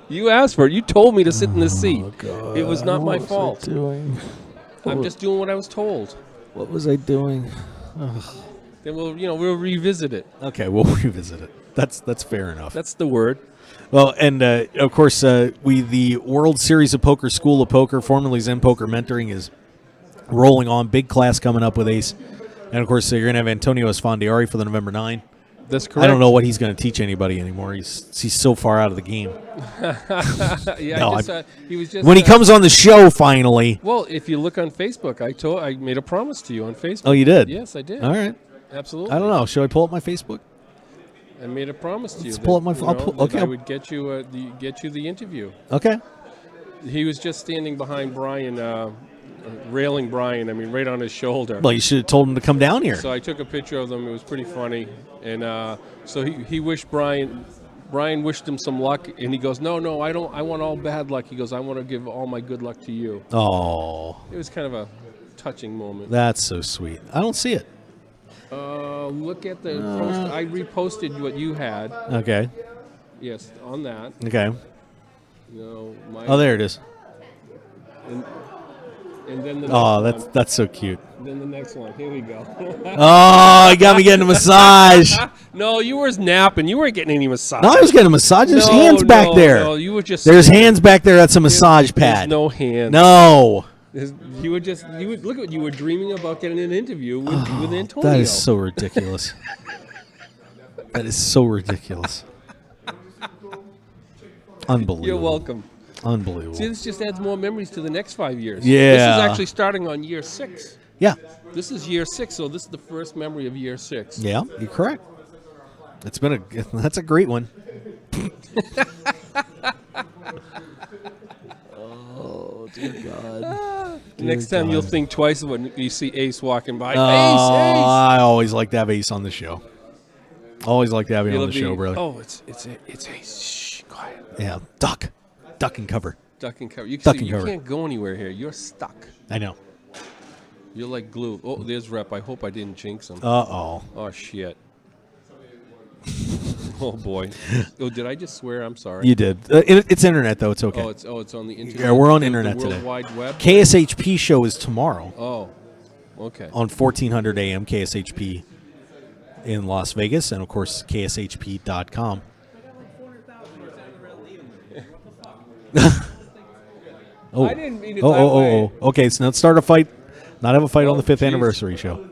You asked for it. You told me to sit in the seat. God. It was not my What fault. was I doing? I'm just doing what I was told. What was I doing? Ugh. Then we'll revisit it. Okay, we'll revisit it. That's fair enough. That's the word. Well, and of course, the World Series of Poker School of Poker, formerly Zen Poker Mentoring, is rolling on. Big class coming up with Ace. And, of course, you're going to have Antonio Esfandiari for the November 9. That's correct. I don't know what he's going to teach anybody anymore. He's so far out of the game. Yeah, he was just when he comes on the show finally. Well, if you look on Facebook, I made a promise to you on Facebook. Oh, you did? Yes, I did. All right. Absolutely. I don't know. Should I pull up my Facebook? I made a promise to you. Let's pull up my. Okay. I would get you the interview. Okay. He was just standing behind Brian railing Brian. I mean, right on his shoulder. Well, you should have told him to come down here. So I took a picture of them. It was pretty funny. And so he wished Brian wished him some luck. And he goes, no, I don't. I want all bad luck. He goes, I want to give all my good luck to you. Oh. It was kind of a touching moment. That's so sweet. I don't see it. Look at the post. I reposted what you had. Okay. Yes, on that. Okay. No, oh, there it is. And then the that's so cute. Then the next one. Here we go. Oh, you got me getting a massage. No, you were napping. You weren't getting any massage. No, I was getting a massage. There's hands back there. No, you were just. There's hands back there. That's a massage pad. There's no hands. No. You would look at what you were dreaming about getting an interview with Antonio. That is so ridiculous. That is so ridiculous. Unbelievable. You're welcome. Unbelievable. See, this just adds more memories to the next 5 years. Yeah. This is actually starting on year 6. Yeah. This is year 6, so this is the first memory of year 6. Yeah, you're correct. That's a great one. Oh, dear God. Next time you'll think twice when you see Ace walking by. Ace! I always like to have Ace on the show. Always like to have you on the show, brother. Oh, it's Ace. Shh, quiet. Yeah, duck and cover. Duck and cover. You Duck and cover. Can't go anywhere here. You're stuck. I know. You're like glue. Oh, there's Rep. I hope I didn't jinx him. Uh-oh. Oh, shit. Oh, boy. Oh, did I just swear? I'm sorry. You did. It's internet, though. It's okay. Oh, it's on the internet. Yeah, we're on internet the today. World Wide Web? KSHP show is tomorrow. Oh, okay. On 1400 AM, KSHP in Las Vegas, and, of course, KSHP.com. Oh. I didn't mean it that way. Okay, so let's start a fight. Not have a fight on the 5th anniversary show.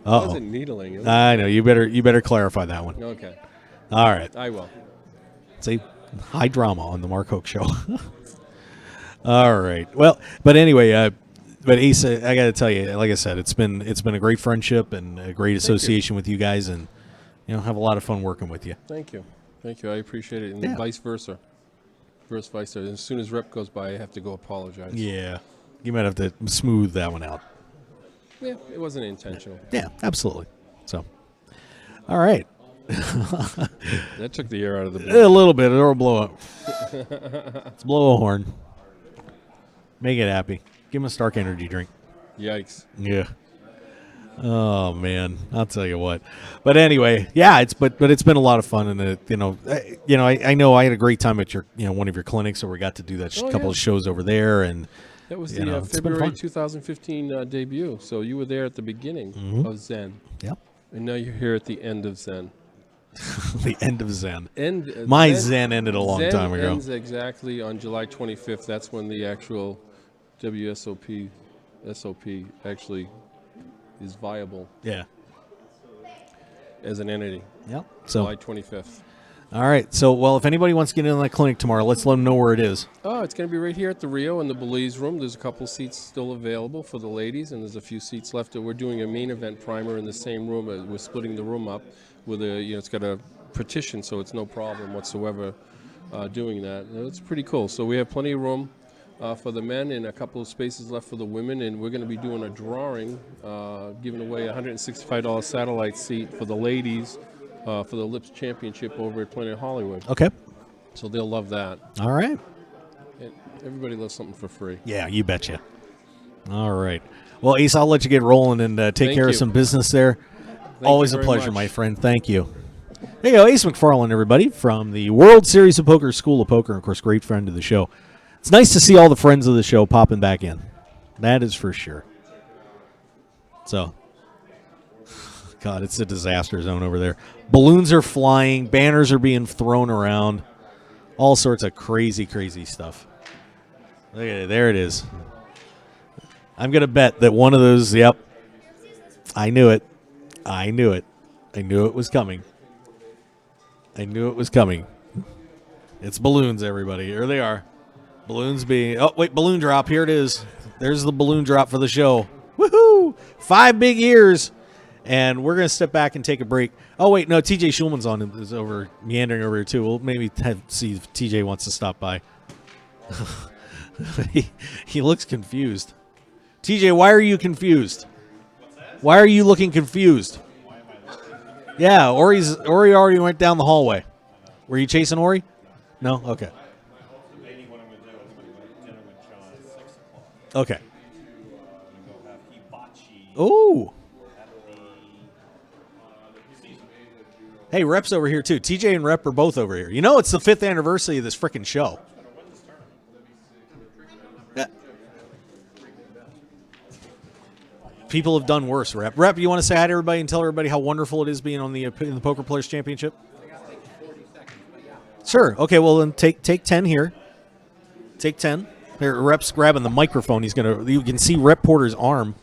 I wasn't needling. I know. You better clarify that one. Okay. All right. I will. Say high drama on the Mark Hoke show. All right. Well, but anyway, but Ace, I got to tell you, like I said, it's been a great friendship and a great association with you guys, and have a lot of fun working with you. Thank you. I appreciate it, and vice versa. Vice versa. As soon as Rep goes by, I have to go apologize. Yeah, you might have to smooth that one out. Yeah, it wasn't intentional. Yeah, absolutely. So, all right. That took the air out of the balloon. A little bit. It'll blow up. Let's blow a horn. Make it happy. Give him a Stark Energy drink. Yikes. Yeah. Oh man, I'll tell you what. But anyway, yeah, it's been a lot of fun, and I know I had a great time at your one of your clinics, so we got to do that couple of shows over there, and that was the February 2015 debut. So you were there at the beginning of Zen. Yep. And now you're here at the end of Zen. The end of Zen. My Zen ended a long time ago. Zen ends exactly on July 25th. That's when the actual WSOP SOP actually is viable. Yeah. As an entity. Yep. So July 25th. All right. So, well, if anybody wants to get in on that clinic tomorrow, let's let them know where it is. Oh, it's going to be right here at the Rio in the Belize room. There's a couple seats still available for the ladies, and there's a few seats left. We're doing a main event primer in the same room. We're splitting the room up with it's got a partition, so it's no problem whatsoever doing that. It's pretty cool. So we have plenty of room for the men and a couple of spaces left for the women, and we're going to be doing a drawing, giving away a $165 satellite seat for the ladies for the Lips Championship over at Planet Hollywood. Okay. So they'll love that. All right. And everybody loves something for free. Yeah, you betcha. All right. Well, Ace, I'll let you get rolling and take care of some business there. Always a pleasure, my friend. Thank you. There you go, Ace McFarland, everybody, from the World Series of Poker, School of Poker, and, of course, great friend of the show. It's nice to see all the friends of the show popping back in. That is for sure. So, God, it's a disaster zone over there. Balloons are flying. Banners are being thrown around. All sorts of crazy, crazy stuff. Look at it. There it is. I'm going to bet that one of those, yep. I knew it. I knew it. I knew it was coming. I knew it was coming. It's balloons, everybody. Here they are. Balloons being... Oh, wait, balloon drop. Here it is. There's the balloon drop for the show. Woohoo! 5 big years. And we're going to step back and take a break. Oh, wait, no, TJ Schulman's on. Is meandering over here, too. We'll maybe see if TJ wants to stop by. He looks confused. TJ, why are you confused? Why are you looking confused? Yeah, Ori already went down the hallway. Were you chasing Ori? No? Okay. Okay. Ooh. Hey, Rep's over here, too. TJ and Rep are both over here. You know it's the 5th anniversary of this frickin' show. Yeah. People have done worse, Rep. Rep, you want to say hi to everybody and tell everybody how wonderful it is being on in the Poker Players Championship? Sure. Okay, well, then take 10 here. Take 10. Here, Rep's grabbing the microphone. You can see Rep Porter's arm.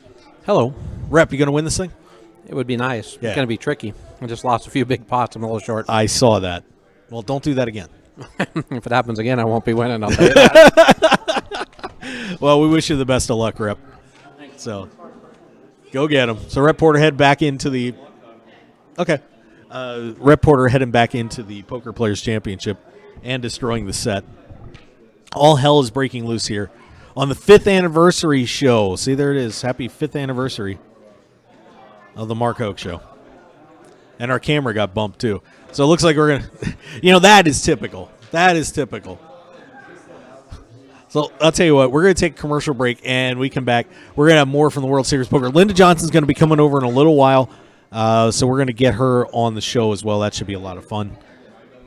Hello. Rep, you going to win this thing? It would be nice. Yeah. It's going to be tricky. I just lost a few big pots. I'm a little short. I saw that. Well, don't do that again. If it happens again, I won't be winning. I'll tell you that. Well, we wish you the best of luck, Rep. So, go get him. So, Rep Porter head back into the... Okay. Rep Porter heading back into the Poker Players Championship and destroying the set. All hell is breaking loose here on the 5th anniversary show. See, there it is. Happy 5th anniversary of the Mark Hoke Show. And our camera got bumped, too. So it looks like we're going to... that is typical. That is typical. So I'll tell you what. We're going to take a commercial break, and we come back. We're going to have more from the World Series Poker. Linda Johnson's going to be coming over in a little while, so we're going to get her on the show as well. That should be a lot of fun.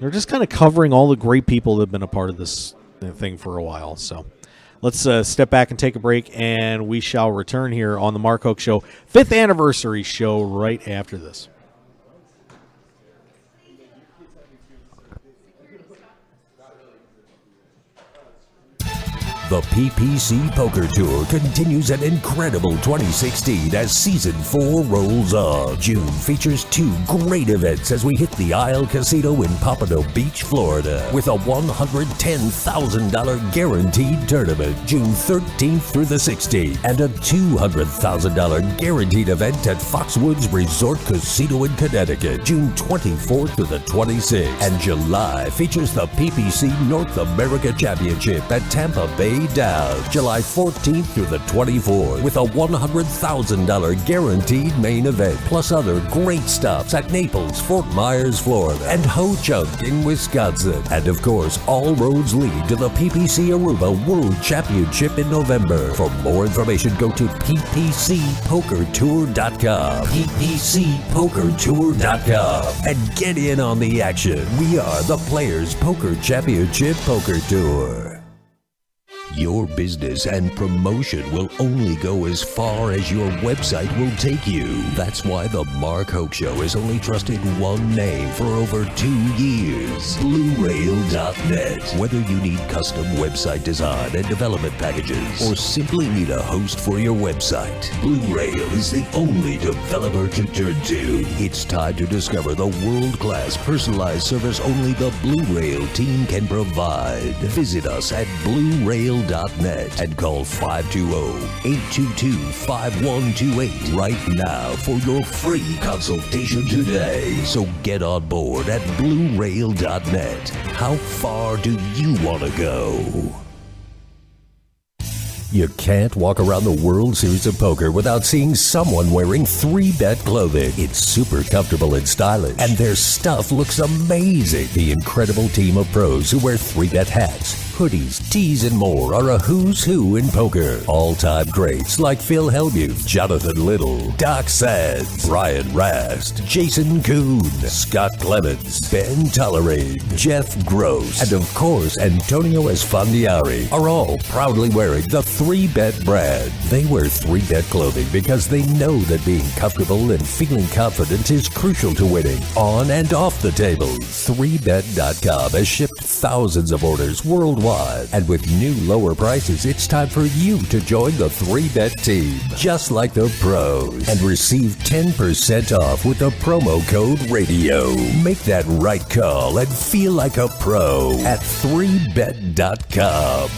They're just kind of covering all the great people that have been a part of this thing for a while. So let's step back and take a break, and we shall return here on the Mark Hoke Show 5th anniversary show right after this. The PPC Poker Tour continues an incredible 2016 as Season 4 rolls on. June features 2 great events as we hit the Isle Casino in Pompano Beach, Florida, with a $110,000 guaranteed tournament June 13th through the 16th, and a $200,000 guaranteed event at Foxwoods Resort Casino in Connecticut, June 24th through the 26th. And July features the PPC North America Championship at Tampa Bay Downs, July 14th through the 24th, with a $100,000 guaranteed main event, plus other great stops at Naples, Fort Myers, Florida, and Ho Chunk in Wisconsin. And of course, all roads lead to the PPC Aruba World Championship in November. For more information, go to ppcpokertour.com, ppcpokertour.com, and get in on the action. We are the Players Poker Championship Poker Tour. Your business and promotion will only go as far as your website will take you. That's why the Mark Hoke Show has only trusted one name for over 2 years, BlueRail.net. Whether you need custom website design and development packages, or simply need a host for your website, Blue Rail is the only developer to turn to. It's time to discover the world-class personalized service only the Blue Rail team can provide. Visit us at BlueRail.net and call 520-822-5128 right now for your free consultation today. So get on board at BlueRail.net. How far do you want to go? You can't walk around the World Series of Poker without seeing someone wearing 3-Bet clothing. It's super comfortable and stylish, and their stuff looks amazing. The incredible team of pros who wear 3-Bet hats, hoodies, tees, and more are a who's who in poker. All-time greats like Phil Hellmuth, Jonathan Little, Doc Sands, Brian Rast, Jason Kuhn, Scott Clemens, Ben Tollerane, Jeff Gross, and of course Antonio Esfandiari are all proudly wearing the 3-Bet brand. They wear 3-Bet clothing because they know that being comfortable and feeling confident is crucial to winning on and off the table. 3Bet.com has shipped thousands of orders worldwide, and with new lower prices, it's time for you to join the 3Bet team, just like the pros, and receive 10% off with the promo code RADIO. Make that right call and feel like a pro at 3Bet.com.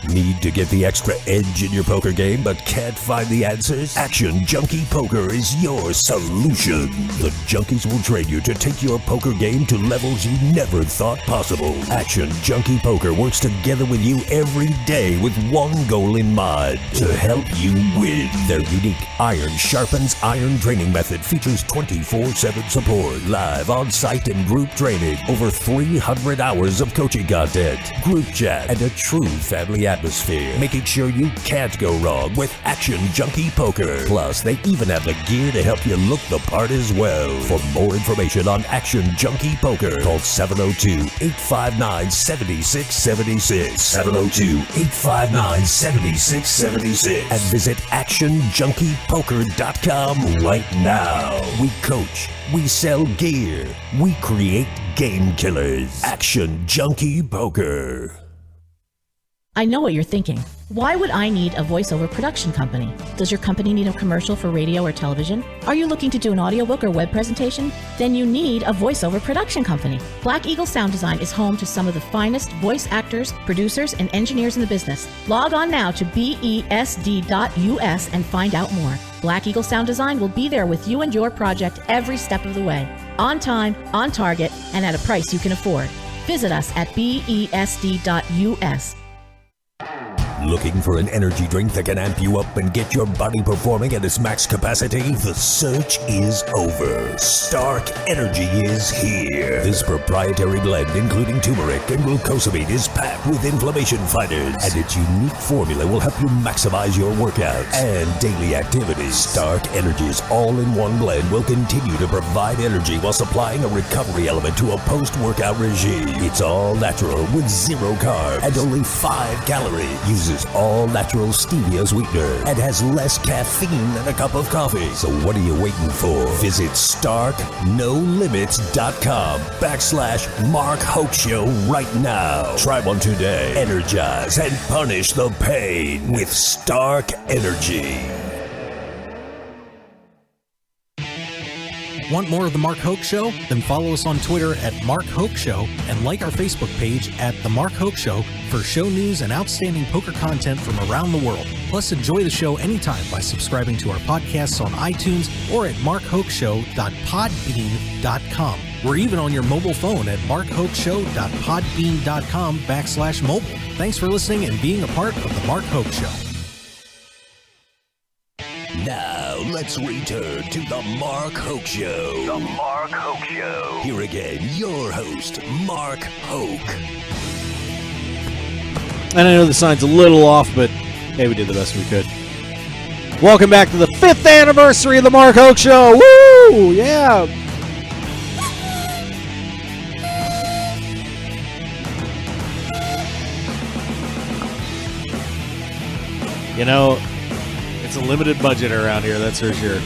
Need to get the extra edge in your poker game but can't find the answers? Action Junkie Poker is your solution. The Junkies will train you to take your poker game to levels you never thought possible. Action Junkie Poker works together with you every day with one goal in mind: to help you win. Their unique Iron Sharpens Iron training method features 24/7 support, live on-site and group training, over 300 hours of coaching content, group chat, and a true family atmosphere, making sure you can't go wrong with Action Junkie Poker. Plus, they even have the gear to help you look the part as well. For more information on Action Junkie Poker, call 702-859-7676, 702-859-7676, and visit ActionJunkiePoker.com right now. We coach, we sell gear, we create game killers. Action Junkie Poker. I know what you're thinking. Why would I need a voiceover production company? Does your company need a commercial for radio or television? Are you looking to do an audiobook or web presentation? Then you need a voiceover production company. Black Eagle Sound Design is home to some of the finest voice actors, producers, and engineers in the business. Log on now to besd.us and find out more. Black Eagle Sound Design will be there with you and your project every step of the way. On time, on target, and at a price you can afford. Visit us at besd.us. Looking for an energy drink that can amp you up and get your body performing at its max capacity? The search is over. Stark Energy is here. This proprietary blend, including turmeric and glucosamine, is packed with inflammation fighters, and its unique formula will help you maximize your workouts and daily activities. Stark Energy's all-in-one blend will continue to provide energy while supplying a recovery element to a post-workout regime. It's all natural with 0 carbs and only 5 calories. Uses all-natural stevia sweetener and has less caffeine than a cup of coffee. So what are you waiting for? Visit StarkNoLimits.com/Mark Hoke Show right now. Try one today. Energize and punish the pain with Stark Energy. Want more of The Mark Hoke Show? Then follow us on Twitter at Mark Hoke Show and like our Facebook page at The Mark Hoke Show for show news and outstanding poker content from around the world. Plus, enjoy the show anytime by subscribing to our podcasts on iTunes or at markhokeshow.podbean.com. We're even on your mobile phone at markhokeshow.podbean.com/mobile. Thanks for listening and being a part of The Mark Hoke Show. Now, let's return to The Mark Hoke Show. The Mark Hoke Show. Here again, your host, Mark Hoke. And I know the sign's a little off, but hey, we did the best we could. Welcome back to the 5th anniversary of The Mark Hoke Show. Woo! Yeah! You know, it's a limited budget around here, that's for sure.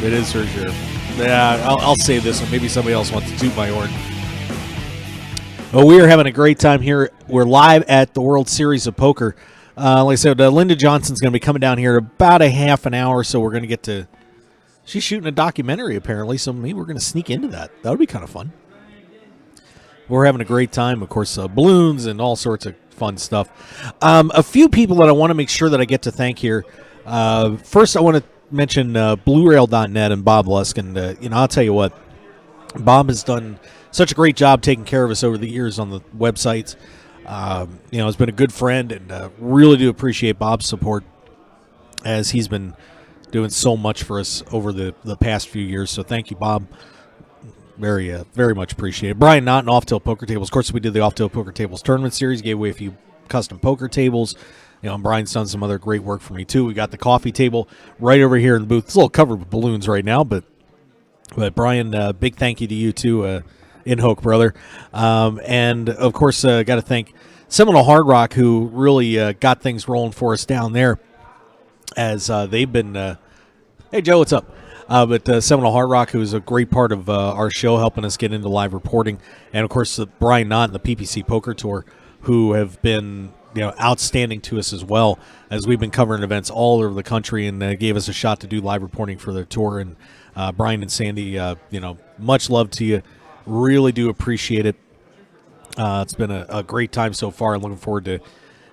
It is for sure. Yeah, I'll save this one. Maybe somebody else wants to toot my horn. Well, we are having a great time here. We're live at the World Series of Poker. Like I said, Linda Johnson's going to be coming down here in about a half an hour, so we're going to get to... She's shooting a documentary, apparently, so maybe we're going to sneak into that. That would be kind of fun. We're having a great time. Of course, balloons and all sorts of fun stuff. A few people that I want to make sure that I get to thank here. First, I want to mention BlueRail.net and Bob Lusk. And, I'll tell you what, Bob has done such a great job taking care of us over the years on the websites. Has been a good friend, and really do appreciate Bob's support as he's been doing so much for us over the past few years. So thank you, Bob. Very, very much appreciated. Brian Knott and Off Tail Poker Tables. Of course, we did the Off Tail Poker Tables tournament series. Gave away a few custom poker tables. And Brian's done some other great work for me too. We got the coffee table right over here in the booth. It's a little covered with balloons right now, but Brian, big thank you to you too, in Hoke, brother. And of course, got to thank Seminole Hard Rock, who really got things rolling for us down there, as they've been. Hey, Joe, what's up? But Seminole Hard Rock, who is a great part of our show, helping us get into live reporting. And, of course, Brian Knott and the PPC Poker Tour, who have been outstanding to us as well, as we've been covering events all over the country, and gave us a shot to do live reporting for their tour. And Brian and Sandy, much love to you. Really do appreciate it. It's been a great time so far. I'm looking forward to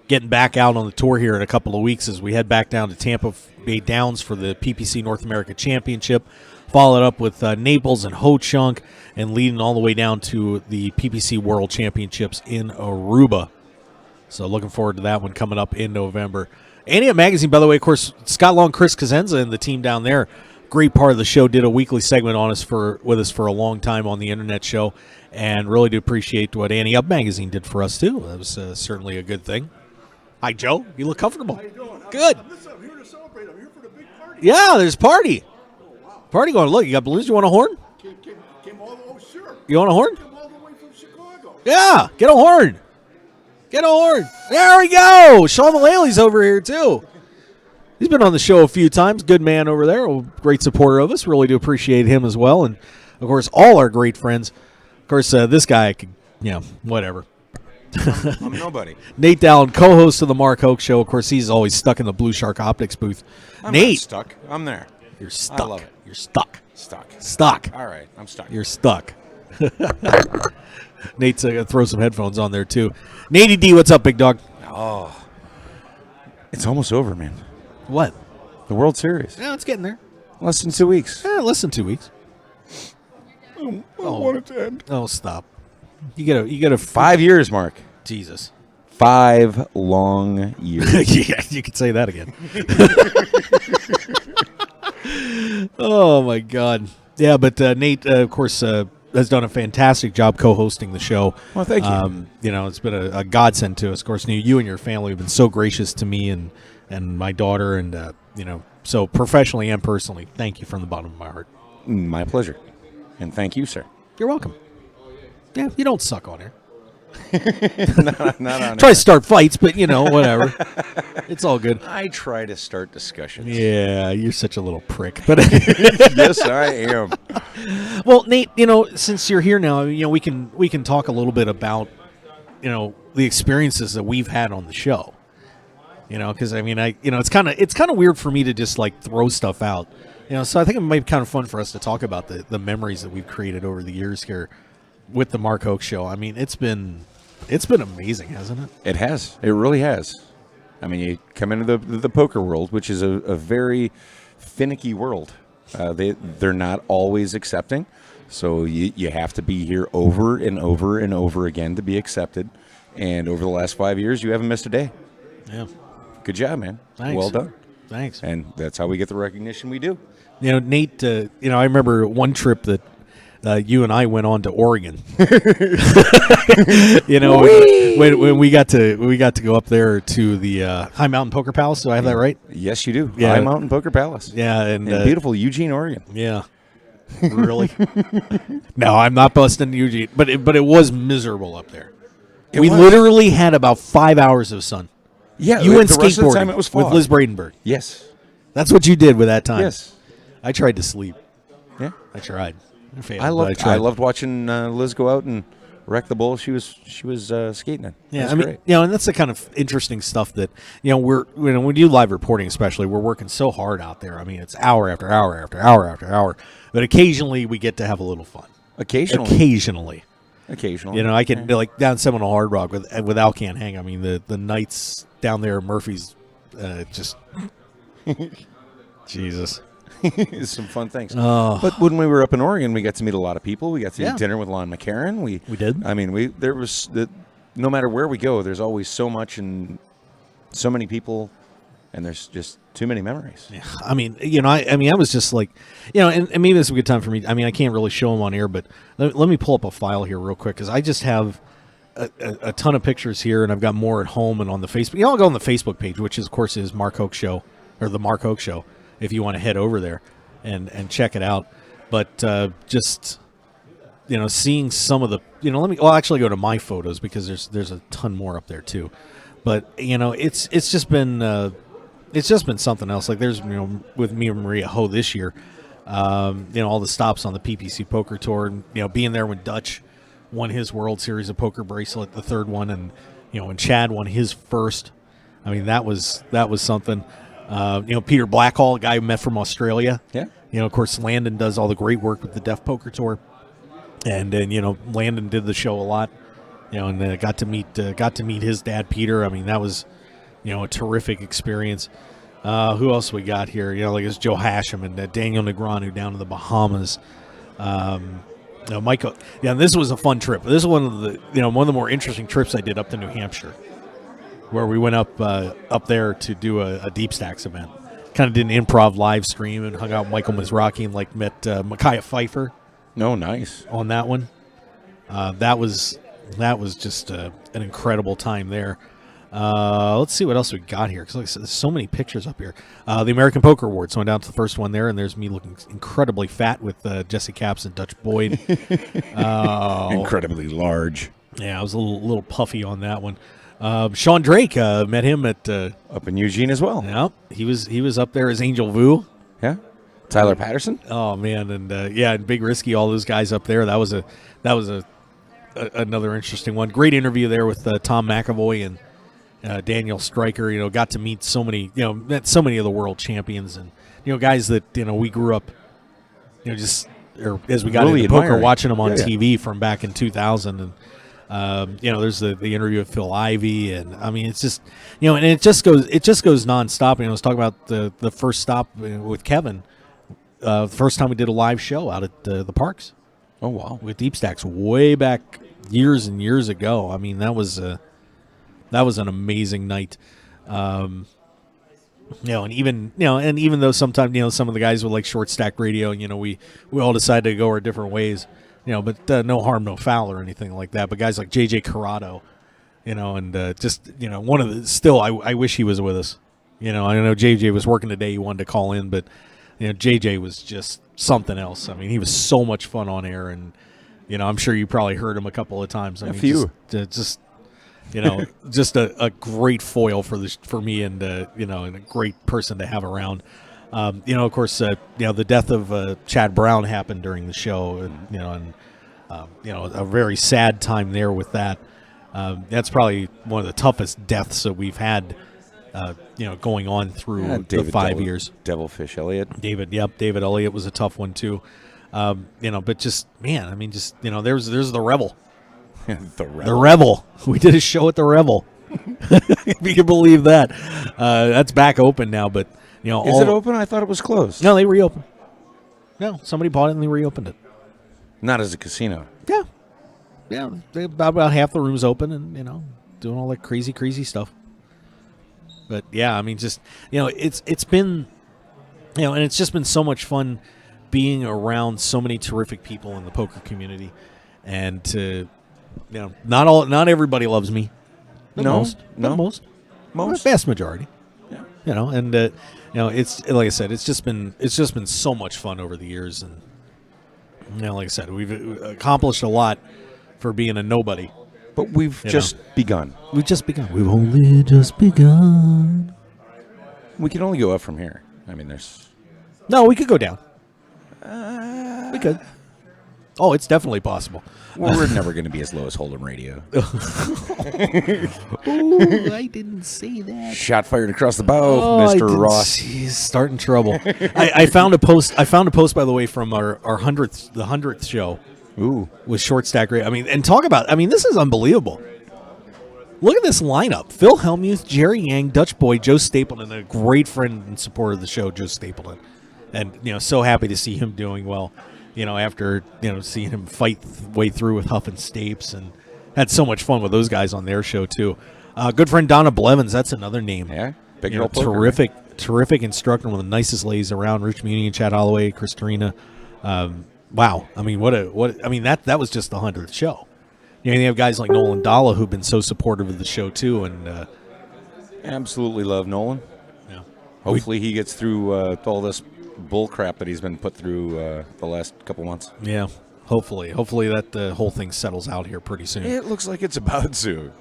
getting back out on the tour here in a couple of weeks as we head back down to Tampa Bay Downs for the PPC North America Championship, followed up with Naples and Ho Chunk, and leading all the way down to the PPC World Championships in Aruba. So looking forward to that one coming up in November. Antioch Magazine, by the way, of course, Scott Long, Chris Cosenza, and the team down there, great part of the show, did a weekly segment with us for a long time on the internet show, and really do appreciate what Antioch Magazine did for us, too. That was certainly a good thing. Hi, Joe. You look comfortable. How you doing? Good. I'm here to celebrate. I'm here for the big party. Yeah, there's party. Oh, wow. Party going. Look, you got balloons. You want a horn? Came all the way, sure. You want a horn? Came all the way from Chicago. Yeah, get a horn. Get a horn. There we go. Sean Mullaley's over here, too. He's been on the show a few times. Good man over there. Great supporter of us. Really do appreciate him as well. And, of course, all our great friends. Of course, this guy could, whatever. I'm nobody. Nate Dallin, co-host of the Mark Hoke Show. Of course, he's always stuck in the Blue Shark Optics booth. I'm Nate. not stuck. I'm there. You're stuck. I love it. You're stuck. Stuck. Stuck. All right. I'm stuck. You're stuck. Nate's going to throw some headphones on there, too. Nate D, what's up, big dog? Oh. It's almost over, man. What? The World Series. Yeah, it's getting there. Less than 2 weeks. Yeah, less than 2 weeks. I want it to end. Oh, stop. You gotta 5 years, Mark. Jesus. 5 long years. Yeah, you could say that again. Oh, my God. Yeah, but Nate, of course, has done a fantastic job co-hosting the show. Well, thank you. It's been a godsend to us. Of course, you and your family have been so gracious to me and my daughter, and, so professionally and personally, thank you from the bottom of my heart. My pleasure. And thank you, sir. You're welcome. Yeah, you don't suck on here. Not on Try to start fights, but, whatever. It's all good. I try to start discussions. Yeah, you're such a little prick. But yes, I am. Well, Nate, since you're here now, we can talk a little bit about, the experiences that we've had on the show. Because it's kind of weird for me to just like throw stuff out. So I think it might be kind of fun for us to talk about the memories that we've created over the years here with the Mark Hoke Show. I mean, it's been amazing, hasn't it? It has. It really has. I mean, you come into the poker world, which is a very finicky world. They're not always accepting, so you have to be here over and over and over again to be accepted. And over the last 5 years, you haven't missed a day. Yeah. Good job, man. Thanks. Well done. Thanks. And that's how we get the recognition we do. Nate, I remember one trip that you and I went on to Oregon. When we got to go up there to the High Mountain Poker Palace. Do I have that right? Yes, you do. Yeah. High Mountain Poker Palace. Yeah, and in beautiful Eugene, Oregon. Yeah. Really? No, I'm not busting Eugene, but it was miserable up there. We literally had about 5 hours of sun. Yeah, you went the rest of the skateboarding time it was with fog. Liz Bradenberg. Yes. That's what you did with that time. Yes. I tried to sleep. Yeah. I tried. I failed, I loved watching Liz go out and wreck the bowl she was skating in. Yeah, That's great. and that's the kind of interesting stuff that when we do live reporting, especially, we're working so hard out there. I mean, it's hour after hour after hour after hour, but occasionally we get to have a little fun. Occasionally. I can like down Seminole Hard Rock with Alcan Hang. I mean, the nights down there at Murphy's, just Jesus. Some fun things. Oh. But when we were up in Oregon, we got to meet a lot of people. We got to eat dinner with Lon McCarran. We did. I mean, there was no matter where we go, there's always so much and so many people, and there's just too many memories. Yeah. I mean, I was just like, and maybe this is a good time for me. I mean, I can't really show them on air, but let me pull up a file here real quick because I just have a ton of pictures here, and I've got more at home and on the Facebook. I'll go on the Facebook page, which of course is Mark Hoke Show or the Mark Hoke Show, if you want to head over there and check it out. But just seeing some of the I'll actually go to my photos because there's a ton more up there too. But it's just been something else. Like there's with me and Maria Ho this year, all the stops on the PPC Poker Tour, and being there when Dutch won his World Series of Poker bracelet, the third one, and when Chad won his first. I mean, that was something. Peter Blackhall, a guy we met from Australia. Yeah. Of course, Landon does all the great work with the Deaf Poker Tour. And then, Landon did the show a lot. and got to meet his dad, Peter. I mean, that was, a terrific experience. Who else we got here? Like it's Joe Hashem and Daniel Negreanu down in the Bahamas. Michael. Yeah, this was a fun trip. This is one of the more interesting trips I did up to New Hampshire, where we went up there to do a Deep Stacks event. Kind of did an improv live stream and hung out with Michael Mizrachi and met Micaiah Pfeiffer. No, nice on that one. That was just an incredible time there. Let's see what else we got here, because there's so many pictures up here. The American Poker Awards. So I went down to the first one there, and there's me looking incredibly fat with Jesse Capps and Dutch Boyd. Incredibly large. Yeah, I was a little puffy on that one. Sean Drake, met him at up in Eugene as well. Yeah, he was up there as Angel Vu. Yeah, Tyler Patterson. Oh man, and Big Risky, all those guys up there. That was another interesting one. Great interview there with Tom McAvoy and Daniel Stryker. Got to meet so many, met so many of the world champions and guys that we grew up, as we got really into poker, admiring. watching them on TV from back in 2000 and. There's the interview with Phil Ivey, and I mean, it's just, and it just goes nonstop. I was talking about the first stop with Kevin, the first time we did a live show out at the Parks. Oh wow! With Deep Stacks way back years and years ago. I mean, that was an amazing night. And even though sometimes some of the guys with like Short Stack Radio, we all decided to go our different ways. But no harm, no foul or anything like that. But guys like JJ Corrado, and one of the, still, I wish he was with us. I know JJ was working today. He wanted to call in, but, JJ was just something else. I mean, he was so much fun on air, and, I'm sure you probably heard him a couple of times. I mean, few. Just a great foil for me and, and a great person to have around. Of course, the death of Chad Brown happened during the show, and a very sad time there with that. That's probably one of the toughest deaths that we've had, going on through the 5 years. Devilfish Elliott. David Elliott was a tough one too. But just, man, I mean, just, there's the Revel. The Revel. We did a show at the Revel. If you can believe that. That's back open now, but. Is it open? I thought it was closed. No, they reopened. No, somebody bought it and they reopened it. Not as a casino. Yeah. Yeah, about half the rooms open and, doing all that crazy stuff. But, yeah, I mean, just, it's been, and it's just been so much fun being around so many terrific people in the poker community. And, not everybody loves me. But most. Vast majority. Yeah. It's like I said, it's just been so much fun over the years, and like I said, we've accomplished a lot for being a nobody. But we've just begun. We've just begun. We've only just begun. We can only go up from here. I mean, no, we could go down. We could. Oh, it's definitely possible. Well, we're never going to be as low as Hold'em Radio. Ooh, I didn't say that. Shot fired across the bow, Mr. Ross. He's starting trouble. I found a post. By the way, from our 100th show. Ooh, with Short Stack Radio. I mean, and talk about. I mean, this is unbelievable. Look at this lineup: Phil Hellmuth, Jerry Yang, Dutch Boyd, Joe Stapleton, and a great friend and supporter of the show, Joe Stapleton. And so happy to see him doing well. After, seeing him fight way through with Huff and Stapes, and had so much fun with those guys on their show, too. Good friend Donna Blevins, that's another name. Yeah, big girl poker. Terrific instructor, one of the nicest ladies around. Rich Muni and Chad Holloway, Christina. Wow. I mean, that was just the 100th show. You have guys like Nolan Dalla who've been so supportive of the show, too. And absolutely love Nolan. Yeah. Hopefully he gets through all this bull crap that he's been put through the last couple months. Yeah, hopefully that the whole thing settles out here pretty soon. It looks like it's about to.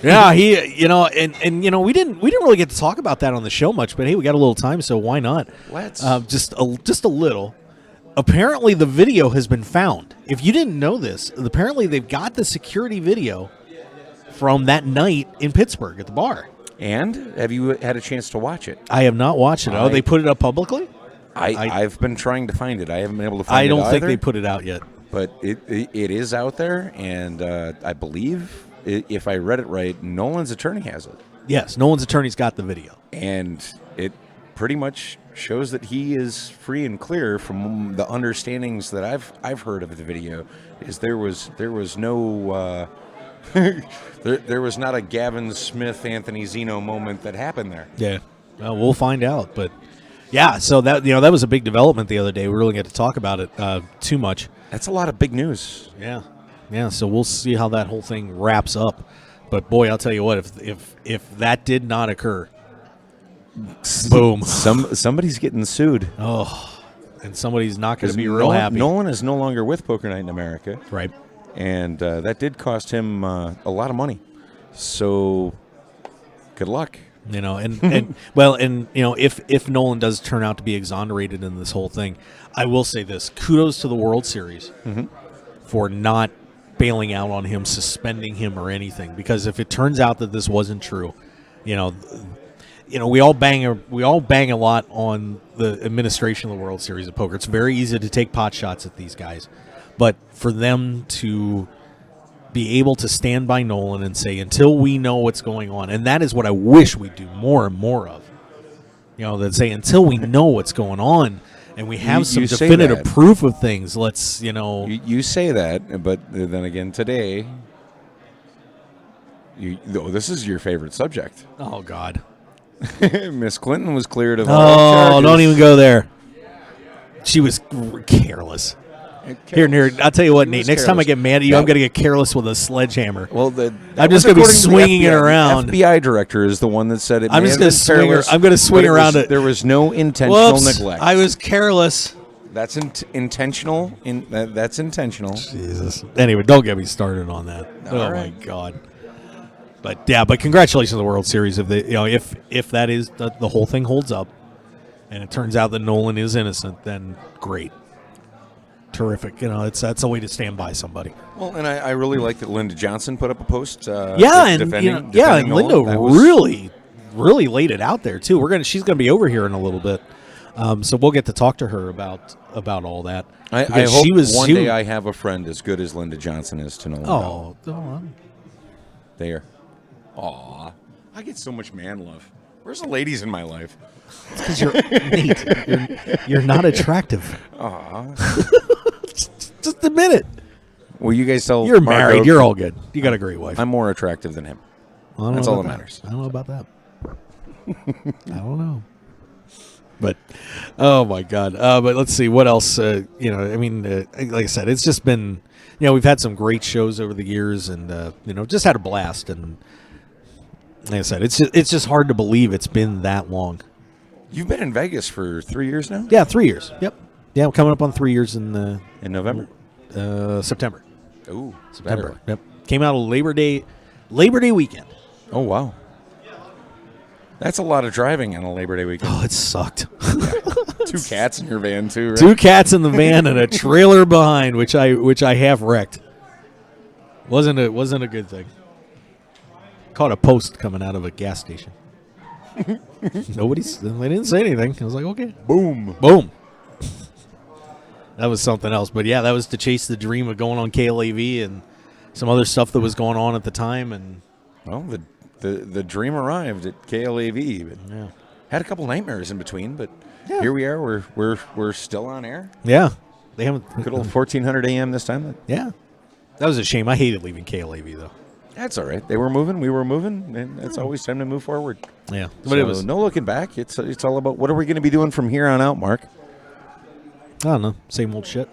Yeah, he, we didn't really get to talk about that on the show much, but hey, we got a little time, so why not? Let's just a little. Apparently, the video has been found. If you didn't know this, apparently they've got the security video from that night in Pittsburgh at the bar. And have you had a chance to watch it? I have not watched it. Oh, they put it up publicly? I've been trying to find it. I haven't been able to find it. I don't think they put it out yet. but it is out there, and I believe, if I read it right, Nolan's attorney has it. Yes, Nolan's attorney's got the video. And it pretty much shows that he is free and clear. From the understandings that I've heard of the video, is there was no there was not a Gavin Smith, Anthony Zeno moment that happened there. Yeah, well, we'll find out. But yeah, so that that was a big development the other day. We really get to talk about it too much. That's a lot of big news. Yeah. So we'll see how that whole thing wraps up. But boy, I'll tell you what, if that did not occur, boom, somebody's getting sued. Oh, and somebody's not going to be real happy. Nolan is no longer with Poker Night in America, right? And that did cost him a lot of money. So, good luck. And if Nolan does turn out to be exonerated in this whole thing, I will say this: kudos to the World Series for not bailing out on him, suspending him, or anything. Because if it turns out that this wasn't true, we all bang a lot on the administration of the World Series of Poker. It's very easy to take pot shots at these guys, but for them to be able to stand by Nolan and say, until we know what's going on, and that is what I wish we do more and more of. That say, until we know what's going on and we have some definitive proof of things, let's, You say that, but then again today, this is your favorite subject. Oh, God. Miss Clinton was cleared of all charges. Don't even go there. She was careless. Here, I'll tell you what, Nate. Next time I get mad at you, I'm going to get careless with a sledgehammer. Well, I'm just going to be swinging it around. The FBI director is the one that said it. I'm just going to swing. I'm going to swing around it. There was no intentional neglect. I was careless. That's intentional. That's intentional. Jesus. Anyway, don't get me started on that. All right. My God. But congratulations to the World Series. If that is the whole thing holds up, and it turns out that Nolan is innocent, then great. Terrific. That's a way to stand by somebody. Well, and I really like that Linda Johnson put up a post. Defending and Linda really laid it out there too. She's gonna be over here in a little bit, so we'll get to talk to her about all that. I hope one day I have a friend as good as Linda Johnson is to Nolan. Oh, there. Aw, I get so much man love. Where's the ladies in my life? It's because you're not attractive. Aw. Just admit it. Well, you guys tell you're Mark married. Hoke, You're all good. You got a great wife. I'm more attractive than him. That's all that matters. I don't know about that. I don't know. But oh my God. But let's see what else. Like I said, it's just been. We've had some great shows over the years, and just had a blast. And like I said, it's just hard to believe it's been that long. You've been in Vegas for 3 years now? Yeah, 3 years. Yep. Yeah, I'm coming up on 3 years in November, September. Ooh, September. Yep. Came out of Labor Day weekend. Oh wow, that's a lot of driving on a Labor Day weekend. Oh, it sucked. Yeah. 2 cats in your van too, right? 2 cats in the van and a trailer behind, which I half wrecked. Wasn't a good thing. Caught a post coming out of a gas station. They didn't say anything. I was like, okay. Boom. That was something else. But yeah, that was to chase the dream of going on KLAV and some other stuff that was going on at the time. And well, the dream arrived at KLAV, but yeah, had a couple nightmares in between. But here we are. We're still on air. Yeah, they haven't. Good old 1400 AM this time. Yeah, that was a shame. I hated leaving KLAV though. That's all right. They were moving, we were moving, and it's always time to move forward. Yeah, but it was no looking back. It's all about what are we going to be doing from here on out, Mark? I don't know. Same old shit.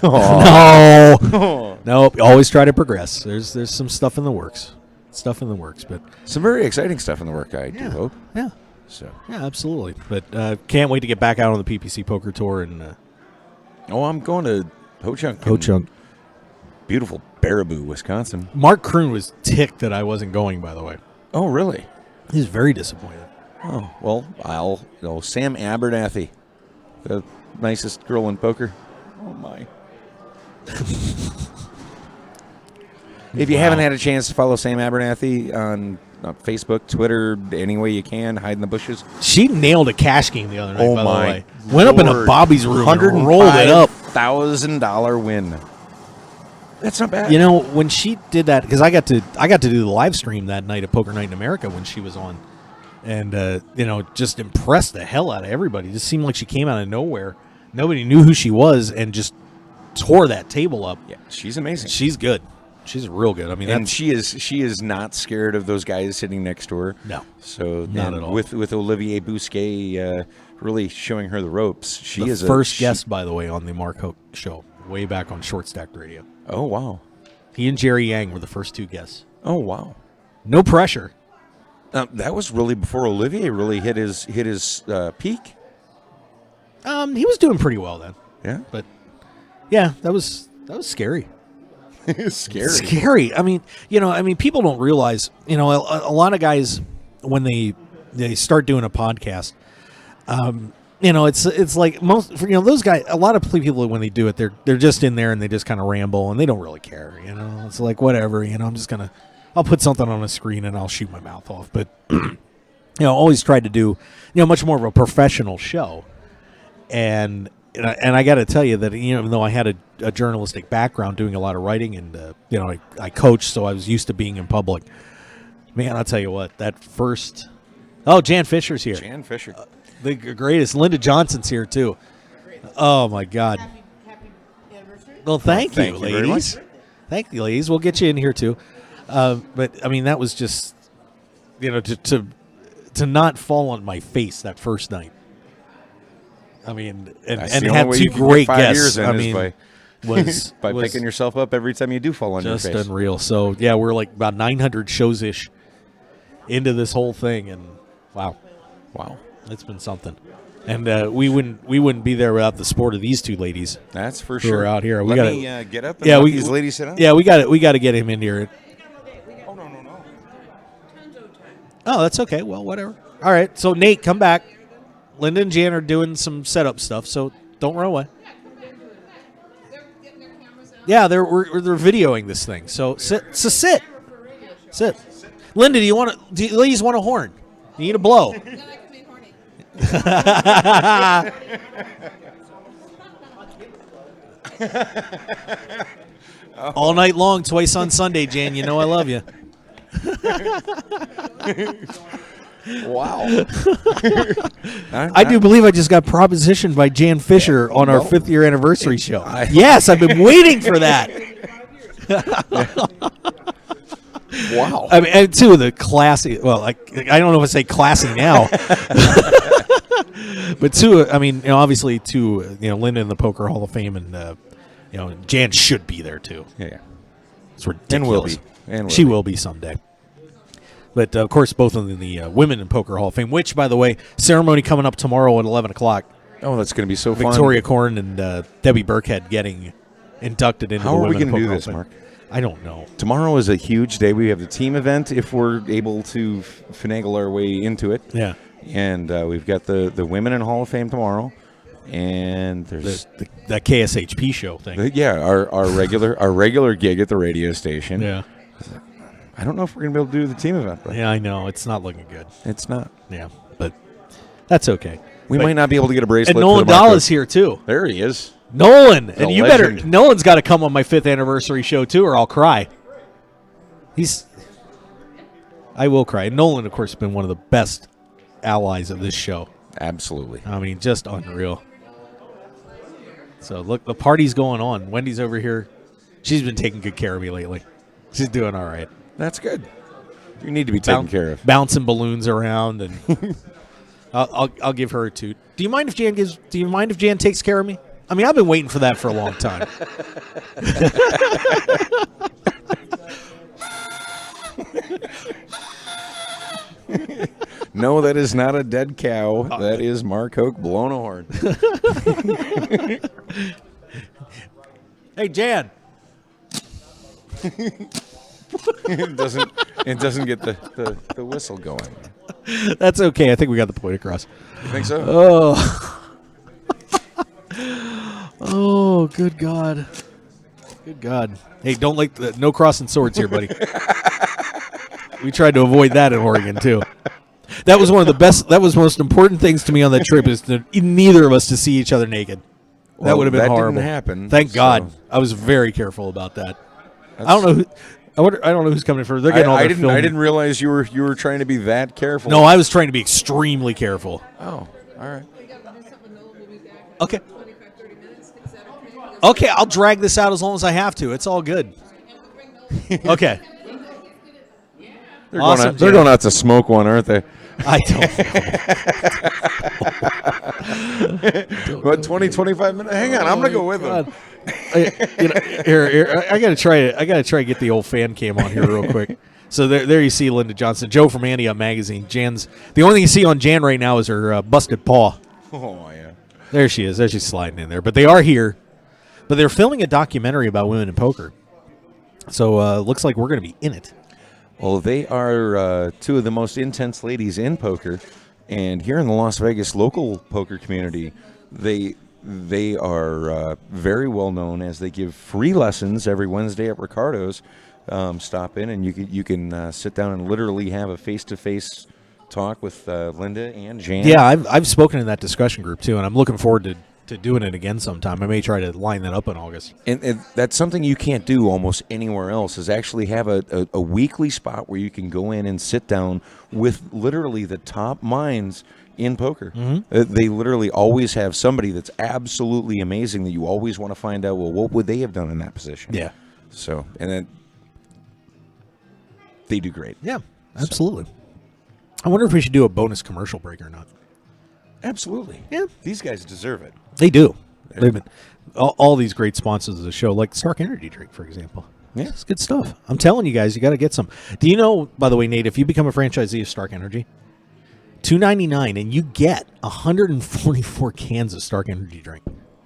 No. Nope. Always try to progress. There's some stuff in the works. But some very exciting stuff in the work. I do hope. Yeah. So. Yeah, absolutely. But can't wait to get back out on the PPC Poker Tour and. I'm going to Ho-Chunk. Ho-Chunk. Beautiful Baraboo, Wisconsin. Mark Kroon was ticked that I wasn't going, by the way. Oh, really? He's very disappointed. Oh, well, Sam Abernathy, the nicest girl in poker. Oh, my. If you haven't had a chance to follow Sam Abernathy on Facebook, Twitter, any way you can, hide in the bushes. She nailed a cash game the other night, oh by my the way. Went up into Bobby's room and rolled it up. $105,000 win. That's not bad. You know, when she did that, because I got to do the live stream that night at Poker Night in America when she was on, and you know, just impressed the hell out of everybody. It just seemed like she came out of nowhere. Nobody knew who she was, and just tore that table up. Yeah, she's amazing. She's good. She's real good. I mean, and she is not scared of those guys sitting next to her. No, so not at all. With Olivier Bousquet really showing her the ropes, she is the first guest, by the way, on the Mark Hoke show, way back on Short Stacked Radio. Oh wow, he and Jerry Yang were the first two guests. Oh wow, no pressure. That was really before Olivier really hit his peak. He was doing pretty well then. Yeah, but yeah, that was scary. Scary. I mean, people don't realize, a lot of guys when they start doing a podcast, it's like most, those guys, a lot of people when they do it, they're just in there and they just kind of ramble and they don't really care. It's like whatever. I'll put something on a screen and I'll shoot my mouth off. But always tried to do much more of a professional show. And I got to tell you that even though I had a journalistic background, doing a lot of writing, and I coached, so I was used to being in public. Man, I'll tell you what, that first. Oh, Jan Fisher's here. Jan Fisher, the greatest. Linda Johnson's here too. Oh my God. Happy anniversary. Well, thank you, very ladies. much. Thank you, ladies. We'll get you in here too. But I mean, that was just to not fall on my face that first night. I mean, and have two great guests. I mean, was picking yourself up every time you do fall on your face. Just unreal. So yeah, we're like about 900 shows ish into this whole thing, and wow, it's been something. And we wouldn't be there without the support of these two ladies. That's for who sure. are out here. Let me get up. And let these ladies sit down. Yeah, we got to get him in here. Oh no. Oh, that's okay. Well, whatever. All right. So Nate, come back. Linda and Jan are doing some setup stuff, so don't run away. Yeah, they're videoing this thing. So sit. Linda, do you ladies want a horn? You need a blow. All night long, twice on Sunday, Jan. You know I love you. Wow. I do believe I just got propositioned by Jan Fisher on our 5th year anniversary show. Yes, I've been waiting for that. Wow. I mean, and two of the classy, well, I don't know if I say classy now. But two, I mean, obviously two, Linda in the Poker Hall of Fame, and Jan should be there too. Yeah. It's ridiculous. And will be. She will be someday. But, of course, both in the Women in Poker Hall of Fame, which, by the way, ceremony coming up tomorrow at 11 o'clock. Oh, that's going to be so fun. Victoria Korn and Debbie Burkhead getting inducted into the Women in Poker Hall of Fame. How are we going to do this, Mark? I don't know. Tomorrow is a huge day. We have the team event if we're able to finagle our way into it. Yeah. And we've got the Women in Hall of Fame tomorrow. And there's the KSHP show thing. Our regular gig at the radio station. Yeah. I don't know if we're going to be able to do the team event. Yeah, I know. It's not looking good. It's not. Yeah, but that's okay. We might not be able to get a bracelet. And Nolan Dahl is here, too. There he is. Nolan. The And you legend. Nolan's got to come on my 5th anniversary show, too, or I'll cry. I will cry. And Nolan, of course, has been one of the best allies of this show. Absolutely. I mean, just unreal. So, look, the party's going on. Wendy's over here. She's been taking good care of me lately. She's doing all right. That's good. You need to be taken care of. Bouncing balloons around, and I'll give her a toot. Do you mind if Jan takes care of me? I mean, I've been waiting for that for a long time. No, that is not a dead cow. That is Mark Hoke blowing a horn. Hey, Jan. It doesn't get the whistle going. That's okay. I think we got the point across. You think so? Oh. Oh, good God. Good God. Hey, don't no crossing swords here, buddy. We tried to avoid that in Oregon, too. That was one of the best, that was the most important things to me on that trip, is neither of us to see each other naked. That would have been horrible. That didn't happen. Thank God. I was very careful about that. I don't know who. I don't know who's coming first. They're getting all their film. I didn't realize you were trying to be that careful. No, I was trying to be extremely careful. Oh, all right. Okay. Okay, I'll drag this out as long as I have to. It's all good. Okay. They're going out to smoke one, aren't they? I don't. What, 20, 25 minutes? Hang on, I'm going to go with them. Here, I gotta try it. I gotta try to get the old fan cam on here real quick. So there you see Linda Johnson, Joe from Andy Up Magazine. Jan's the only thing you see on Jan right now is her busted paw. Oh yeah, there she is. There she's sliding in there. But they are here. But they're filming a documentary about women in poker. So looks like we're gonna be in it. Well, they are two of the most intense ladies in poker, and here in the Las Vegas local poker community, they are very well known as they give free lessons every Wednesday at Ricardo's. Stop in and you can sit down and literally have a face-to-face talk with Linda and Jan. Yeah, I've spoken in that discussion group too, and I'm looking forward to doing it again sometime. I may try to line that up in August. And that's something you can't do almost anywhere else, is actually have a weekly spot where you can go in and sit down with literally the top minds in poker. Mm-hmm. They literally always have somebody that's absolutely amazing that you always want to find out, well, what would they have done in that position? Yeah. So, and then they do great. Yeah, absolutely. So. I wonder if we should do a bonus commercial break or not. Absolutely. Yeah. These guys deserve it. They do. They've been all these great sponsors of the show, like Stark Energy Drink, for example. Yeah. It's good stuff. I'm telling you guys, you got to get some. Do you know, by the way, Nate, if you become a franchisee of Stark Energy, $2.99 and you get 144 cans of Stark Energy Drink.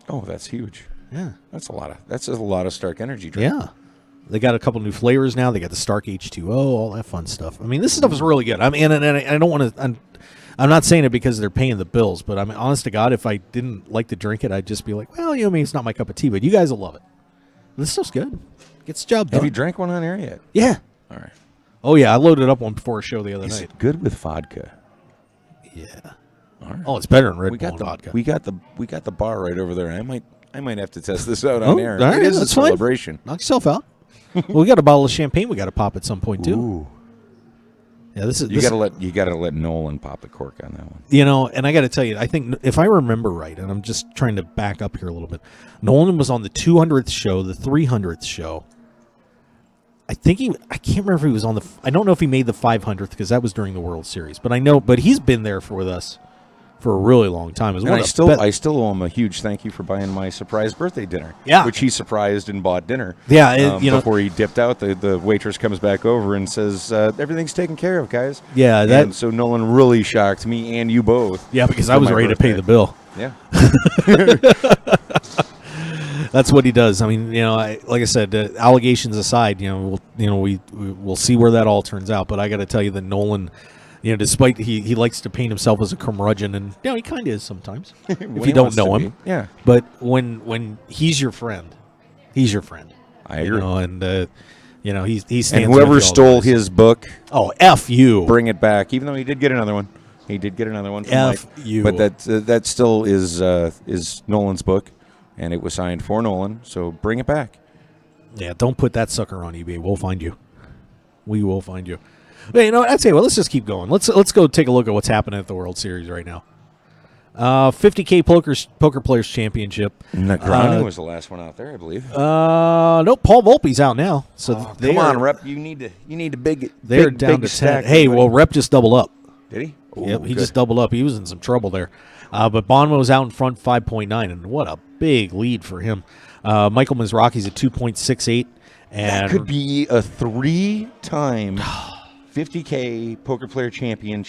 Oh, that's huge. Yeah. That's a lot of Stark Energy Drink. Yeah. They got a couple new flavors now. They got the Stark H2O, all that fun stuff. I mean, this stuff is really good. I mean, and I don't want to. I'm not saying it because they're paying the bills, but I mean, honest to God, if I didn't like to drink it, I'd just be like, well, I mean, it's not my cup of tea, but you guys will love it. This stuff's good. Gets the job done. Have you drank one on air yet? Yeah. All right. Oh yeah, I loaded up one before a show the other Is night. it good with vodka? Yeah. All right. Oh, it's better than Red Bull and vodka. We got the bar right over there. I might have to test this out on air. All right, it is a that's fine. celebration. Knock yourself out. Well, we got a bottle of champagne we got to pop at some point too. Ooh. Yeah, you gotta let Nolan pop the cork on that one. You know, and I got to tell you, I think if I remember right, and I'm just trying to back up here a little bit, Nolan was on the 200th show, the 300th show. I think I can't remember if he was on I don't know if he made the 500th because that was during the World Series, but he's been there with us for a really long time. I still owe him a huge thank you for buying my surprise birthday dinner. Yeah. Which he surprised and bought dinner. Yeah, before he dipped out, the waitress comes back over and says, everything's taken care of, guys. Yeah, and so Nolan really shocked me and you both. Yeah, because I was ready to pay the bill. Yeah. That's what he does. I mean, like I said, allegations aside, we'll see where that all turns out. But I got to tell you that Nolan, despite he likes to paint himself as a curmudgeon, and he kind of is sometimes if you don't know him. Yeah. But when he's your friend, he's your friend. I agree. He stands. And whoever stole his book, F you, bring it back. Even though he did get another one. From F Mike. you. But that still is Nolan's book. And it was signed for Nolan, so bring it back. Yeah, don't put that sucker on eBay. We'll find you. We will find you. But I'd say, let's just keep going. Let's go take a look at what's happening at the World Series right now. 50K Poker Players Championship. Negroni was the last one out there, I believe. Nope, Paul Volpe's out now. So come on, Rep. You need to big. They're big, down big to 10. stack. Hey, well, Rep just doubled up. Did he? Yep, he just doubled up. He was in some trouble there. But Bonmo's out in front 5.9, and what a big lead for him. Michael Mizrachi's at 2.68. And that could be a 3-time 50K Poker Player champion.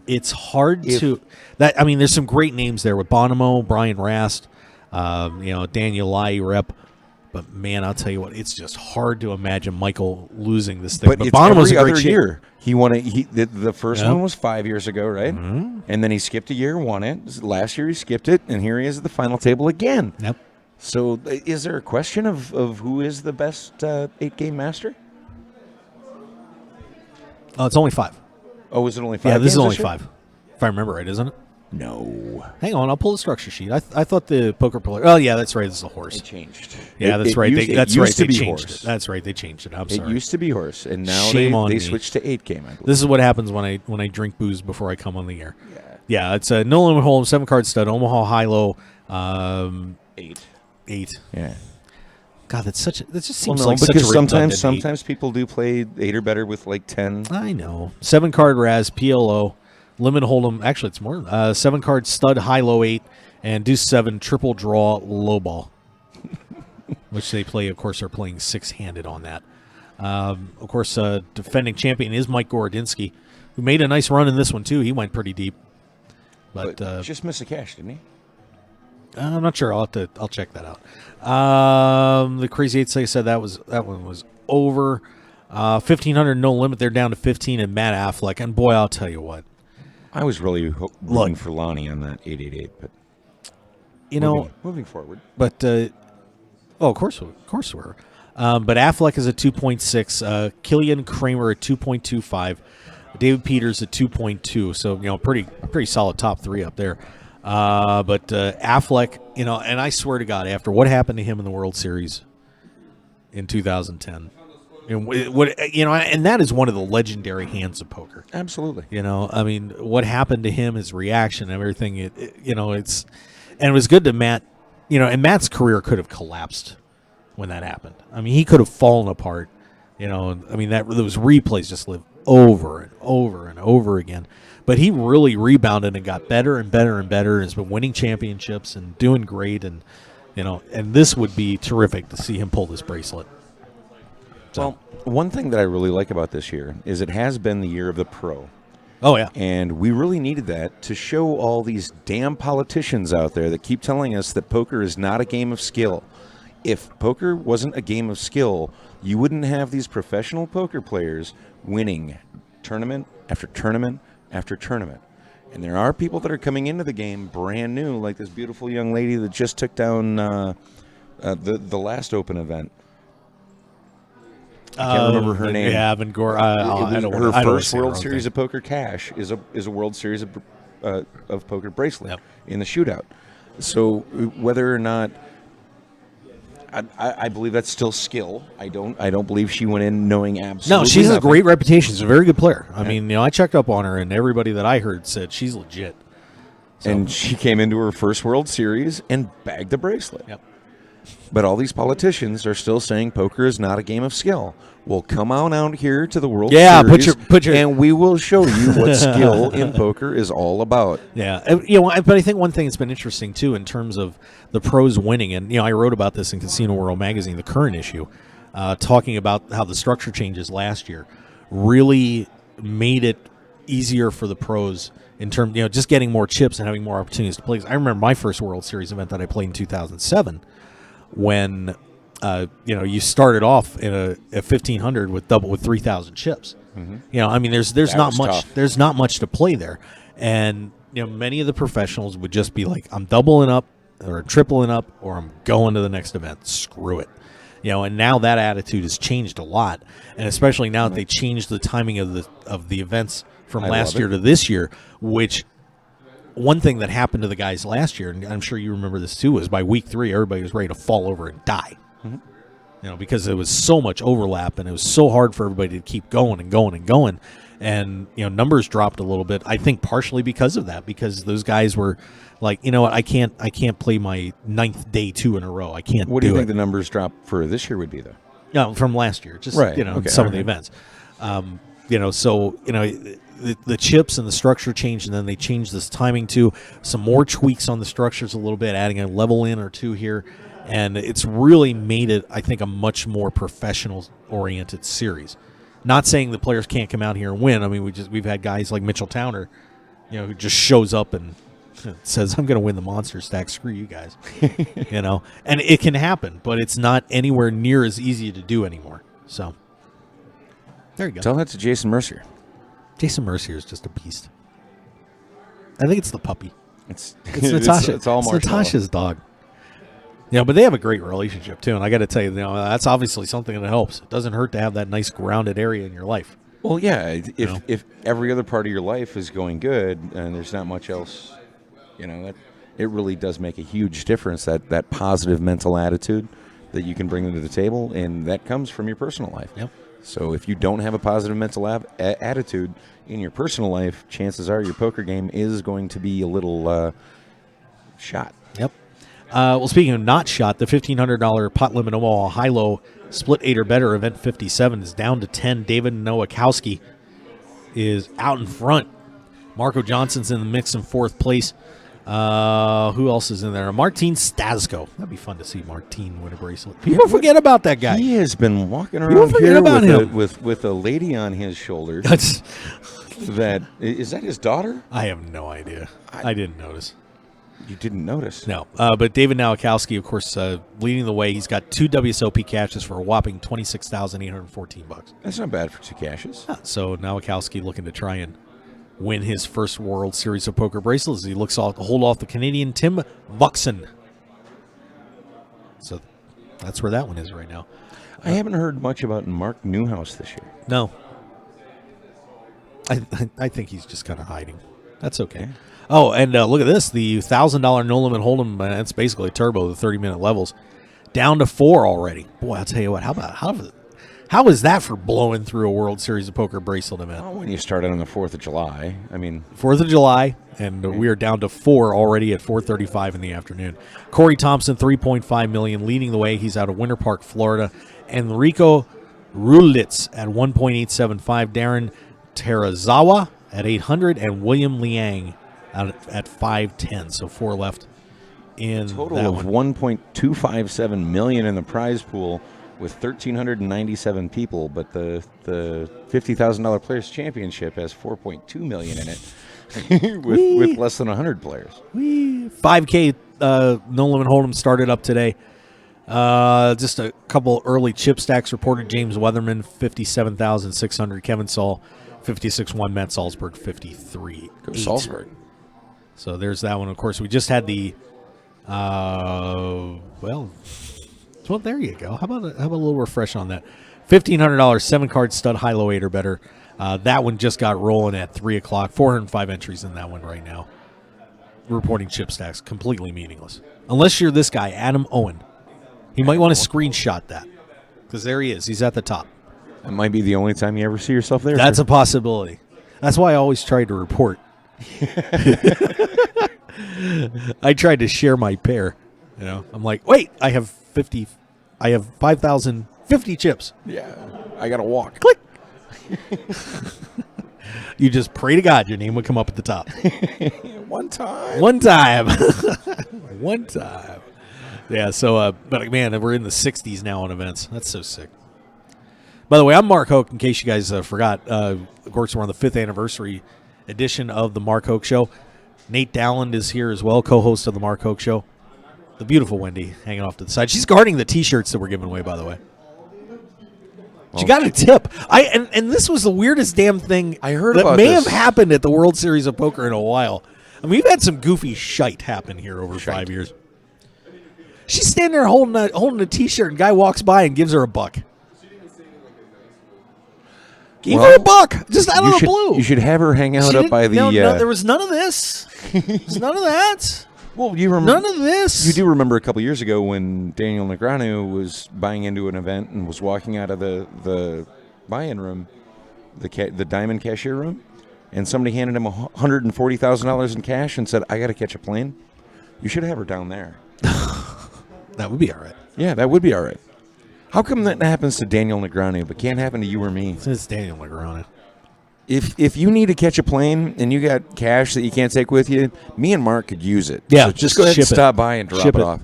It's hard to that. I mean, there's some great names there with Bonomo, Brian Rast, Daniel Lai Rep. But man, I'll tell you what, it's just hard to imagine Michael losing this thing. But it's Bonomo's every a great other year. He won it. The first one was 5 years ago, right? Mm-hmm. And then he skipped a year, won it. Last year he skipped it, and here he is at the final table again. Yep. So is there a question of who is the best 8-game master? Oh, it's only 5. Oh, is it only 5? Yeah, this is only year? 5. If I remember right, isn't it? No. Hang on, I'll pull the structure sheet. I thought the poker player. Oh yeah, that's right. This is a horse. It changed. Yeah, that's right. That's right. They changed it. That's right. They changed it. I'm sorry. It used to be horse, and now Shame on they me. switched to 8 game. I believe. This is what happens when I drink booze before I come on the air. Yeah, it's a no limit hold'em, 7-card stud, Omaha high low. 8. Yeah. God, that just seems Well, no, like such a because redundant sometimes people do play 8 or better with like 10. I know. 7-card Raz, PLO, limit hold'em. Actually, it's more. 7-card stud, high low 8, and deuce 7 triple draw low ball, which they play. Of course, are playing 6-handed on that. Of course, defending champion is Mike Gorodinsky, who made a nice run in this one too. He went pretty deep, but just missed a cash, didn't he? I'm not sure. I'll check that out. The Crazy Eights, like I said, that one was over. 1,500 no limit. They're down to 15, and Matt Affleck. And boy, I'll tell you what. I was really rooting for Lonnie on that 888, but moving forward. But of course we were. But Affleck is a 2.6. Killian Kramer at 2.25. David Peters at 2.2. So pretty solid top 3 up there. But Affleck, and I swear to God, after what happened to him in the World Series in 2010, and that is one of the legendary hands of poker. Absolutely. I mean, what happened to him, his reaction, everything. It was good to Matt. And Matt's career could have collapsed when that happened. I mean, he could have fallen apart. I mean, those replays just live over and over and over again. But he really rebounded and got better and better and better, and has been winning championships and doing great. And and this would be terrific to see him pull this bracelet. So. Well, one thing that I really like about this year is it has been the year of the pro. Oh, yeah. And we really needed that to show all these damn politicians out there that keep telling us that poker is not a game of skill. If poker wasn't a game of skill, you wouldn't have these professional poker players winning tournament after tournament after tournament. And there are people that are coming into the game brand new, like this beautiful young lady that just took down the last open event. I can't remember her name. Yeah, her first World Series of Poker cash is a World Series of Poker bracelet in the shootout. So whether or not I believe that's still skill. I don't believe she went in knowing absolutely. No, she has nothing. a great reputation. She's a very good player. I mean, I checked up on her, and everybody that I heard said she's legit. So. And she came into her first World Series and bagged the bracelet. Yep. But all these politicians are still saying poker is not a game of skill. Well, come on out here to the World Series, put your, and we will show you what skill in poker is all about. Yeah, but I think one thing that's been interesting too, in terms of the pros winning, and I wrote about this in Casino World magazine, the current issue, talking about how the structure changes last year really made it easier for the pros in terms, just getting more chips and having more opportunities to play. I remember my first World Series event that I played in 2007. When you started off in a 1,500 with 3,000 chips. Mm-hmm. I mean, there's not much. Tough. There's not much to play there, and many of the professionals would just be like, I'm doubling up or tripling up, or I'm going to the next event. Screw it. And now that attitude has changed a lot, and especially now that they changed the timing of the events from last year to this year, which. One thing that happened to the guys last year, and I'm sure you remember this too, was by week 3, everybody was ready to fall over and die. Mm-hmm. Because there was so much overlap, and it was so hard for everybody to keep going and going and going. And, numbers dropped a little bit, I think partially because of that, because those guys were like, what, I can't play my 9th day 2 in a row. I can't do it. What do you think the numbers drop for this year would be, though? No, from last year, just, right. Some of the events. The chips and the structure changed, and then they changed this timing to some more tweaks on the structures a little bit, adding a level in or two here, and it's really made it, I think, a much more professional-oriented series. Not saying the players can't come out here and win. I mean, we've had guys like Mitchell Towner, who just shows up and says, "I'm going to win the monster stack. Screw you guys," and it can happen, but it's not anywhere near as easy to do anymore. So there you go. Tell that to Jason Mercier. Jason Mercier is just a beast. I think it's the puppy. It's Natasha. It's all Natasha's dog. But they have a great relationship too, and I got to tell you, that's obviously something that helps. It doesn't hurt to have that nice grounded area in your life. Well, yeah. If every other part of your life is going good and there's not much else It really does make a huge difference, that positive mental attitude that you can bring to the table, and that comes from your personal life. Yep. So if you don't have a positive mental attitude in your personal life, chances are your poker game is going to be a little shot. Yep. Well, speaking of not shot, the $1,500 pot limit Omaha high-low split 8 or better event 57 is down to 10. David Nowakowski is out in front. Marco Johnson's in the mix in 4th place. Who else is in there? Martin Stasco. That'd be fun to see Martin win a bracelet. People forget about that guy. He has been walking around here with a lady on his shoulders. Is that his daughter? I have no idea. I didn't notice. You didn't notice? No. But David Nowakowski, of course, leading the way. He's got 2 WSOP caches for a whopping $26,814. That's not bad for 2 caches. So Nowakowski looking to try and win his first World Series of Poker bracelets. He looks to hold off the Canadian Tim Vuxen. So that's where that one is right now. I haven't heard much about Mark Newhouse this year. No. I think he's just kind of hiding. That's okay. Yeah. Oh, and look at this. The $1,000 No Limit Hold'em, it's basically a turbo, the 30-minute levels, down to 4 already. Boy, I'll tell you what, how is that for blowing through a World Series of Poker bracelet event? Well, when you started on the 4th of July, 4th of July, and we are down to 4 already at 4:35 in the afternoon. Corey Thompson, $3.5 million, leading the way. He's out of Winter Park, Florida. Enrico Rulitz at 1.875. Darren Terazawa at 800, and William Liang at 510. So 4 left in total that of one. $1.257 million in the prize pool, with 1,397 people, but the $50,000 Players Championship has $4.2 million in it, with less than 100 players. 5K No Limit Hold'em started up today. Just a couple early chip stacks reported. James Weatherman, 57,600. Kevin Saul, 56-1. Matt Salzberg, 53. Go Salzberg. So there's that one. Of course, we just had the well, there you go. How about a little refresh on that? $1,500 7-card stud high-low 8 or better. That one just got rolling at 3 o'clock. 405 entries in that one right now. Reporting chip stacks, completely meaningless. Unless you're this guy, Adam Owen. He might want to screenshot that, because there he is. He's at the top. That might be the only time you ever see yourself there. That's a possibility. That's why I always tried to report. I tried to share my pair. I'm like, wait, I have 5,050 chips. Yeah, I got to walk. Click. You just pray to God your name would come up at the top. One time. One time. Yeah, so, but man, we're in the 60s now on events. That's so sick. By the way, I'm Mark Hoke, in case you guys forgot. Of course, we're on the 5th anniversary edition of the Mark Hoke Show. Nate Dowland is here as well, co-host of the Mark Hoke Show. The beautiful Wendy hanging off to the side. She's guarding the T-shirts that we're giving away, by the way. She got a tip. And this was the weirdest damn thing I heard that about may this. have happened at the World Series of Poker in a while. I mean, we've had some goofy shite happen here over 5 years. She's standing there holding a T-shirt, and guy walks by and gives her a buck. Gave her a buck, just out of the blue. You should have her hang out up by the... No, there was none of this. There's none of that. Well, you remember none of this. You do remember a couple years ago when Daniel Negreanu was buying into an event and was walking out of the buy-in room, the diamond cashier room, and somebody handed him $140,000 in cash and said, "I got to catch a plane." You should have her down there. That would be all right. Yeah, that would be all right. How come that happens to Daniel Negreanu but can't happen to you or me? It's Daniel Negreanu. If you need to catch a plane and you got cash that you can't take with you, me and Mark could use it. Yeah, so just go ahead and stop by and drop it off.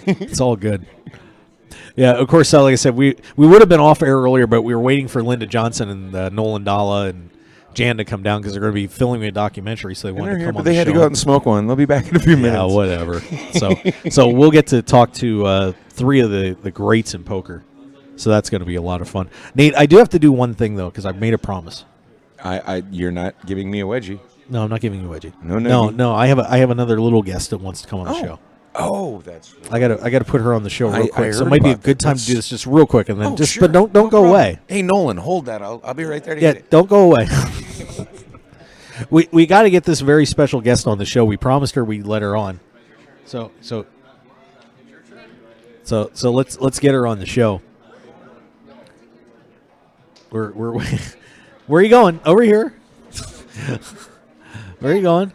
It's all good. Yeah, of course, like I said, we would have been off air earlier, but we were waiting for Linda Johnson and Nolan Dalla and Jan to come down because they're going to be filming a documentary, so they wanted to come on the show. They had to go out and smoke one. They'll be back in a few minutes. Yeah, whatever. So we'll get to talk to 3 of the greats in poker. So that's going to be a lot of fun. Nate, I do have to do one thing, though, because I've made a promise. You're not giving me a wedgie. No, I'm not giving you a wedgie. No. I have another little guest that wants to come on the show. Oh, that's. I got to put her on the show real quick. I So it might be a good time to do this just real quick, and then sure. But don't go away. Hey, Nolan, hold that. I'll be right there to Yeah, get it. don't go away. We got to get this very special guest on the show. We promised her we'd let her on. So let's get her on the show. We're where are you going? Over here. Where are you going?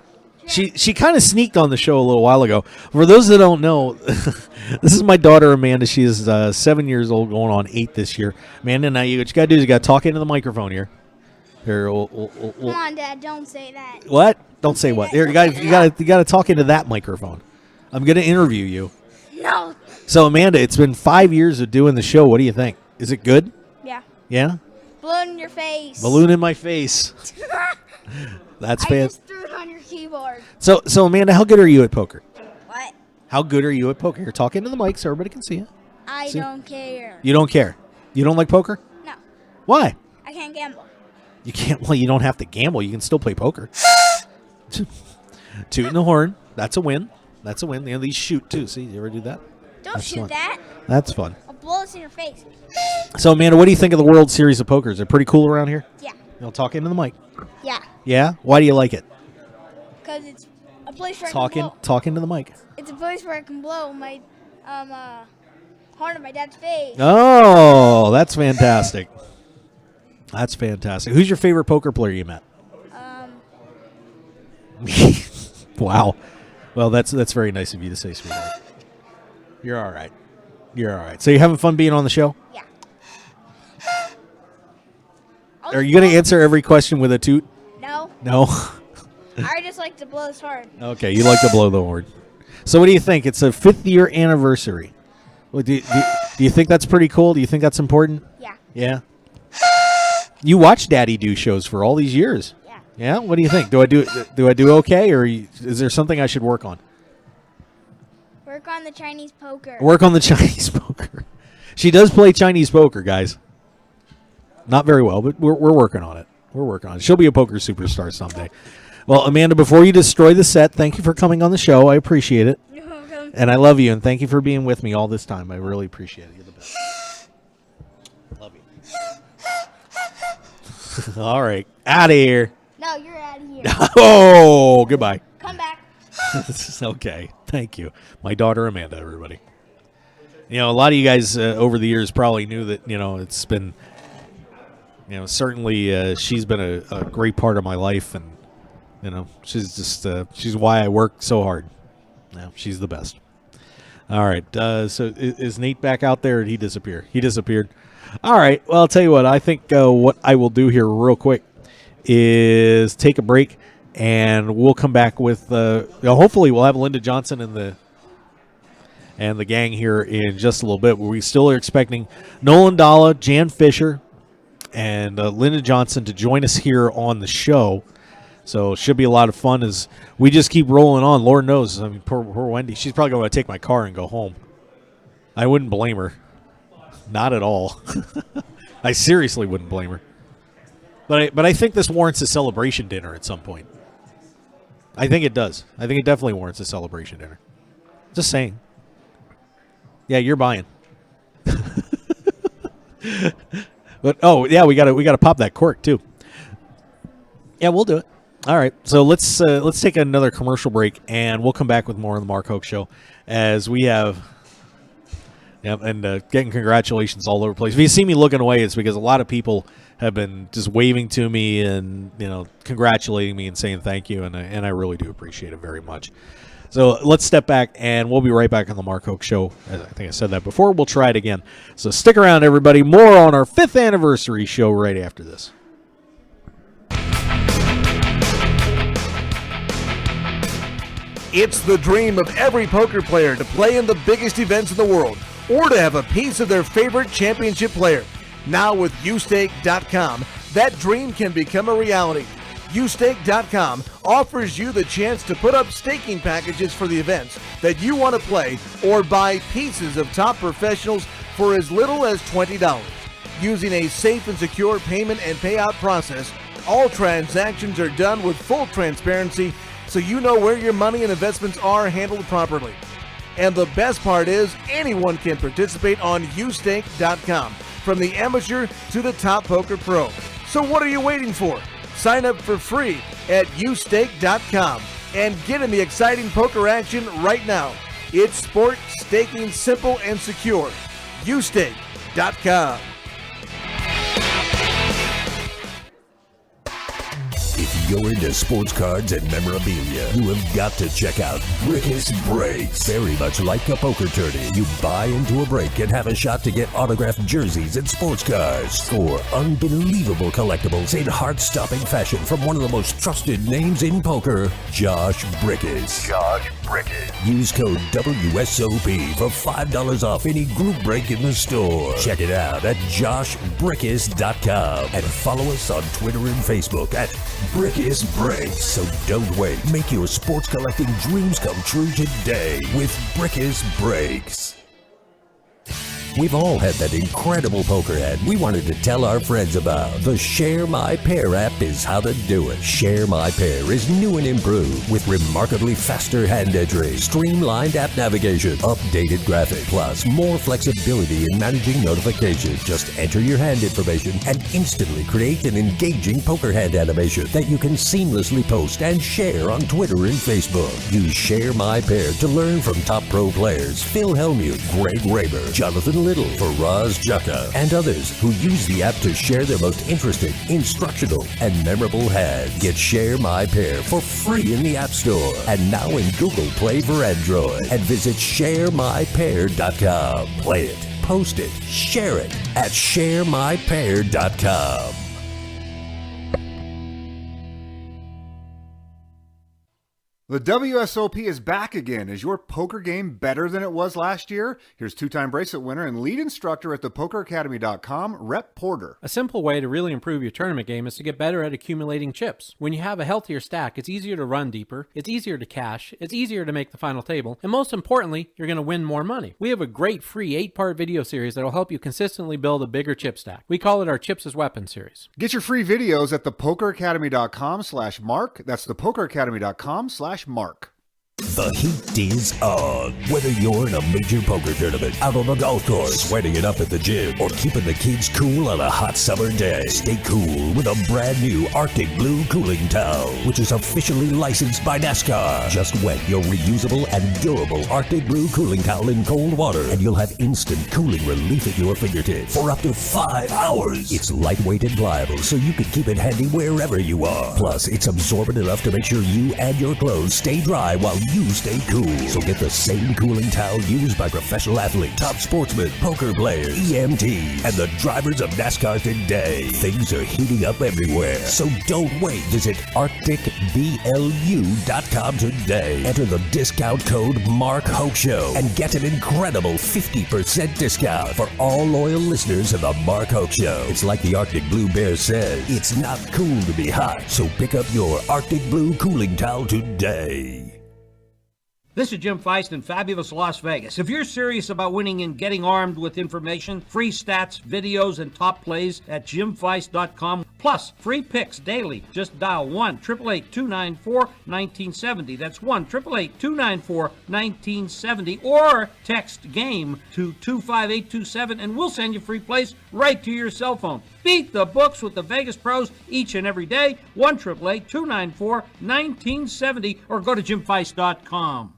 She kind of sneaked on the show a little while ago. For those that don't know, this is my daughter Amanda. She is 7 years old, going on 8 this year. Amanda, now what you got to do is you got to talk into the microphone here. Here, Come on, Dad. Don't say that. What? Don't say what. Here, you got to talk into that microphone. I'm going to interview you. No. So Amanda, it's been 5 years of doing the show. What do you think? Is it good? Yeah. Yeah. Balloon in your face. Balloon in my face. That's I just threw it on your keyboard. So Amanda, how good are you at poker? What? How good are you at poker? You're talking to the mic so everybody can see you. I don't care. You don't care? You don't like poker? No. Why? I can't gamble. You can't. Well, you don't have to gamble. You can still play poker. Tooting the horn. That's a win. That's a win. You know, these shoot too. See, you ever do that? Don't That's shoot fun. that. That's fun. I'll blow this in your face. So Amanda, what do you think of the World Series of Poker? Is it pretty cool around here? Yeah. You'll talk into the mic. Yeah. Yeah. Why do you like it? Because it's a place where I can blow. Talking to the mic. It's a place where I can blow my horn in my dad's face. Oh, that's fantastic. That's fantastic. Who's your favorite poker player you met? Wow. Well, that's very nice of you to say, sweetheart. You're all right. You're all right. So you're having fun being on the show? Yeah. Are you going to answer every question with a toot? No. No? I just like to blow this horn. Okay, you like to blow the horn. So what do you think? It's a 5th year anniversary. Well, do you think that's pretty cool? Do you think that's important? Yeah. Yeah? You watched Daddy do shows for all these years. Yeah. Yeah? What do you think? Do I do okay, or is there something I should work on? Work on the Chinese poker. Work on the Chinese poker. She does play Chinese poker, guys. Not very well, but we're working on it. We're working on it. She'll be a poker superstar someday. Well, Amanda, before you destroy the set, thank you for coming on the show. I appreciate it. You're welcome. And I love you, and thank you for being with me all this time. I really appreciate it. You're the best. Love you. All right. Out of here. No, you're out of here. Oh, goodbye. Come back. Okay. Thank you. My daughter, Amanda, everybody. You know, a lot of you guys over the years probably knew that, it's been, certainly she's been a great part of my life. And, she's just, she's why I work so hard. Yeah, she's the best. All right. So is Nate back out there, or did he disappear? He disappeared. All right. Well, I'll tell you what. I think what I will do here real quick is take a break, and we'll come back with hopefully we'll have Linda Johnson and the gang here in just a little bit. We still are expecting Nolan Dalla, Jan Fisher, and Linda Johnson to join us here on the show. So it should be a lot of fun as we just keep rolling on. Lord knows, I mean, poor Wendy. She's probably going to take my car and go home. I wouldn't blame her. Not at all. I seriously wouldn't blame her. But I think this warrants a celebration dinner at some point. I think it does. I think it definitely warrants a celebration dinner. Just saying. Yeah, you're buying. But yeah, we gotta pop that cork too. Yeah, we'll do it. All right, so let's take another commercial break, and we'll come back with more on the Mark Hoke Show as we have. Yep, and getting congratulations all over the place. If you see me looking away, it's because a lot of people have been just waving to me and congratulating me and saying thank you, and I really do appreciate it very much. So let's step back, and we'll be right back on the Mark Hoke Show. As I think I said that before. We'll try it again. So stick around, everybody. More on our 5th anniversary show right after this. It's the dream of every poker player to play in the biggest events in the world, or to have a piece of their favorite championship player. Now with YouStake.com, that dream can become a reality. YouStake.com offers you the chance to put up staking packages for the events that you want to play, or buy pieces of top professionals for as little as $20. Using a safe and secure payment and payout process, all transactions are done with full transparency, so you know where your money and investments are handled properly. And the best part is, anyone can participate on YouStake.com, from the amateur to the top poker pro. So what are you waiting for? Sign up for free atustake.com and get in the exciting poker action right now. It's sport staking simple and secure.Ustake.com. If you're into sports cards and memorabilia, you have got to check out Brickus Breaks. Very much like a poker tourney, you buy into a break and have a shot to get autographed jerseys and sports cards. Score unbelievable collectibles in heart-stopping fashion from one of the most trusted names in poker, Josh Brickus. Josh Brickus. Use code WSOP for $5 off any group break in the store. Check it out at joshbrickus.com and follow us on Twitter and Facebook at Brickus Breaks. So don't wait. Make your sports collecting dreams come true today with Brickus Breaks. We've all had that incredible poker hand we wanted to tell our friends about. The Share My Pair app is how to do it. Share My Pair is new and improved with remarkably faster hand entry, streamlined app navigation, updated graphics, plus more flexibility in managing notifications. Just enter your hand information and instantly create an engaging poker hand animation that you can seamlessly post and share on Twitter and Facebook. Use Share My Pair to learn from top pro players Phil Hellmuth, Greg Raymer, Jonathan Little, Faraz Jaka, and others who use the app to share their most interesting, instructional, and memorable hands. Get Share My Pair for free in the App Store and now in Google Play for Android. And visit sharemypair.com. Play it, post it, share it at sharemypair.com. The WSOP is back again. Is your poker game better than it was last year? Here's two-time bracelet winner and lead instructor at thepokeracademy.com, Rep Porter. A simple way to really improve your tournament game is to get better at accumulating chips. When you have a healthier stack, it's easier to run deeper, it's easier to cash, it's easier to make the final table, and most importantly, you're going to win more money. We have a great free 8-part video series that will help you consistently build a bigger chip stack. We call it our Chips as Weapons series. Get your free videos at thepokeracademy.com/Mark. That's thepokeracademy.com/Mark. The heat is on. Whether you're in a major poker tournament, out on the golf course, sweating it up at the gym, or keeping the kids cool on a hot summer day, stay cool with a brand new Arctic Blue cooling towel, which is officially licensed by NASCAR. Just wet your reusable and durable Arctic Blue cooling towel in cold water, and you'll have instant cooling relief at your fingertips for up to 5 hours. It's lightweight and pliable, so you can keep it handy wherever you are. Plus, it's absorbent enough to make sure you and your clothes stay dry while you stay cool. So get the same cooling towel used by professional athletes, top sportsmen, poker players, EMTs, and the drivers of NASCAR today. Things are heating up everywhere, so don't wait. Visit ArcticBLU.com today. Enter the discount code Mark Hoke Show and get an incredible 50% discount for all loyal listeners of the Mark Hoke Show. It's like the Arctic Blue Bear says, it's not cool to be hot, so pick up your Arctic Blue cooling towel today. This is Jim Feist in fabulous Las Vegas. If you're serious about winning and getting armed with information, free stats, videos, and top plays at jimfeist.com, plus free picks daily, just dial 1-888-294-1970. That's 1-888-294-1970, or text GAME to 25827, and we'll send you free plays right to your cell phone. Beat the books with the Vegas pros each and every day. 1-888-294-1970, or go to jimfeist.com.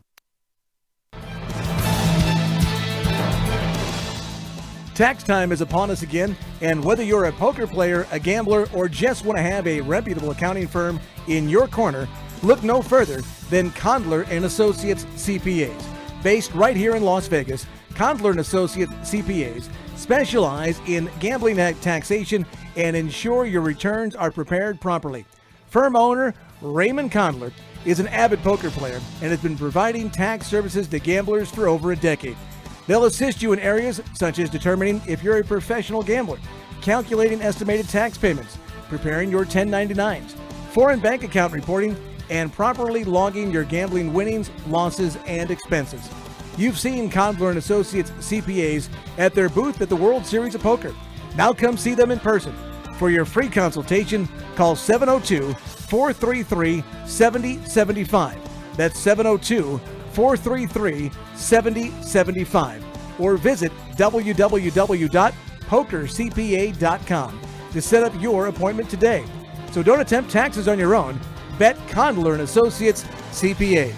Tax time is upon us again, and whether you're a poker player, a gambler, or just want to have a reputable accounting firm in your corner, look no further than Condler & Associates CPAs. Based right here in Las Vegas, Condler & Associates CPAs specialize in gambling taxation and ensure your returns are prepared properly. Firm owner Raymond Condler is an avid poker player and has been providing tax services to gamblers for over a decade. They'll assist you in areas such as determining if you're a professional gambler, calculating estimated tax payments, preparing your 1099s, foreign bank account reporting, and properly logging your gambling winnings, losses, and expenses. You've seen Condler & Associates CPAs at their booth at the World Series of Poker. Now come see them in person. For your free consultation, call 702-433-7075. That's 702-433-7075. Or visit www.pokercpa.com to set up your appointment today. So don't attempt taxes on your own. Bet Condler & Associates CPAs.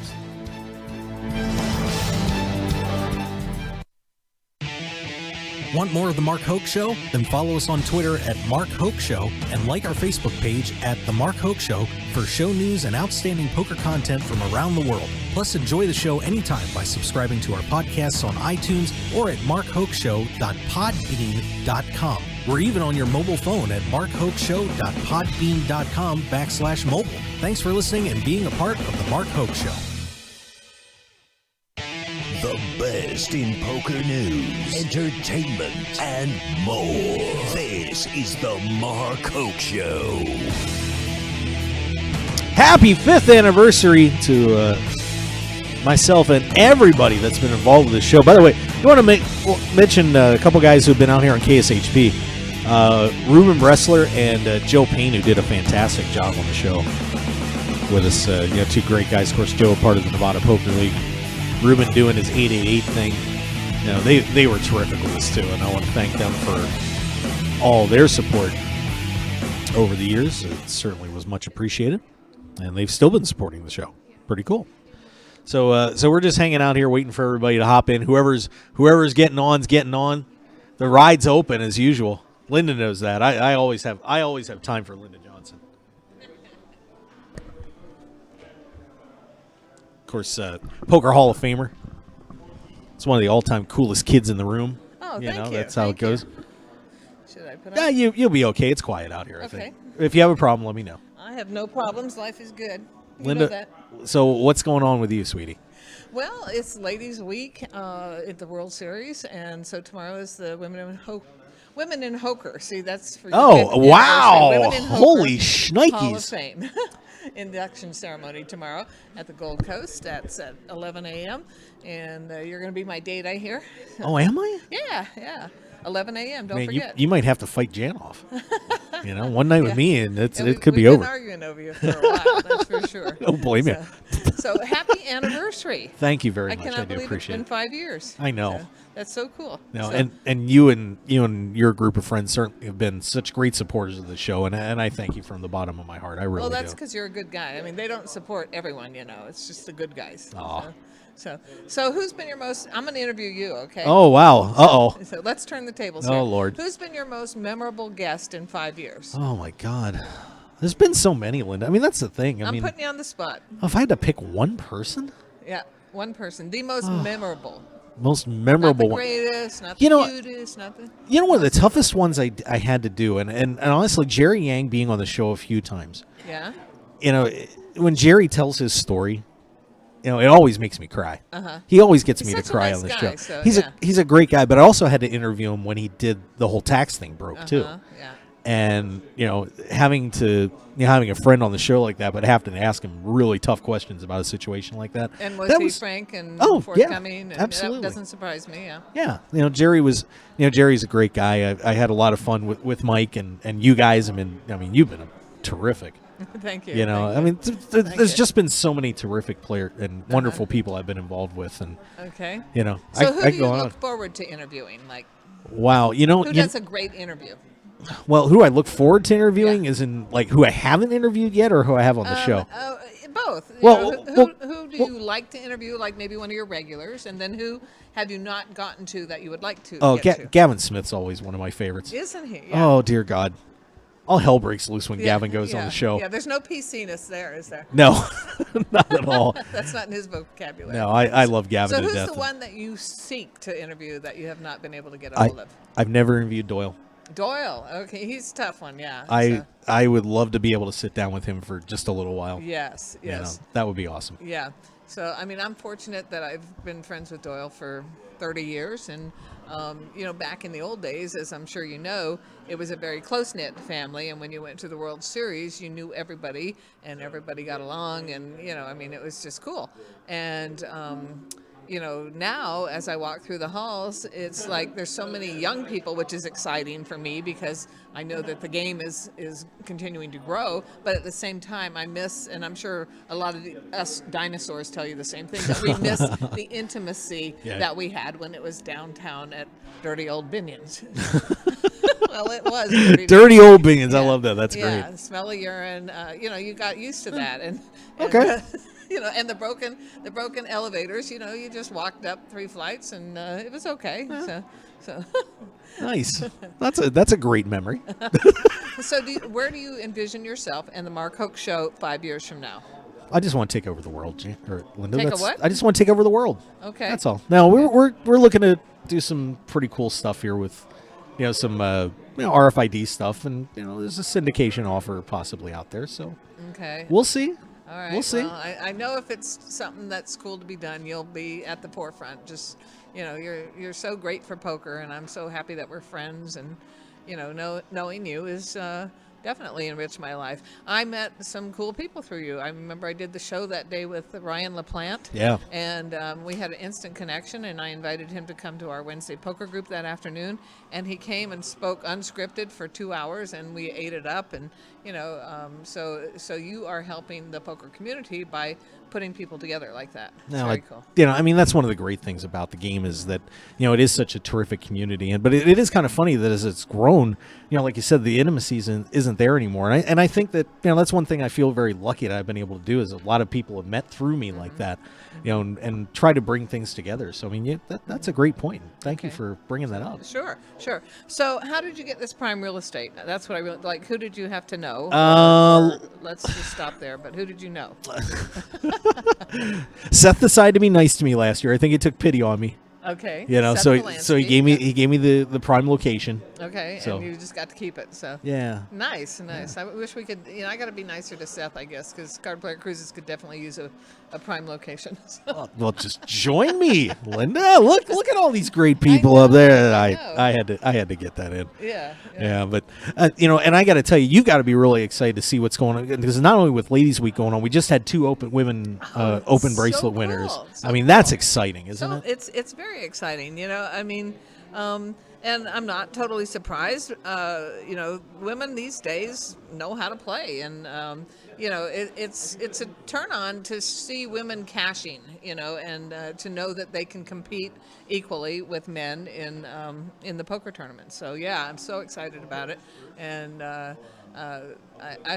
Want more of The Mark Hoke Show? Then follow us on Twitter at Mark Hoke Show and like our Facebook page at The Mark Hoke Show for show news and outstanding poker content from around the world. Plus, enjoy the show anytime by subscribing to our podcasts on iTunes or at markhokeshow.podbean.com. We're even on your mobile phone at markhokeshow.podbean.com/mobile. Thanks for listening and being a part of The Mark Hoke Show. The best in poker news, entertainment, and more. This is the Mark Hoke Show. Happy 5th anniversary to myself and everybody that's been involved with the show. By the way, you want to mention a couple guys who've been out here on KSHP. Ruben Bressler and Joe Payne, who did a fantastic job on the show with us. Two great guys. Of course, Joe, a part of the Nevada Poker League. Ruben doing his 888 thing. They were terrific with us too, and I want to thank them for all their support over the years. It certainly was much appreciated, and they've still been supporting the show. Pretty cool. So we're just hanging out here waiting for everybody to hop in. Whoever's getting on's getting on. The ride's open as usual. Linda knows that. I always have time for Linda Johnson. Of course, Poker Hall of Famer. It's one of the all-time coolest kids in the room. Oh, thank you. That's how it goes. Should I put Yeah, on? you'll be okay. It's quiet out here, I Okay. think. If you have a problem, let me know. I have no problems. Life is good. You Linda, know that. so what's going on with you, sweetie? Well, it's Ladies Week at the World Series, and so tomorrow is the Women in Hoker. See, that's for Oh, wow. Women in Hoker Holy Hall of shnikes. Fame. Induction ceremony tomorrow at the Gold Coast. That's at 11 a.m. And you're going to be my date, I hear. Oh, am I? Yeah. 11 a.m. Don't Man, forget. you might have to fight Jan off. One night with me, and it could be We've over. been arguing over you for a while, that's for sure. Don't blame me. So happy anniversary. Thank you very much. I I cannot do believe appreciate it's been 5 years. I know. So that's so cool. No, So- and you and your group of friends certainly have been such great supporters of the show, and I thank you from the bottom of my heart. I really well, that's do. because you're a good guy. I mean, they don't support everyone, It's just the good guys. Aw. So who's been your most? I'm going to interview you, okay? Oh, wow. Uh-oh. So let's turn the tables Oh, here. Lord. Who's been your most memorable guest in 5 years? Oh my God, there's been so many, Linda. I mean, that's the thing. I'm putting you on the spot. If I had to pick one person, Yeah, one person, the most memorable. most memorable Not the one. greatest, not the You know, cutest, not the. one of the toughest ones I had to do, and honestly, Jerry Yang being on the show a few times. Yeah. When Jerry tells his story, it always makes me cry. Uh-huh. He always gets He's me to such a cry nice on the guy, show. so, He's yeah. he's a great guy, but I also had to interview him when he did the whole tax thing broke too. Yeah. And having a friend on the show like that, but having to ask him really tough questions about a situation like that. And was that he frank and Oh, yeah, forthcoming? And absolutely. That doesn't surprise me. Yeah. Yeah, Jerry's a great guy. I had a lot of fun with Mike and you guys. You've been terrific. Thank you. There's just been so many terrific players and wonderful people I've been involved with, and Okay. I So who do you go look on. forward to interviewing? Like, Wow, who does a great interview? Well, who I look forward to interviewing is in who I haven't interviewed yet, or who I have on the show. Both. Well, Who do you like to interview? Like maybe one of your regulars, and then who have you not gotten to that you would like to? Oh, get to? Gavin Smith's always one of my favorites. Isn't he? Oh dear God, all hell breaks loose when Gavin goes on the show. Yeah, there's no PC-ness there, is there? No, not at all. That's not in his vocabulary. No, I love Gavin So to who's death. the one that you seek to interview that you have not been able to get a hold of? I've never interviewed Doyle. Doyle. Okay, he's a tough one. Yeah. I would love to be able to sit down with him for just a little while. Yes. That would be awesome. Yeah. So, I'm fortunate that I've been friends with Doyle for 30 years. And, back in the old days, as I'm sure you know, it was a very close-knit family. And when you went to the World Series, you knew everybody and everybody got along. And, it was just cool. And, now as I walk through the halls, it's like there's so many young people, which is exciting for me because I know that the game is continuing to grow. But at the same time, I miss, and I'm sure a lot of us dinosaurs tell you the same thing, that we miss the intimacy that we had when it was downtown at dirty old Binion's. Well, it was dirty old beans. I love that. That's yeah, great. Smell of urine. You got used to that, and Okay. and the broken elevators. You just walked up 3 flights, and it was okay. So. Nice. That's a great memory. So, where do you envision yourself and the Mark Hoke Show 5 years from now? I just want to take over the world, Linda. Take a what? I just want to take over the world. Okay. That's all. Now we're looking to do some pretty cool stuff here with, some RFID stuff, and there's a syndication offer possibly out there. So Okay. we'll see. All right. We'll see. Well, I know if it's something that's cool to be done, you'll be at the forefront. Just you're so great for poker, and I'm so happy that we're friends. And knowing you is definitely enriched my life. I met some cool people through you. I remember I did the show that day with Ryan LaPlante. Yeah. And we had an instant connection, and I invited him to come to our Wednesday poker group that afternoon. And he came and spoke unscripted for 2 hours, and we ate it up. And so you are helping the poker community by putting people together like that. It's very cool. That's one of the great things about the game is that, it is such a terrific community. But it is kind of funny that as it's grown, like you said, the intimacy isn't there anymore. And I think that, that's one thing I feel very lucky that I've been able to do is a lot of people have met through me like that, and try to bring things together. So, that's a great point. Thank you for bringing that up. Sure. So how did you get this prime real estate? That's what I really like. Who did you have to know? Let's just stop there. But who did you know? Seth decided to be nice to me last year. I think he took pity on me. Okay. So he gave me the prime location. Okay, so. and you just got to keep it. So yeah. Nice. Yeah. I wish we could. I got to be nicer to Seth, I guess, because Card Player Cruises could definitely use a prime location. So. Well, just join me, Linda. Look at all these great people up there. I had to get that in. Yeah. But and I got to tell you, got to be really excited to see what's going on because not only with Ladies Week going on, we just had 2 open bracelet so winners. Cool. That's exciting, isn't it? It's very exciting. And I'm not totally surprised. Women these days know how to play, and it's a turn on to see women cashing. And to know that they can compete equally with men in the poker tournament. So yeah, I'm so excited about it, and I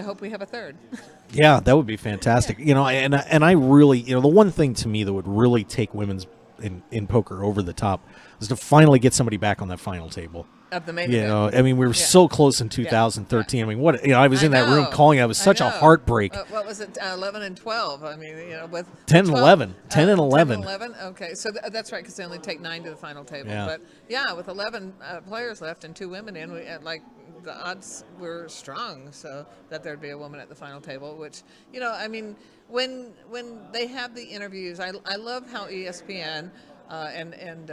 hope we have a third. Yeah, that would be fantastic. And I really, the one thing to me that would really take women's in poker over the top is to finally get somebody back on that final table. Of the main event. We were so close in 2013. I was in that room calling. It was such a heartbreak. What was it? 11 and 12. With 10 and 11. 10 and 11. 10 and 11. Okay, so that's right, because they only take 9 to the final table. Yeah. But yeah, with 11 players left and 2 women in, the odds were strong, so that there'd be a woman at the final table. Which when they have the interviews, I love how ESPN. And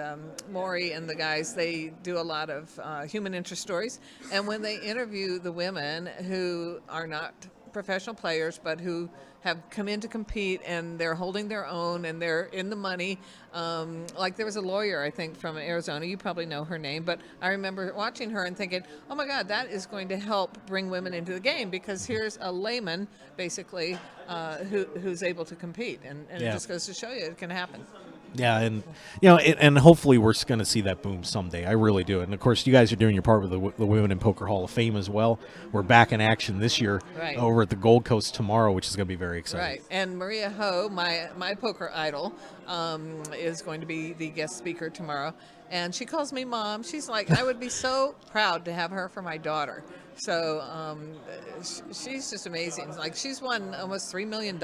Maury and the guys, they do a lot of human interest stories. And when they interview the women who are not professional players but who have come in to compete and they're holding their own and they're in the money, like there was a lawyer, I think, from Arizona. You probably know her name, but I remember watching her and thinking, oh my God, that is going to help bring women into the game because here's a layman, basically, who's able to compete. And it just goes to show you it can happen. Yeah, and and hopefully we're going to see that boom someday. I really do. And of course, you guys are doing your part with the Women in Poker Hall of Fame as well. We're back in action this year over at the Gold Coast tomorrow, which is going to be very exciting. Right, and Maria Ho, my poker idol, is going to be the guest speaker tomorrow. And she calls me Mom. She's like, I would be so proud to have her for my daughter. So she's just amazing. Like she's won almost $3 million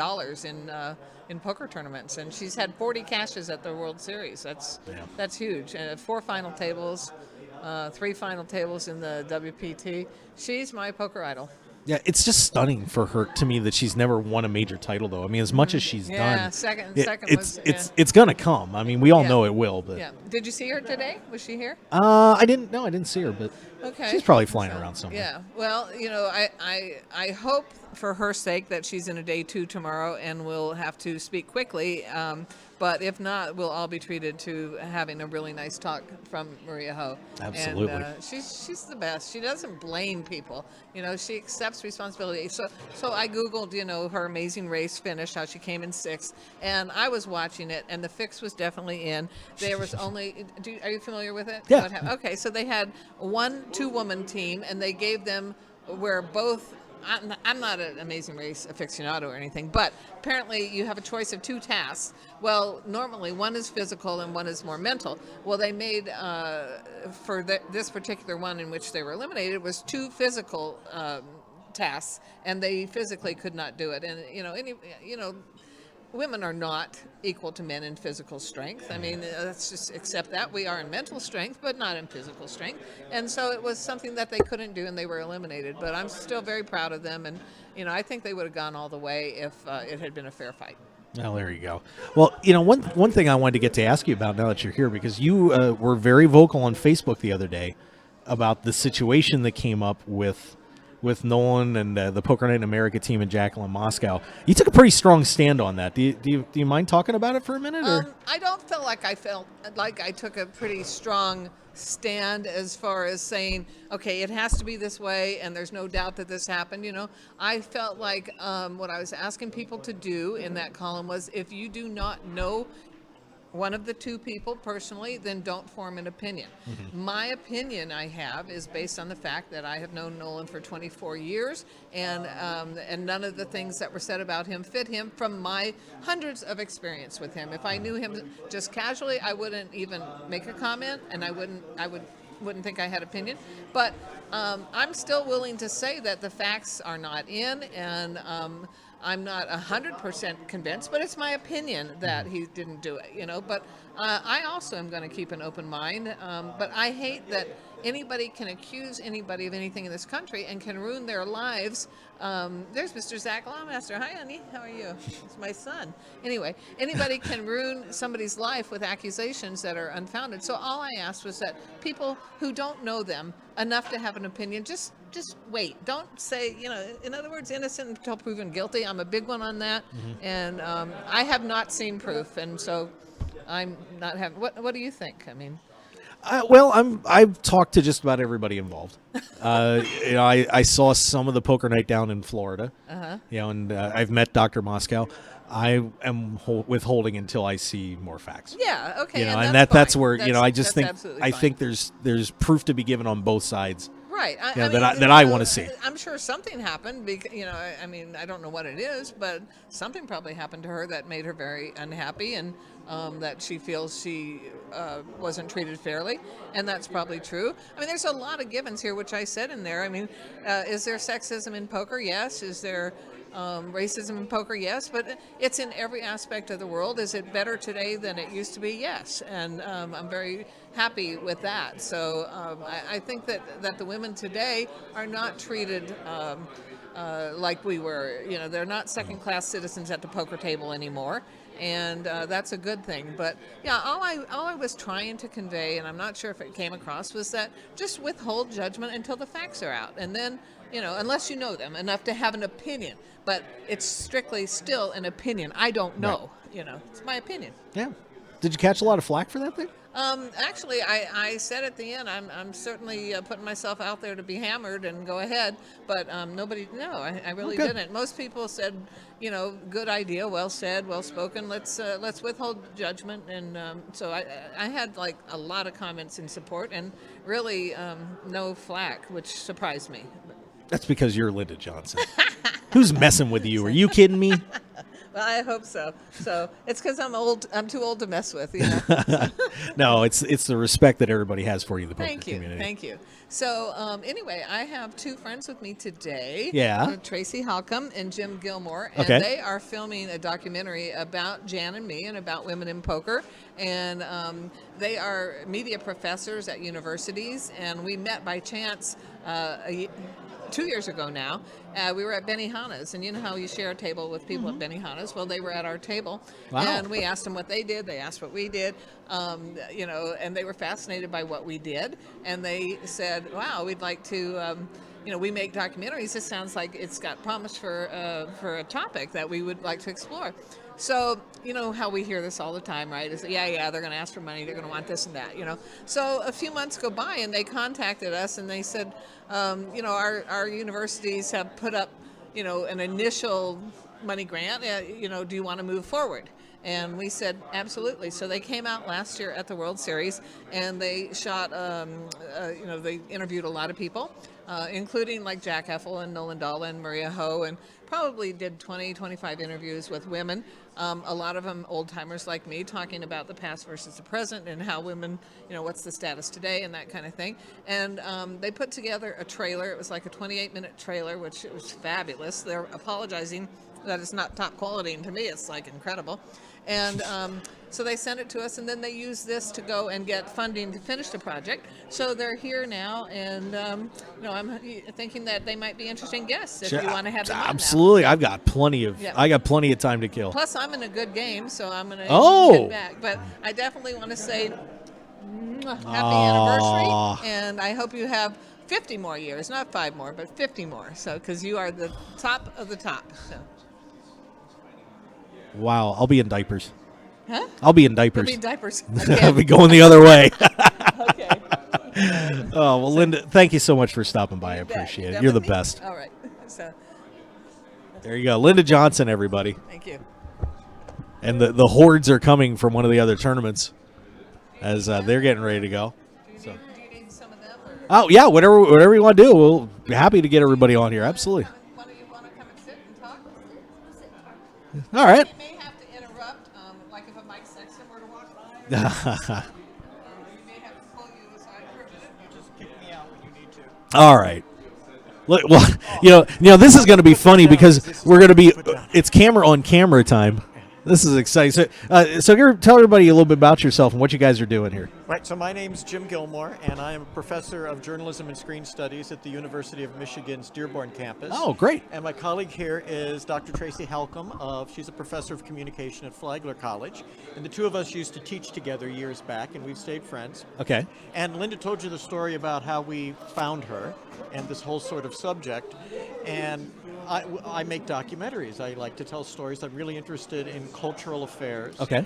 in poker tournaments, and she's had 40 cashes at the World Series. That's huge. And 4 final tables, 3 final tables in the WPT. She's my poker idol. Yeah, it's just stunning for her to me that she's never won a major title, though. I mean, as much as she's done, it's gonna come. I mean, we all know it will. But did you see her today? Was she here? I didn't. No, I didn't see her, but she's probably flying around somewhere. Yeah. Well, I hope for her sake that she's in a day 2 tomorrow, and we'll have to speak quickly. But if not, we'll all be treated to having a really nice talk from Maria Ho. Absolutely. And she's the best. She doesn't blame people. She accepts responsibility. So I Googled, her amazing race finish, how she came in 6th. And I was watching it, and the fix was definitely in. There was only, are you familiar with it? Yeah. Okay, so they had one two-woman team, and they gave them where both. I'm not an Amazing Race aficionado or anything, but apparently you have a choice of two tasks. Well, normally one is physical and one is more mental. Well, they made for this particular one in which they were eliminated was two physical tasks, and they physically could not do it. And women are not equal to men in physical strength. I mean, let's just accept that. We are in mental strength, but not in physical strength. And so it was something that they couldn't do, and they were eliminated. But I'm still very proud of them, and I think they would have gone all the way if it had been a fair fight. Well, there you go. Well, one thing I wanted to get to ask you about now that you're here, because you were very vocal on Facebook the other day about the situation that came up with Nolan and the Poker Night in America team and Jacqueline Moscow. You took a pretty strong stand on that. Do you mind talking about it for a minute? Or? I don't feel like I took a pretty strong stand as far as saying, okay, it has to be this way, and there's no doubt that this happened. I felt like what I was asking people to do in that column was, if you do not know one of the two people personally, then don't form an opinion. Mm-hmm. My opinion I have is based on the fact that I have known Nolan for 24 years, and none of the things that were said about him fit him from my hundreds of experience with him. If I knew him just casually, I wouldn't even make a comment, and I wouldn't think I had opinion. But I'm still willing to say that the facts are not in, and I'm not 100% convinced, but it's my opinion that he didn't do it, But I also am going to keep an open mind. But I hate that anybody can accuse anybody of anything in this country and can ruin their lives. There's Mr. Zach Lawmaster. Hi, honey. How are you? It's my son. Anyway, anybody can ruin somebody's life with accusations that are unfounded. So all I asked was that people who don't know them enough to have an opinion, just wait. Don't say, in other words, innocent until proven guilty. I'm a big one on that. Mm-hmm. And I have not seen proof. And so I'm not having, what do you think? I mean... I've talked to just about everybody involved. I saw some of the poker night down in Florida. Uh-huh. And I've met Dr. Moscow. I am withholding until I see more facts. Yeah, okay. And that's where I just think there's proof to be given on both sides. Right. I want to see. I'm sure something happened. Because, I don't know what it is, but something probably happened to her that made her very unhappy, and that she feels she wasn't treated fairly, and that's probably true. I mean, there's a lot of givens here, which I said in there. I mean, is there sexism in poker? Yes. Is there racism in poker? Yes. But it's in every aspect of the world. Is it better today than it used to be? Yes. And I'm very happy with that. So I think that the women today are not treated like we were. They're not second-class citizens at the poker table anymore. And that's a good thing. But yeah, all I was trying to convey, and I'm not sure if it came across, was that just withhold judgment until the facts are out, and then unless you know them enough to have an opinion. But it's strictly still an opinion. I don't know. Right. It's my opinion. Yeah. Did you catch a lot of flack for that thing? Actually, I said at the end, I'm certainly putting myself out there to be hammered and go ahead, but nobody, no, I really didn't. Most people said, good idea, well said, well spoken, let's withhold judgment, and so I had like a lot of comments in support, and really no flack, which surprised me. That's because you're Linda Johnson. Who's messing with you? Are you kidding me? Well, I hope so. So it's because I'm old. I'm too old to mess with. No, it's the respect that everybody has for you in the poker community. Thank you. So anyway, I have two friends with me today. Yeah. Tracy Halcomb and Jim Gilmore, and they are filming a documentary about Jan and me and about women in poker. And they are media professors at universities, and we met by chance 2 years ago now. We were at Benihana's, and you know how you share a table with people at Benihana's? Well, they were at our table, and we asked them what they did. They asked what we did, and they were fascinated by what we did, and they said, wow, we'd like to, we make documentaries. This sounds like it's got promise for a topic that we would like to explore. So, you know how we hear this all the time, right? Is they're going to ask for money, they're going to want this and that, So a few months go by, and they contacted us, and they said, our universities have put up, an initial money grant, do you want to move forward? And we said, absolutely. So they came out last year at the World Series, and they shot, they interviewed a lot of people, including like Jack Effel and Nolan Dalla and Maria Ho, and probably did 20, 25 interviews with women. A lot of them old-timers like me, talking about the past versus the present and how women, what's the status today and that kind of thing. And they put together a trailer. It was like a 28-minute trailer, which it was fabulous. They're apologizing that it's not top quality, and to me it's like incredible. And so they sent it to us, and then they used this to go and get funding to finish the project. So they're here now, and I'm thinking that they might be interesting guests if you want to have them on now. Absolutely, I got plenty of time to kill. Plus, I'm in a good game, so I'm going to get back. But I definitely want to say happy anniversary, and I hope you have 50 more years, not 5 more, but 50 more. So, because you are the top of the top. So. Wow, I'll be in diapers. Huh? I'll be in diapers. You'll be in diapers. I'll be going the other way. Okay. Oh, well, Linda, thank you so much for stopping by. I appreciate it. You're the best. All right. So. There you go. Linda Johnson, everybody. Thank you. And the hordes are coming from one of the other tournaments as they're getting ready to go. Do you need some of them? Oh, yeah, whatever you want to do. We'll be happy to get everybody on here. Absolutely. One of you want to come and sit and talk? All right. You may have to interrupt, like if a Mike Sexton were to walk by. You may have to pull you aside for a minute. You just kick me out when you need to. All right. Well, this is going to be funny because we're going to be it's camera on camera time. This is exciting. So tell everybody a little bit about yourself and what you guys are doing here. Right, so my name's Jim Gilmore, and I am a professor of journalism and screen studies at the University of Michigan's Dearborn campus. Oh, great. And my colleague here is Dr. Tracy Halcomb. She's a professor of communication at Flagler College. And the two of us used to teach together years back, and we've stayed friends. Okay. And Linda told you the story about how we found her and this whole sort of subject. And I make documentaries. I like to tell stories. I'm really interested in cultural affairs. Okay.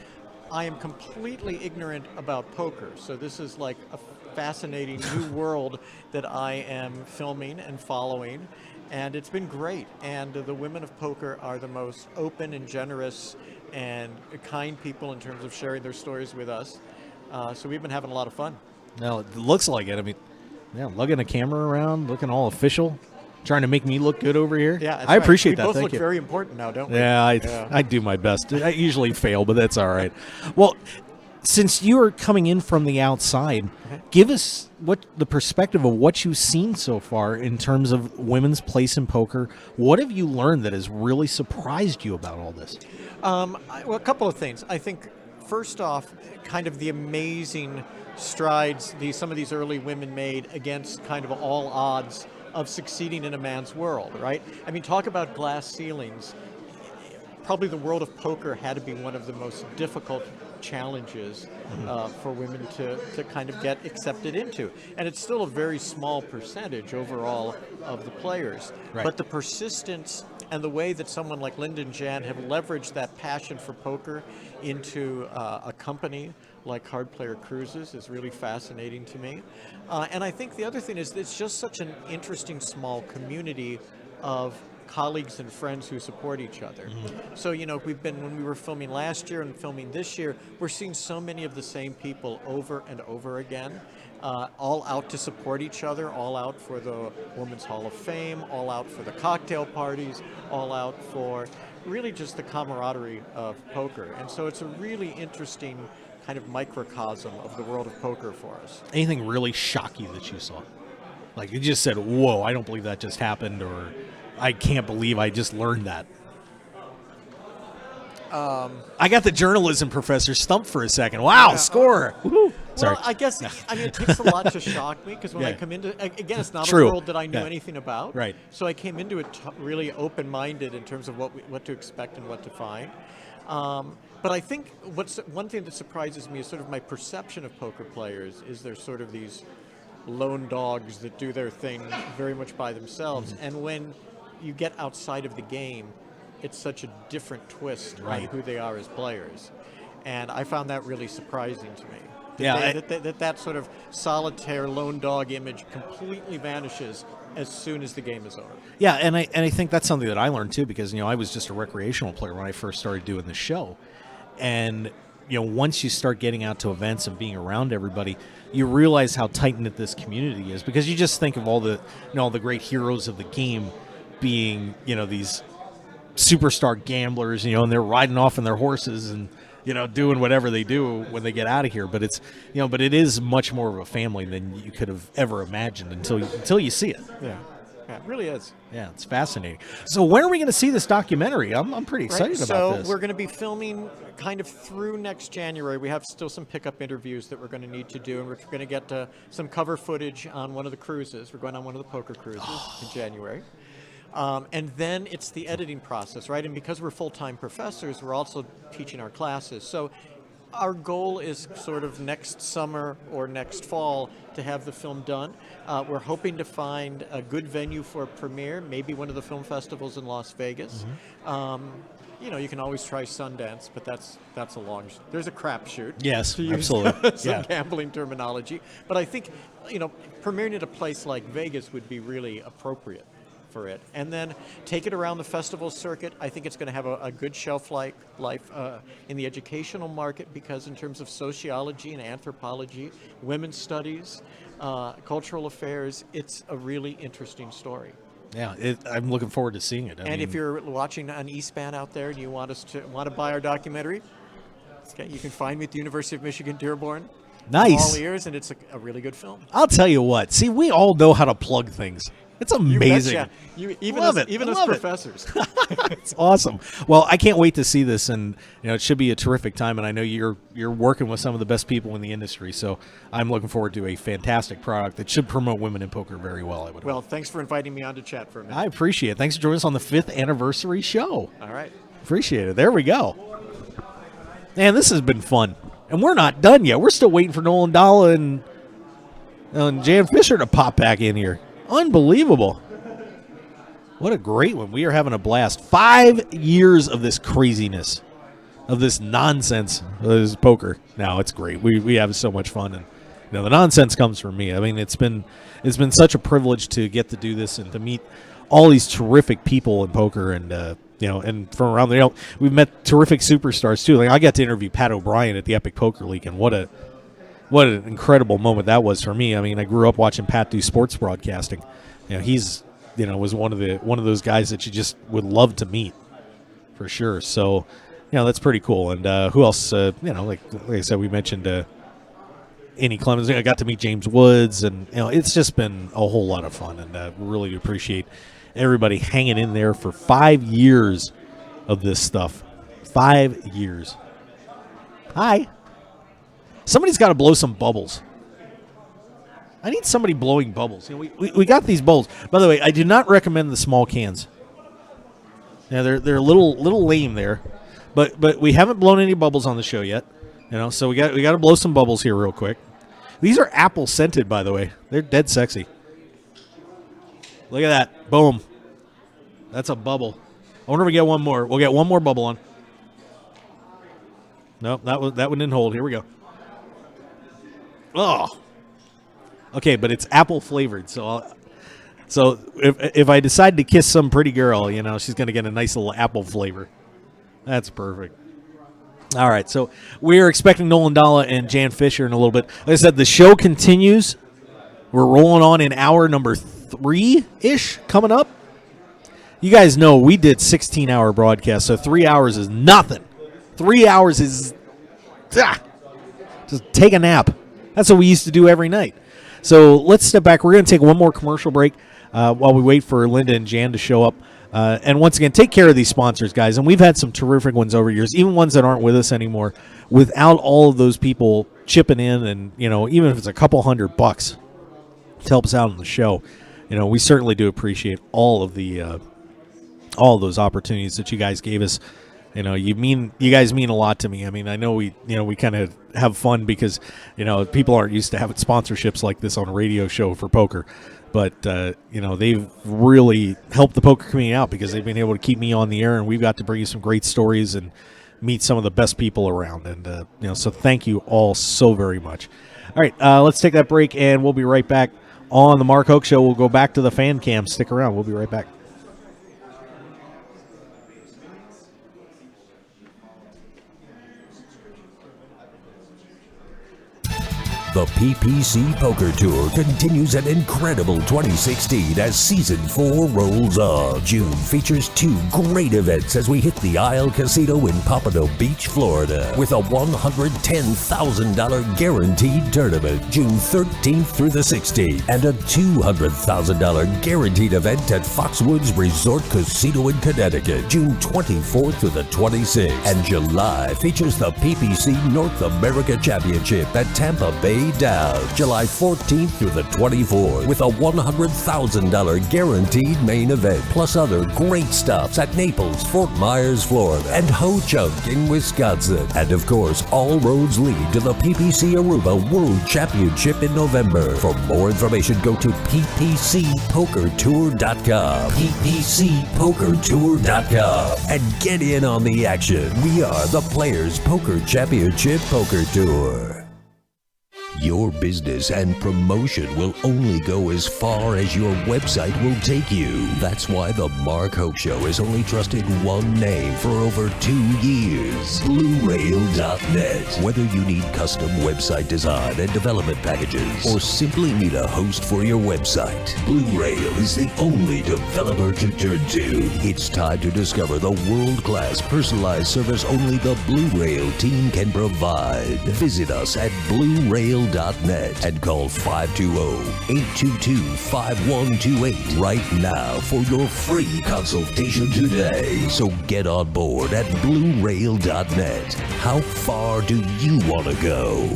I am completely ignorant about poker, so this is like a fascinating new world that I am filming and following, and it's been great. And the women of poker are the most open and generous and kind people in terms of sharing their stories with us. So we've been having a lot of fun. Now, it looks like it. I mean, yeah, lugging a camera around, looking all official. Trying to make me look good over here. Yeah, that's I appreciate right. that. We both Thank look you. very important now, don't we? Yeah, I do my best. I usually fail, but that's all right. Well, since you are coming in from the outside, give us what the perspective of what you've seen so far in terms of women's place in poker. What have you learned that has really surprised you about all this? Well, a couple of things. I think first off, kind of the amazing strides some of these early women made against kind of all odds of succeeding in a man's world, right? I mean, talk about glass ceilings. Probably the world of poker had to be one of the most difficult challenges for women to kind of get accepted into. And it's still a very small percentage overall of the players. Right. But the persistence and the way that someone like Linda and Jan have leveraged that passion for poker into a company like Hard Player Cruises is really fascinating to me. And I think the other thing is it's just such an interesting small community of colleagues and friends who support each other. So, when we were filming last year and filming this year, we're seeing so many of the same people over and over again, all out to support each other, all out for the Women's Hall of Fame, all out for the cocktail parties, all out for really just the camaraderie of poker. And so it's a really interesting kind of microcosm of the world of poker for us. Anything really shock you that you saw? Like you just said, whoa, I don't believe that just happened, or I can't believe I just learned that. I got the journalism professor stumped for a second. Wow, yeah. Score. Woo-hoo. Sorry. Well, I guess, it takes a lot to shock me, because when I come into, again, it's not True. a world that I knew anything about. Right. So I came into it really open-minded in terms of what to expect and what to find. But I think one thing that surprises me is sort of my perception of poker players is they're sort of these lone dogs that do their thing very much by themselves. And when you get outside of the game, it's such a different twist on who they are as players. And I found that really surprising to me. That sort of solitaire lone dog image completely vanishes as soon as the game is over. Yeah, and I think that's something that I learned too, because I was just a recreational player when I first started doing the show, And once you start getting out to events and being around everybody, you realize how tight-knit this community is, because you just think of all the all the great heroes of the game being these superstar gamblers, and they're riding off in their horses and doing whatever they do when they get out of here. But it's but it is much more of a family than you could have ever imagined until you see it. Yeah, it really is. Yeah, it's fascinating. So when are we going to see this documentary? I'm pretty excited about this. So we're going to be filming kind of through next January. We have still some pickup interviews that we're going to need to do, and we're going to get some cover footage on one of the cruises. We're going on one of the poker cruises in January. And then it's the editing process, right? And because we're full-time professors, we're also teaching our classes. So our goal is sort of next summer or next fall to have the film done. We're hoping to find a good venue for a premiere, maybe one of the film festivals in Las Vegas. You can always try Sundance, but that's a long. There's a crapshoot. Yes, to use absolutely. some gambling terminology. But I think premiering at a place like Vegas would be really appropriate for it, and then take it around the festival circuit. I think it's going to have a good shelf life in the educational market, because in terms of sociology and anthropology, women's studies, cultural affairs, it's a really interesting story. Yeah, I'm looking forward to seeing it. And if you're watching on eSpan out there and you want to buy our documentary, you can find me at the University of Michigan Dearborn. Nice. All ears, and it's a really good film. I'll tell you what. See, we all know how to plug things. It's amazing. Even as professors. It's awesome. Well, I can't wait to see this, and it should be a terrific time. And I know you're working with some of the best people in the industry, so I'm looking forward to a fantastic product that should promote women in poker very well. Well, thanks for inviting me on to chat for a minute. I appreciate it. Thanks for joining us on the 5th anniversary show. All right. Appreciate it. There we go. Man, this has been fun, and we're not done yet. We're still waiting for Nolan Dalla and Jan Fisher to pop back in here. Unbelievable. What a great one. We are having a blast. 5 years of this craziness, of this nonsense. This is poker. Now it's great. We have so much fun, and the nonsense comes from me. I mean, it's been such a privilege to get to do this and to meet all these terrific people in poker, and and from around the we've met terrific superstars too. Like, I got to interview Pat O'Brien at the Epic Poker League, and what an incredible moment that was for me. I mean, I grew up watching Pat do sports broadcasting. He's was one of those guys that you just would love to meet, for sure. So, that's pretty cool. And who else? Like I said, we mentioned Annie Clemens. I got to meet James Woods, and it's just been a whole lot of fun. And really appreciate everybody hanging in there for 5 years of this stuff. 5 years. Hi. Somebody's got to blow some bubbles. I need somebody blowing bubbles. We got these bowls. By the way, I do not recommend the small cans. Yeah, they're a little lame there, but we haven't blown any bubbles on the show yet. So we got to blow some bubbles here real quick. These are apple scented, by the way. They're dead sexy. Look at that. Boom. That's a bubble. I wonder if we get one more. We'll get one more bubble on. Nope, that one didn't hold. Here we go. Oh. Okay, but it's apple flavored, so if I decide to kiss some pretty girl, she's going to get a nice little apple flavor. That's perfect. All right, so we're expecting Nolan Dalla and Jan Fisher in a little bit. Like I said, the show continues. We're rolling on in hour number 3-ish coming up. You guys know we did 16-hour broadcasts, so 3 hours is nothing. 3 hours is just take a nap. That's what we used to do every night. So let's step back. We're going to take one more commercial break while we wait for Linda and Jan to show up. And once again, take care of these sponsors, guys. And we've had some terrific ones over years, even ones that aren't with us anymore. Without all of those people chipping in, and even if it's a couple $100 to help us out on the show, we certainly do appreciate all of those opportunities that you guys gave us. You guys mean a lot to me. I mean, I know we kind of have fun because, people aren't used to having sponsorships like this on a radio show for poker. But, they've really helped the poker community out because they've been able to keep me on the air, and we've got to bring you some great stories and meet some of the best people around. And, so thank you all so very much. All right, let's take that break, and we'll be right back on the Mark Hoke Show. We'll go back to the fan cam. Stick around. We'll be right back. The PPC Poker Tour continues an incredible 2016 as Season 4 rolls on. June features 2 great events as we hit the Isle Casino in Pompano Beach, Florida, with a $110,000 guaranteed tournament June 13th through the 16th, and a $200,000 guaranteed event at Foxwoods Resort Casino in Connecticut June 24th through the 26th. And July features the PPC North America Championship at Tampa Bay Downs July 14th through the 24th, with a $100,000 guaranteed main event, plus other great stops at Naples, Fort Myers, Florida, and Ho-Chunk in Wisconsin. And of course, all roads lead to the PPC Aruba World Championship in November. For more information, go to ppcpokertour.com. ppcpokertour.com and get in on the action. We are the Players Poker Championship Poker Tour. Your business and promotion will only go as far as your website will take you. That's why the Mark Hoke Show has only trusted one name for over 2 years, BlueRail.net. Whether you need custom website design and development packages, or simply need a host for your website, Blue Rail is the only developer to turn to. It's time to discover the world-class personalized service only the Blue Rail team can provide. Visit us at BlueRail.net and call 520-822-5128 right now for your free consultation today. So get on board at BlueRail.net. How far do you want to go?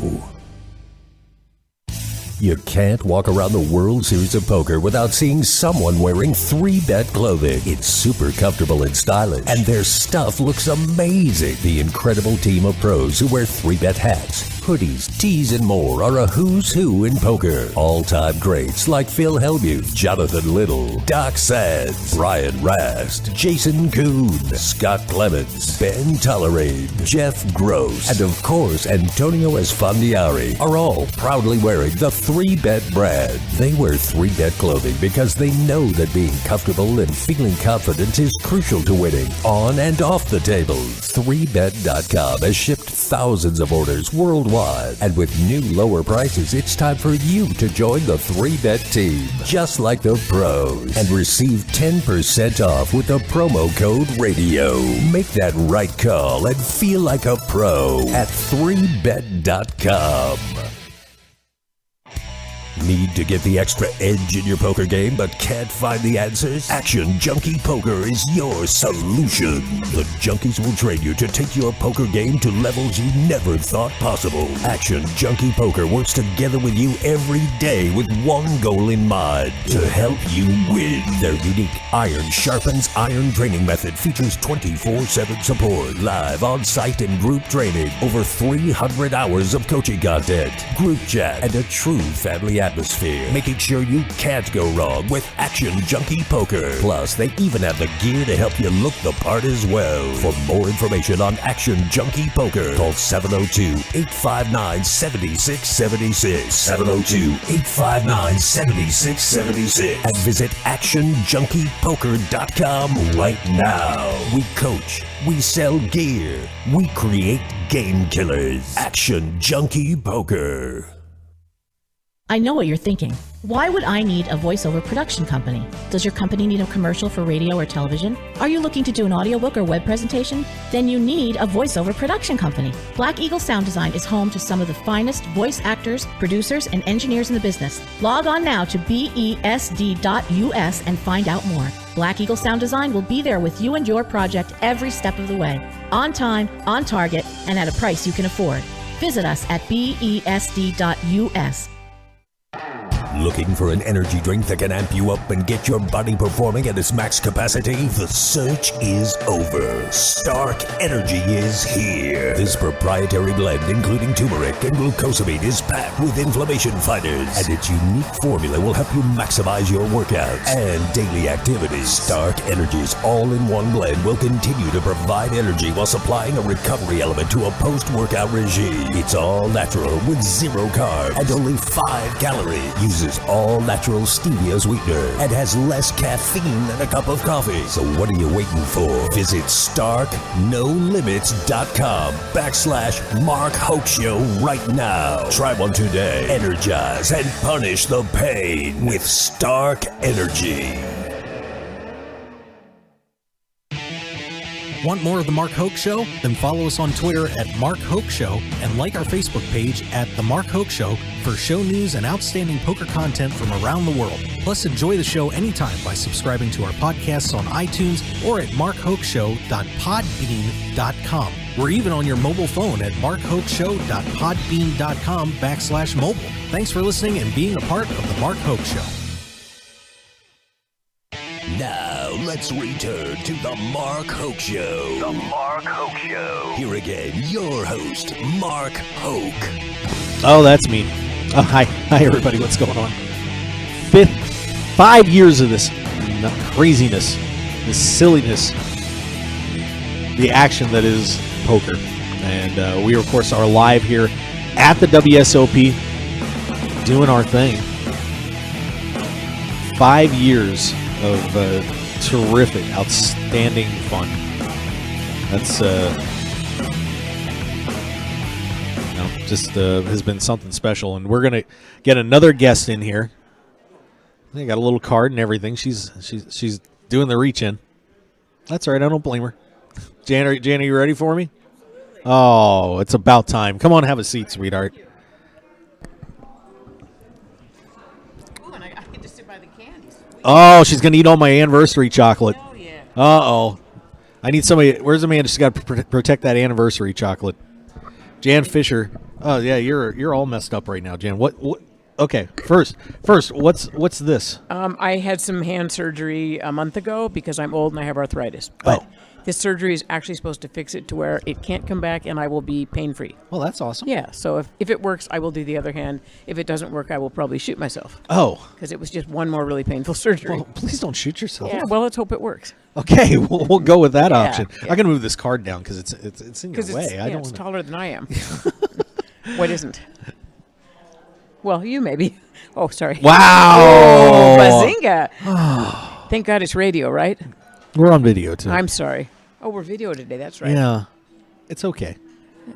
You can't walk around the World Series of Poker without seeing someone wearing 3-Bet clothing. It's super comfortable and stylish, and their stuff looks amazing. The incredible team of pros who wear 3-Bet hats, hoodies, tees, and more are a who's who in poker. All-time greats like Phil Hellmuth, Jonathan Little, Doc Sands, Brian Rast, Jason Kuhn, Scott Clemens, Ben Tollerane, Jeff Gross, and of course Antonio Esfandiari are all proudly wearing the 3-Bet brand. They wear 3-Bet clothing because they know that being comfortable and feeling confident is crucial to winning on and off the table. 3Bet.com has shipped thousands of orders worldwide, and with new lower prices, it's time for you to join the 3Bet team, just like the pros, and receive 10% off with the promo code RADIO. Make that right call and feel like a pro at 3Bet.com. Need to get the extra edge in your poker game but can't find the answers? Action Junkie Poker is your solution. The Junkies will train you to take your poker game to levels you never thought possible. Action Junkie Poker works together with you every day with one goal in mind: to help you win. Their unique Iron Sharpens Iron training method features 24/7 support, live on-site and group training, over 300 hours of coaching content, group chat, and a true family atmosphere, making sure you can't go wrong with Action Junkie Poker. Plus, they even have the gear to help you look the part as well. For more information on Action Junkie Poker, call 702-859-7676, 702-859-7676, and visit ActionJunkiePoker.com right now. We coach, we sell gear, we create game killers. Action Junkie Poker. I know what you're thinking. Why would I need a voiceover production company? Does your company need a commercial for radio or television? Are you looking to do an audiobook or web presentation? Then you need a voiceover production company. Black Eagle Sound Design is home to some of the finest voice actors, producers, and engineers in the business. Log on now to besd.us and find out more. Black Eagle Sound Design will be there with you and your project every step of the way. On time, on target, and at a price you can afford. Visit us at besd.us. Looking for an energy drink that can amp you up and get your body performing at its max capacity? The search is over. Stark Energy is here. This proprietary blend, including turmeric and glucosamine, is packed with inflammation fighters, and its unique formula will help you maximize your workouts and daily activities. Stark Energy's all-in-one blend will continue to provide energy while supplying a recovery element to a post-workout regime. It's all natural with 0 carbs and only 5 calories. Uses uses all natural stevia sweetener and has less caffeine than a cup of coffee. So what are you waiting for? Visit StarkNoLimits.com/Mark Hoke Show right now. Try one today. Energize and punish the pain with Stark Energy. Want more of The Mark Hoke Show? Then follow us on Twitter at Mark Hoke Show and like our Facebook page at The Mark Hoke Show for show news and outstanding poker content from around the world. Plus, enjoy the show anytime by subscribing to our podcasts on iTunes or at markhokeshow.podbean.com. We're even on your mobile phone at markhokeshow.podbean.com/mobile. Thanks for listening and being a part of The Mark Hoke Show. Now, let's return to the Mark Hoke Show. The Mark Hoke Show. Here again, your host, Mark Hoke. Oh, that's me. Oh, hi, everybody. What's going on? 5 years of this craziness, this silliness, the action that is poker, and we, of course, are live here at the WSOP, doing our thing. 5 years of terrific, outstanding fun. That's just has been something special, and we're gonna get another guest in here. They got a little card and everything. She's doing the reach in. That's all right. I don't blame her. Jan, are you ready for me? Oh, it's about time. Come on, have a seat, sweetheart. Oh, she's going to eat all my anniversary chocolate. Oh, yeah. Uh-oh. I need somebody. Where's the man that's got to protect that anniversary chocolate? Jan Fisher. Oh, yeah, you're all messed up right now, Jan. What? Okay, first, what's this? I had some hand surgery a month ago because I'm old and I have arthritis. But this surgery is actually supposed to fix it to where it can't come back and I will be pain-free. Well, that's awesome. Yeah, so if it works, I will do the other hand. If it doesn't work, I will probably shoot myself. Oh. Because it was just one more really painful surgery. Well, please don't shoot yourself. Yeah, well, let's hope it works. Okay, we'll go with that option. Yeah. I'm going to move this card down because it's in your way. It's taller than I am. What isn't? Well, you maybe. Oh, sorry. Wow. Oh, bazinga. Thank God it's radio, right? We're on video, too. I'm sorry. Oh, we're video today. That's right. Yeah. It's okay.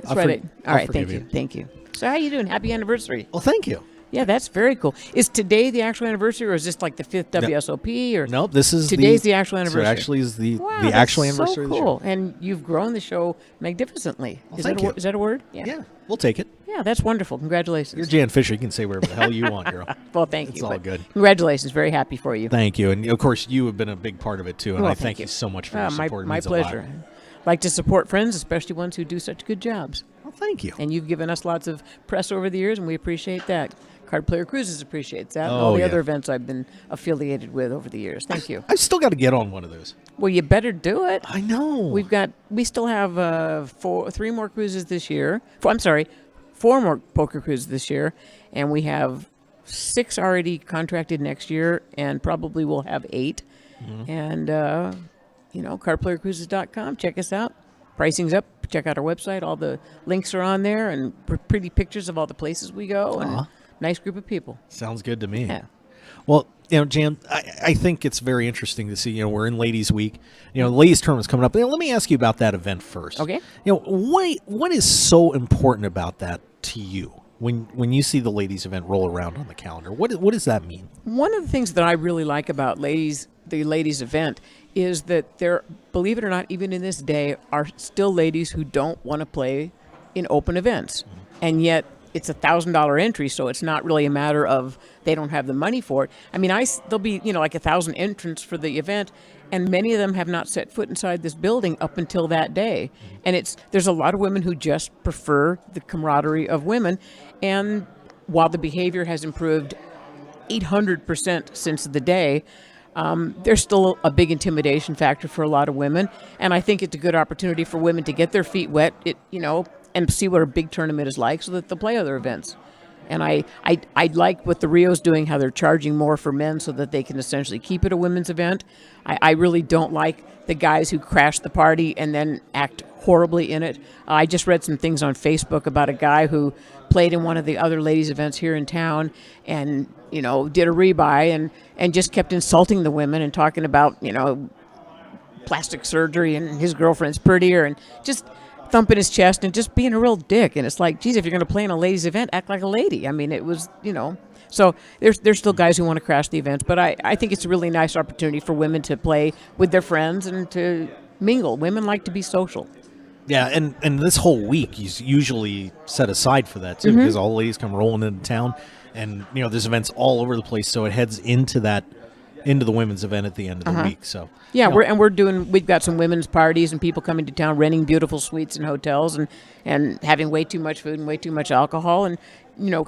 That's right. All right. Thank you. Thank you. So how you doing? Happy anniversary. Well, thank you. Yeah, that's very cool. Is today the actual anniversary, or is this like the 5th WSOP? Or no, this is today's the actual anniversary. So it actually is the that's actual anniversary. So of the cool. show. And you've grown the show magnificently. Well, Is that a word? Yeah, we'll take it. Yeah, that's wonderful. Congratulations. You're Jan Fisher. You can say whatever the hell you want, girl. Well, thank you. It's all good. Congratulations. Very happy for you. Thank you. And, of course, you have been a big part of it, too. And I thank you so much for your support. My pleasure. Like to support friends, especially ones who do such good jobs. Well, thank you. And you've given us lots of press over the years, and we appreciate that. Card Player Cruises appreciates that. And all the other events I've been affiliated with over the years. Thank you. I've still got to get on one of those. Well, you better do it. I know. We still have 3 more cruises this year. 4 more poker cruises this year, and we have 6 already contracted next year, and probably we'll have 8. Mm-hmm. And cardplayercruises.com. Check us out. Pricing's up. Check out our website. All the links are on there, and pretty pictures of all the places we go. And nice group of people. Sounds good to me. Yeah. Well, Jan, I think it's very interesting to see, we're in Ladies Week. The Ladies Tournament's coming up. Let me ask you about that event first. Okay. What is so important about that to you? When you see the ladies event roll around on the calendar, what does that mean? One of the things that I really like about the ladies event is that there, believe it or not, even in this day, are still ladies who don't want to play in open events. Mm-hmm. And yet it's $1,000 entry, so it's not really a matter of they don't have the money for it. I mean, there'll be, like 1,000 entrants for the event, and many of them have not set foot inside this building up until that day. And there's a lot of women who just prefer the camaraderie of women. And while the behavior has improved 800% since the day, there's still a big intimidation factor for a lot of women. And I think it's a good opportunity for women to get their feet wet, and see what a big tournament is like so that they'll play other events. And I like what the Rio's doing, how they're charging more for men so that they can essentially keep it a women's event. I really don't like the guys who crash the party and then act horribly in it. I just read some things on Facebook about a guy who played in one of the other ladies' events here in town and, did a rebuy and just kept insulting the women and talking about, plastic surgery and his girlfriend's prettier and just thumping his chest and just being a real dick. And it's like, geez, if you're going to play in a ladies' event, act like a lady. I mean, it was, So there's still guys who want to crash the events, but I think it's a really nice opportunity for women to play with their friends and to mingle. Women like to be social. Yeah, and this whole week is usually set aside for that, too, Mm-hmm. because all the ladies come rolling into town, and, there's events all over the place, so it heads into the women's event at the end of the week. So yeah, we've got some women's parties and people coming to town, renting beautiful suites and hotels and having way too much food and way too much alcohol and,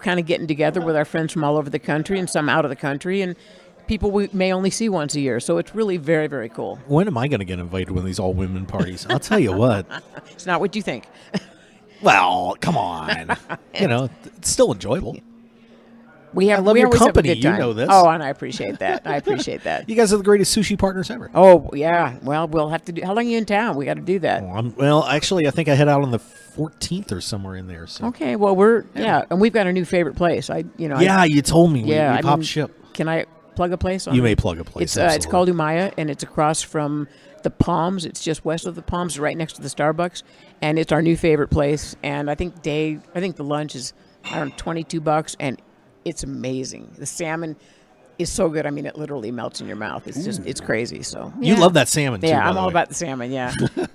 kind of getting together with our friends from all over the country and some out of the country and people we may only see once a year. So it's really very, very cool. When am I going to get invited to one of these all-women parties? I'll tell you what. It's not what you think. Well, come on. It's still enjoyable. I love your company. You know this. Oh, and I appreciate that. You guys are the greatest sushi partners ever. Oh, yeah. Well, we'll have to do. How long are you in town? We got to do that. Well, actually, I think I head out on the 14th or somewhere in there. So. Okay. Well, and we've got a new favorite place. You told me. Yeah, we popped ship. Can I plug a place? You may plug a place. It's called Umaya, and it's across from the Palms. It's just west of the Palms, right next to the Starbucks, and it's our new favorite place. And I think the lunch is around $22, and it's amazing. The salmon is so good. I mean, it literally melts in your mouth. It's just, it's crazy. So You love that salmon, too, Yeah, by I'm the all way. about the salmon, yeah.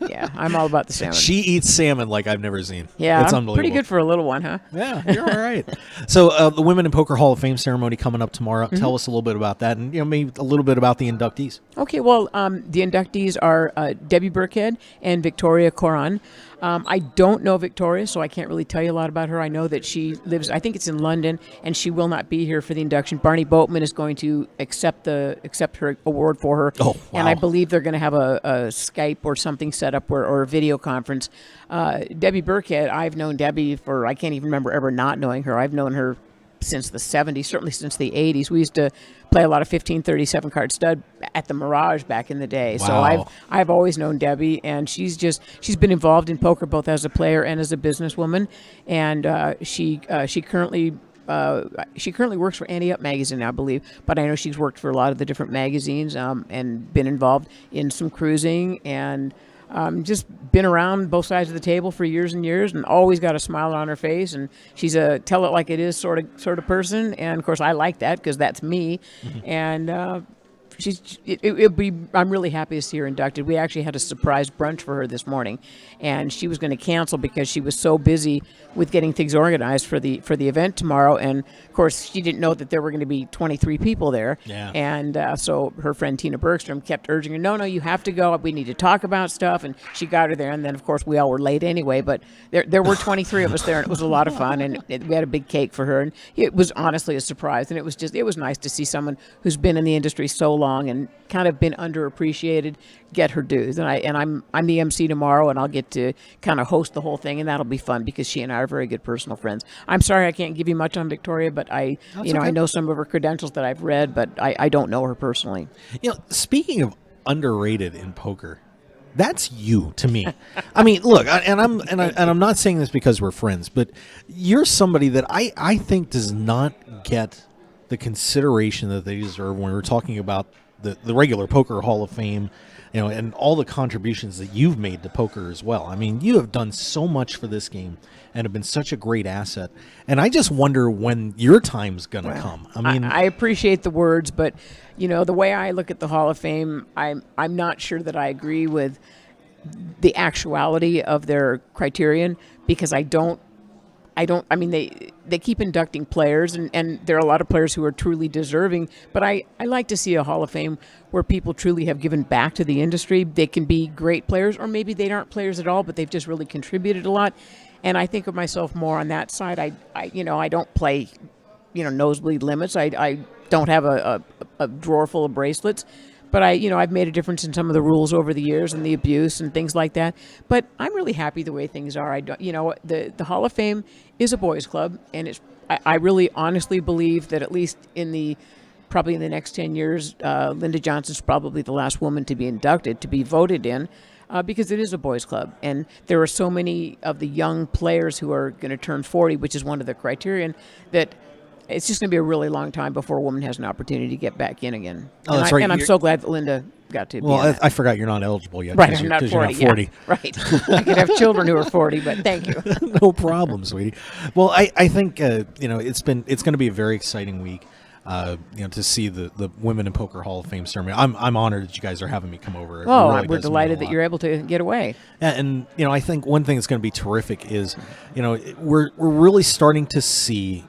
Yeah, I'm all about the salmon. She eats salmon like I've never seen. Yeah, it's I'm unbelievable. pretty good for a little one, huh? Yeah, you're all right. So the Women in Poker Hall of Fame ceremony coming up tomorrow. Mm-hmm. Tell us a little bit about that and maybe a little bit about the inductees. Okay, well, the inductees are Debbie Burkhead and Victoria Coran. I don't know Victoria, so I can't really tell you a lot about her. I know that she lives, I think it's in London, and she will not be here for the induction. Barney Boatman is going to accept her award for her. Oh, wow. And I believe they're going to have a Skype or something set up or a video conference. Debbie Burkhead, I've known Debbie for, I can't even remember ever not knowing her. I've known her since the 70s, certainly since the 80s. We used to play a lot of 1537 card stud at the Mirage back in the day. Wow. So I've always known Debbie, and she's been involved in poker both as a player and as a businesswoman. And she currently works for Ante Up magazine, I believe, but I know she's worked for a lot of the different magazines and been involved in some cruising and just been around both sides of the table for years and years, and always got a smile on her face. And she's a tell it like it is sort of person. And of course, I like that because that's me. Mm-hmm. And I'm really happy to see her inducted. We actually had a surprise brunch for her this morning, and she was going to cancel because she was so busy with getting things organized for the event tomorrow. And of course, she didn't know that there were going to be 23 people there. Yeah. And so her friend Tina Bergstrom kept urging her, no, you have to go. We need to talk about stuff. And she got her there. And then, of course, we all were late anyway. But there were 23 of us there, and it was a lot of fun. And we had a big cake for her. And it was honestly a surprise. And it was nice to see someone who's been in the industry so long and kind of been underappreciated get her dues. And I'm the MC tomorrow, and I'll get to kind of host the whole thing, and that'll be fun because she and I are very good personal friends. I'm sorry I can't give you much on Victoria, but I know some of her credentials that I've read, but I don't know her personally. Speaking of underrated in poker, that's you to me. I mean, look, I'm not saying this because we're friends, but you're somebody that I think does not get the consideration that they deserve when we're talking about the regular Poker Hall of Fame, and all the contributions that you've made to poker as well. I mean, you have done so much for this game and have been such a great asset. And I just wonder when your time's going to come. I mean, I appreciate the words, but the way I look at the Hall of Fame, I'm not sure that I agree with the actuality of their criterion, because I mean, they keep inducting players, and there are a lot of players who are truly deserving, but I like to see a Hall of Fame where people truly have given back to the industry. They can be great players, or maybe they aren't players at all, but they've just really contributed a lot. And I think of myself more on that side. I don't play, nosebleed limits. I don't have a drawer full of bracelets. But I've made a difference in some of the rules over the years and the abuse and things like that. But I'm really happy the way things are. The Hall of Fame is a boys' club, and I really honestly believe that at least probably in the next 10 years, Linda Johnson's probably the last woman to be inducted, to be voted in. because it is a boys' club, and there are so many of the young players who are going to turn 40, which is one of the criterion, that it's just going to be a really long time before a woman has an opportunity to get back in again. Oh, that's right. And I'm so glad that Linda got to be in that. I forgot you're not eligible yet. Right, 'cause I'm you're, not 'cause 40. You're not 40. Yeah, right. I could have children who are 40, but thank you. No problem, sweetie. Well, I think it's going to be a very exciting week. To see the Women in Poker Hall of Fame ceremony. I'm honored that you guys are having me come over. It Well, really we're does mean delighted a that lot. you're able to get away. Yeah, and I think one thing that's going to be terrific is, we're really starting to see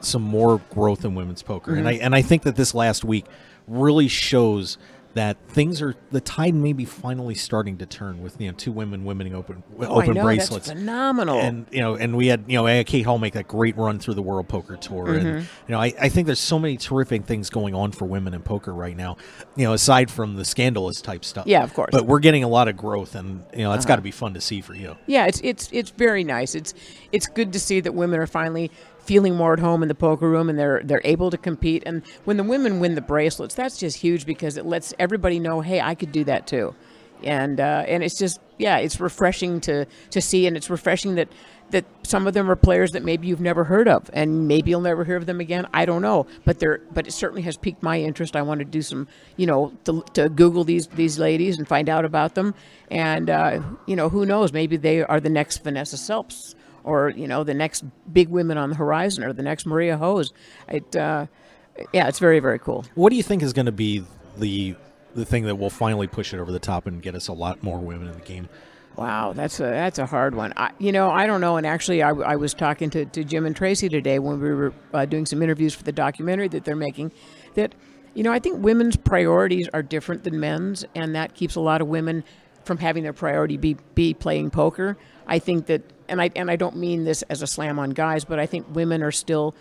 some more growth in women's poker, Mhm. and I think that this last week really shows that the tide may be finally starting to turn with 2 women winning open I know, bracelets. that's phenomenal. And we had Kate Hall make that great run through the World Poker Tour, Mhm. and I think there's so many terrific things going on for women in poker right now. Aside from the scandalous type stuff. Yeah, of course. But we're getting a lot of growth, and that's Uh-huh. got to be fun to see for you. Yeah, it's very nice. It's good to see that women are finally feeling more at home in the poker room, and they're able to compete. And when the women win the bracelets, that's just huge because it lets everybody know, hey, I could do that too. And it's just it's refreshing to see, and it's refreshing that some of them are players that maybe you've never heard of, and maybe you'll never hear of them again. I don't know, but it certainly has piqued my interest. I want to do some, to Google these ladies and find out about them, and who knows, maybe they are the next Vanessa Selps, or the next big women on the horizon, or the next Maria Hose. It's very, very cool. What do you think is going to be the thing that will finally push it over the top and get us a lot more women in the game? Wow, that's a hard one. I don't know. And actually, I was talking to Jim and Tracy today when we were doing some interviews for the documentary that they're making. That I think women's priorities are different than men's, and that keeps a lot of women from having their priority be playing poker. I think that, and I don't mean this as a slam on guys, but I think women are still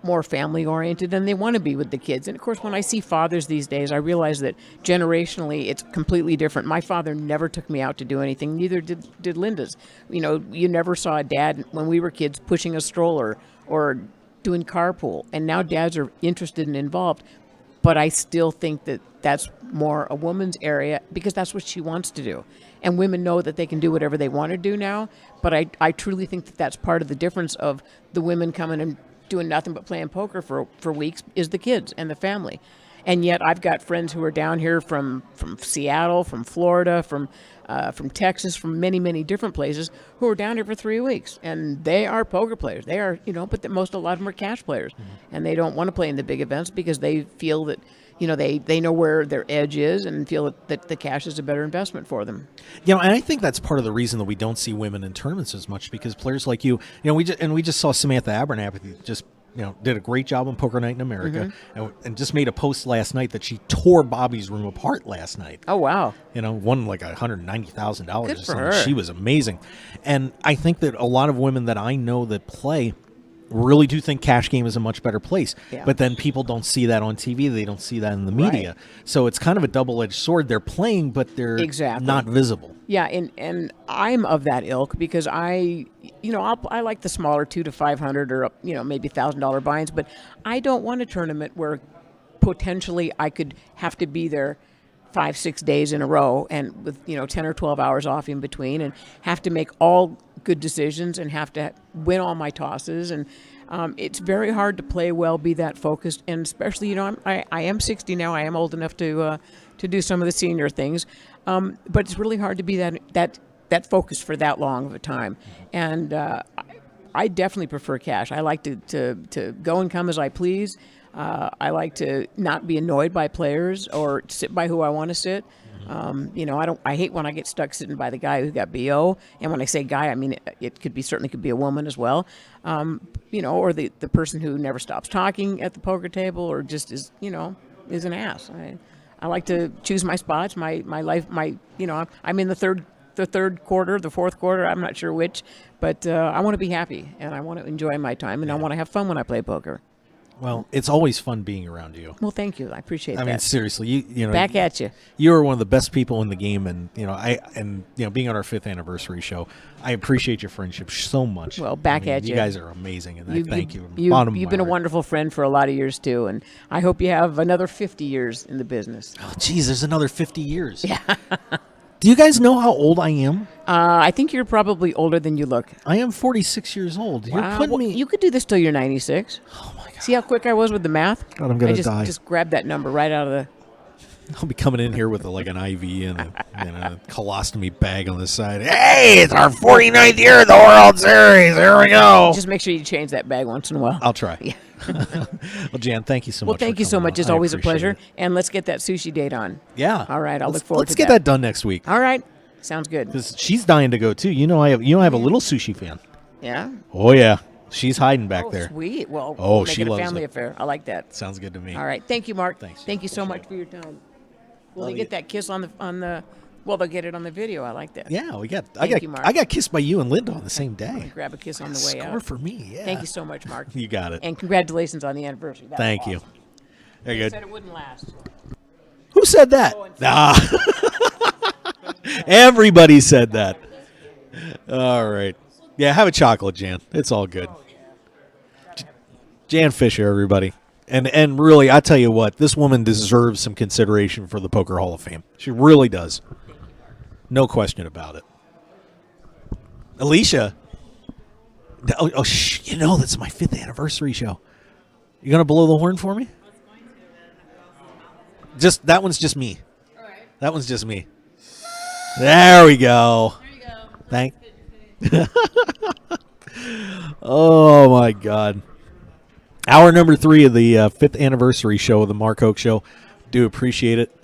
more family oriented, and they want to be with the kids. And of course, when I see fathers these days, I realize that generationally it's completely different. My father never took me out to do anything, neither did Linda's. You never saw a dad when we were kids pushing a stroller or doing carpool, and now dads are interested and involved. But I still think that that's more a woman's area because that's what she wants to do. And women know that they can do whatever they want to do now. But I truly think that that's part of the difference of the women coming and doing nothing but playing poker for weeks is the kids and the family. And yet I've got friends who are down here from Seattle, from Florida, from Texas, from many, many different places who are down here for 3 weeks. And they are poker players. They are, but a lot of them are cash players. Mm-hmm. And they don't want to play in the big events because they feel that, they know where their edge is and feel that the cash is a better investment for them. And I think that's part of the reason that we don't see women in tournaments as much, because players like you, we just saw Samantha Abernathy just did a great job on Poker Night in America, and just made a post last night that she tore Bobby's room apart last night. Oh, wow. Won like $190,000 or Good for something. her. She was amazing. And I think that a lot of women that I know that play really do think cash game is a much better place. Yeah. But then people don't see that on TV. They don't see that in the media. Right. So it's kind of a double-edged sword. They're playing, but they're not visible. Yeah, and I'm of that ilk because I like the smaller $200 to $500 or maybe $1,000 buy-ins, but I don't want a tournament where potentially I could have to be there 5-6 days in a row and with 10 or 12 hours off in between, and have to make all good decisions and have to win all my tosses, and it's very hard to play well, be that focused, and especially I am 60 now. I am old enough to do some of the senior things, but it's really hard to be that focused for that long of a time. And I definitely prefer cash. I like to go and come as I please. I like to not be annoyed by players or sit by who I want to sit. I hate when I get stuck sitting by the guy who got BO. And when I say guy, I mean it certainly could be a woman as well. Or the person who never stops talking at the poker table, or just is an ass. I like to choose my spots, my life, I'm in the third quarter, the fourth quarter, I'm not sure which, but I want to be happy and I want to enjoy my time, and I want to have fun when I play poker. Well, it's always fun being around you. Well, thank you. I appreciate that. I mean, seriously, you know, back at you. You are one of the best people in the game, and being on our 5th anniversary show, I appreciate your friendship so much. Well, back at you. You guys are amazing, and I thank you. You've been a wonderful friend for a lot of years too, and I hope you have another 50 years in the business. Oh, geez, there's another 50 years. Yeah. Do you guys know how old I am? I think you're probably older than you look. I am 46 years old. Wow. You're putting me. You could do this till you're 96. Oh my God! See how quick I was with the math? God, I'm gonna I die. just grabbed that number right out of the. I'll be coming in here with like an IV and a colostomy bag on the side. Hey, it's our 49th year of the World Series. Here we go. Just make sure you change that bag once in a while. I'll try. Yeah. Well, Jan, thank you so much. Well, thank you so much. It's always a pleasure. And let's get that sushi date on. Yeah. All right. I'll look forward to Let's get that done next week. All right. Sounds good. Because she's dying to go too. You know, I have a little sushi fan. Yeah. Oh yeah, she's hiding back there. Sweet. Well, oh, make she it a loves family it. affair. I like that. Sounds good to me. All right. Thank you, Mark. Thanks. Thank you so much for your time. Will they get that kiss on the? Well, they'll get it on the video. I like that. Yeah, Thank you, Mark. I got kissed by you and Linda on the same day. Grab a kiss on the way out. Score for me. Yeah. Thank you so much, Mark. You got it. And congratulations on the anniversary. That was Thank you. awesome. Very They good. said it wouldn't last. Who said that? Everybody said that. All right. Yeah, have a chocolate, Jan. It's all good. Jan Fisher, everybody. And really, I tell you what, this woman deserves some consideration for the Poker Hall of Fame. She really does. No question about it. Alicia. You know, that's my 5th anniversary show. You going to blow the horn for me? That one's just me. All right. That one's just me. There we go. There you go. Thank. Oh my God. Hour number 3 of the 5th anniversary show of the Mark Hoke Show. Do appreciate it.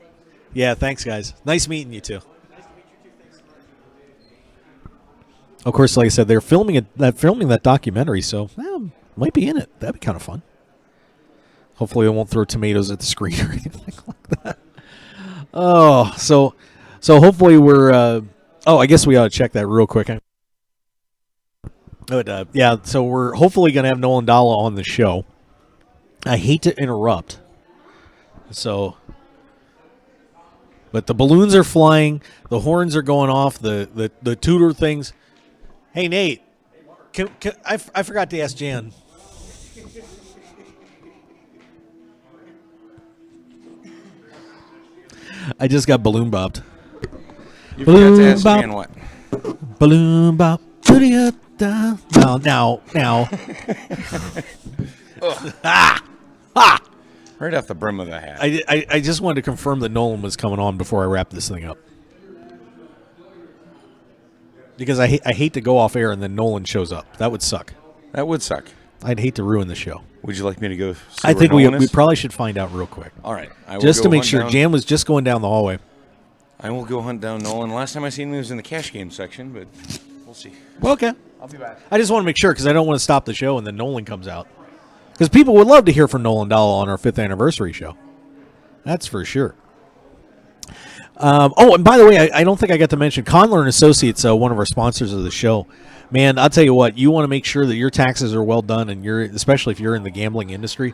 Yeah, thanks, guys. Nice meeting you too. Of course, like I said, they're filming that documentary, so might be in it. That'd be kind of fun. Hopefully, they won't throw tomatoes at the screen or anything like that. Oh, so hopefully we're. I guess we ought to check that real quick. But yeah, so we're hopefully going to have Nolan Dalla on the show. I hate to interrupt. But the balloons are flying, the horns are going off, the tutor things. Hey Nate, I forgot to ask Jan. I just got balloon bopped. You forgot to ask Jan what? Balloon bop. Now. Right off the brim of the hat. I just wanted to confirm that Nolan was coming on before I wrap this thing up. Because I hate to go off air and then Nolan shows up. That would suck. That would suck. I'd hate to ruin the show. Would you like me to go see I where think Nolan we is? probably should find out real quick. All right. I will just go to make hunt sure. down- Jan was just going down the hallway. I will go hunt down Nolan. Last time I seen him, he was in the cash game section, but we'll see. Well, okay. I'll be back. I just want to make sure because I don't want to stop the show and then Nolan comes out. Because people would love to hear from Nolan Dalla on our 5th anniversary show. That's for sure. And by the way, I don't think I got to mention Conler and Associates, one of our sponsors of the show. Man, I'll tell you what, you want to make sure that your taxes are well done, and especially if you're in the gambling industry,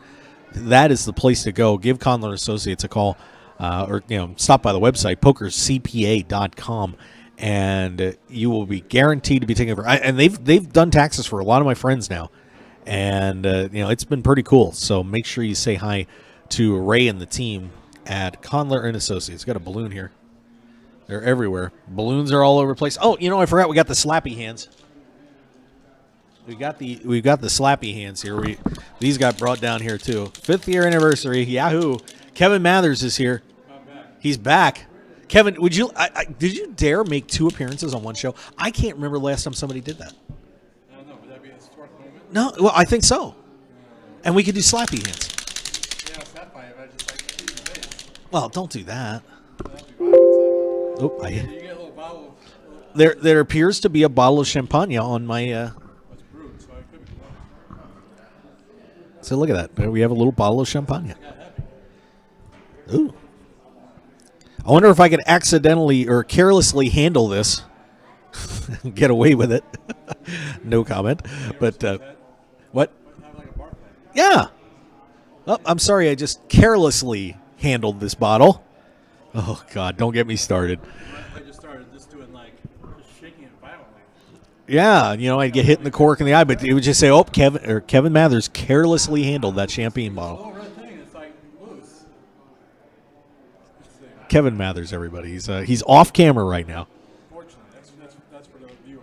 that is the place to go. Give Conler and Associates a call, or stop by the website pokercpa.com, and you will be guaranteed to be taken over. And they've done taxes for a lot of my friends now, and it's been pretty cool. So make sure you say hi to Ray and the team at Conler and Associates. Got a balloon here. They're everywhere. Balloons are all over the place. Oh, I forgot we got the slappy hands. We've got the slappy hands here. These got brought down here too. 5th year anniversary. Yahoo! Kevin Mathers is here. He's back. Kevin, would you? Did you dare make 2 appearances on one show? I can't remember the last time somebody did that. I don't know. Would that be a historic moment? No, well, I think so. And we could do slappy hands. Yeah, it's not fine. I just like keep the face. Well, don't do that. Oh, You get a little bottle of. there appears to be a bottle of champagne on my. It's brewed, so it could be. So look at that. We have a little bottle of champagne. Ooh. I wonder if I could accidentally or carelessly handle this. Get away with it. No comment. But what? Yeah. Oh, I'm sorry. I just carelessly handled this bottle. Oh God! Don't get me started. I just started just doing just shaking it violently. Yeah, I'd get hit in the cork in the eye, but it would just say, "Oh, Kevin Mathers carelessly handled that champagne bottle." Little red thing, it's like loose. Kevin Mathers, everybody. He's off camera right now. Fortunately, that's for the viewer.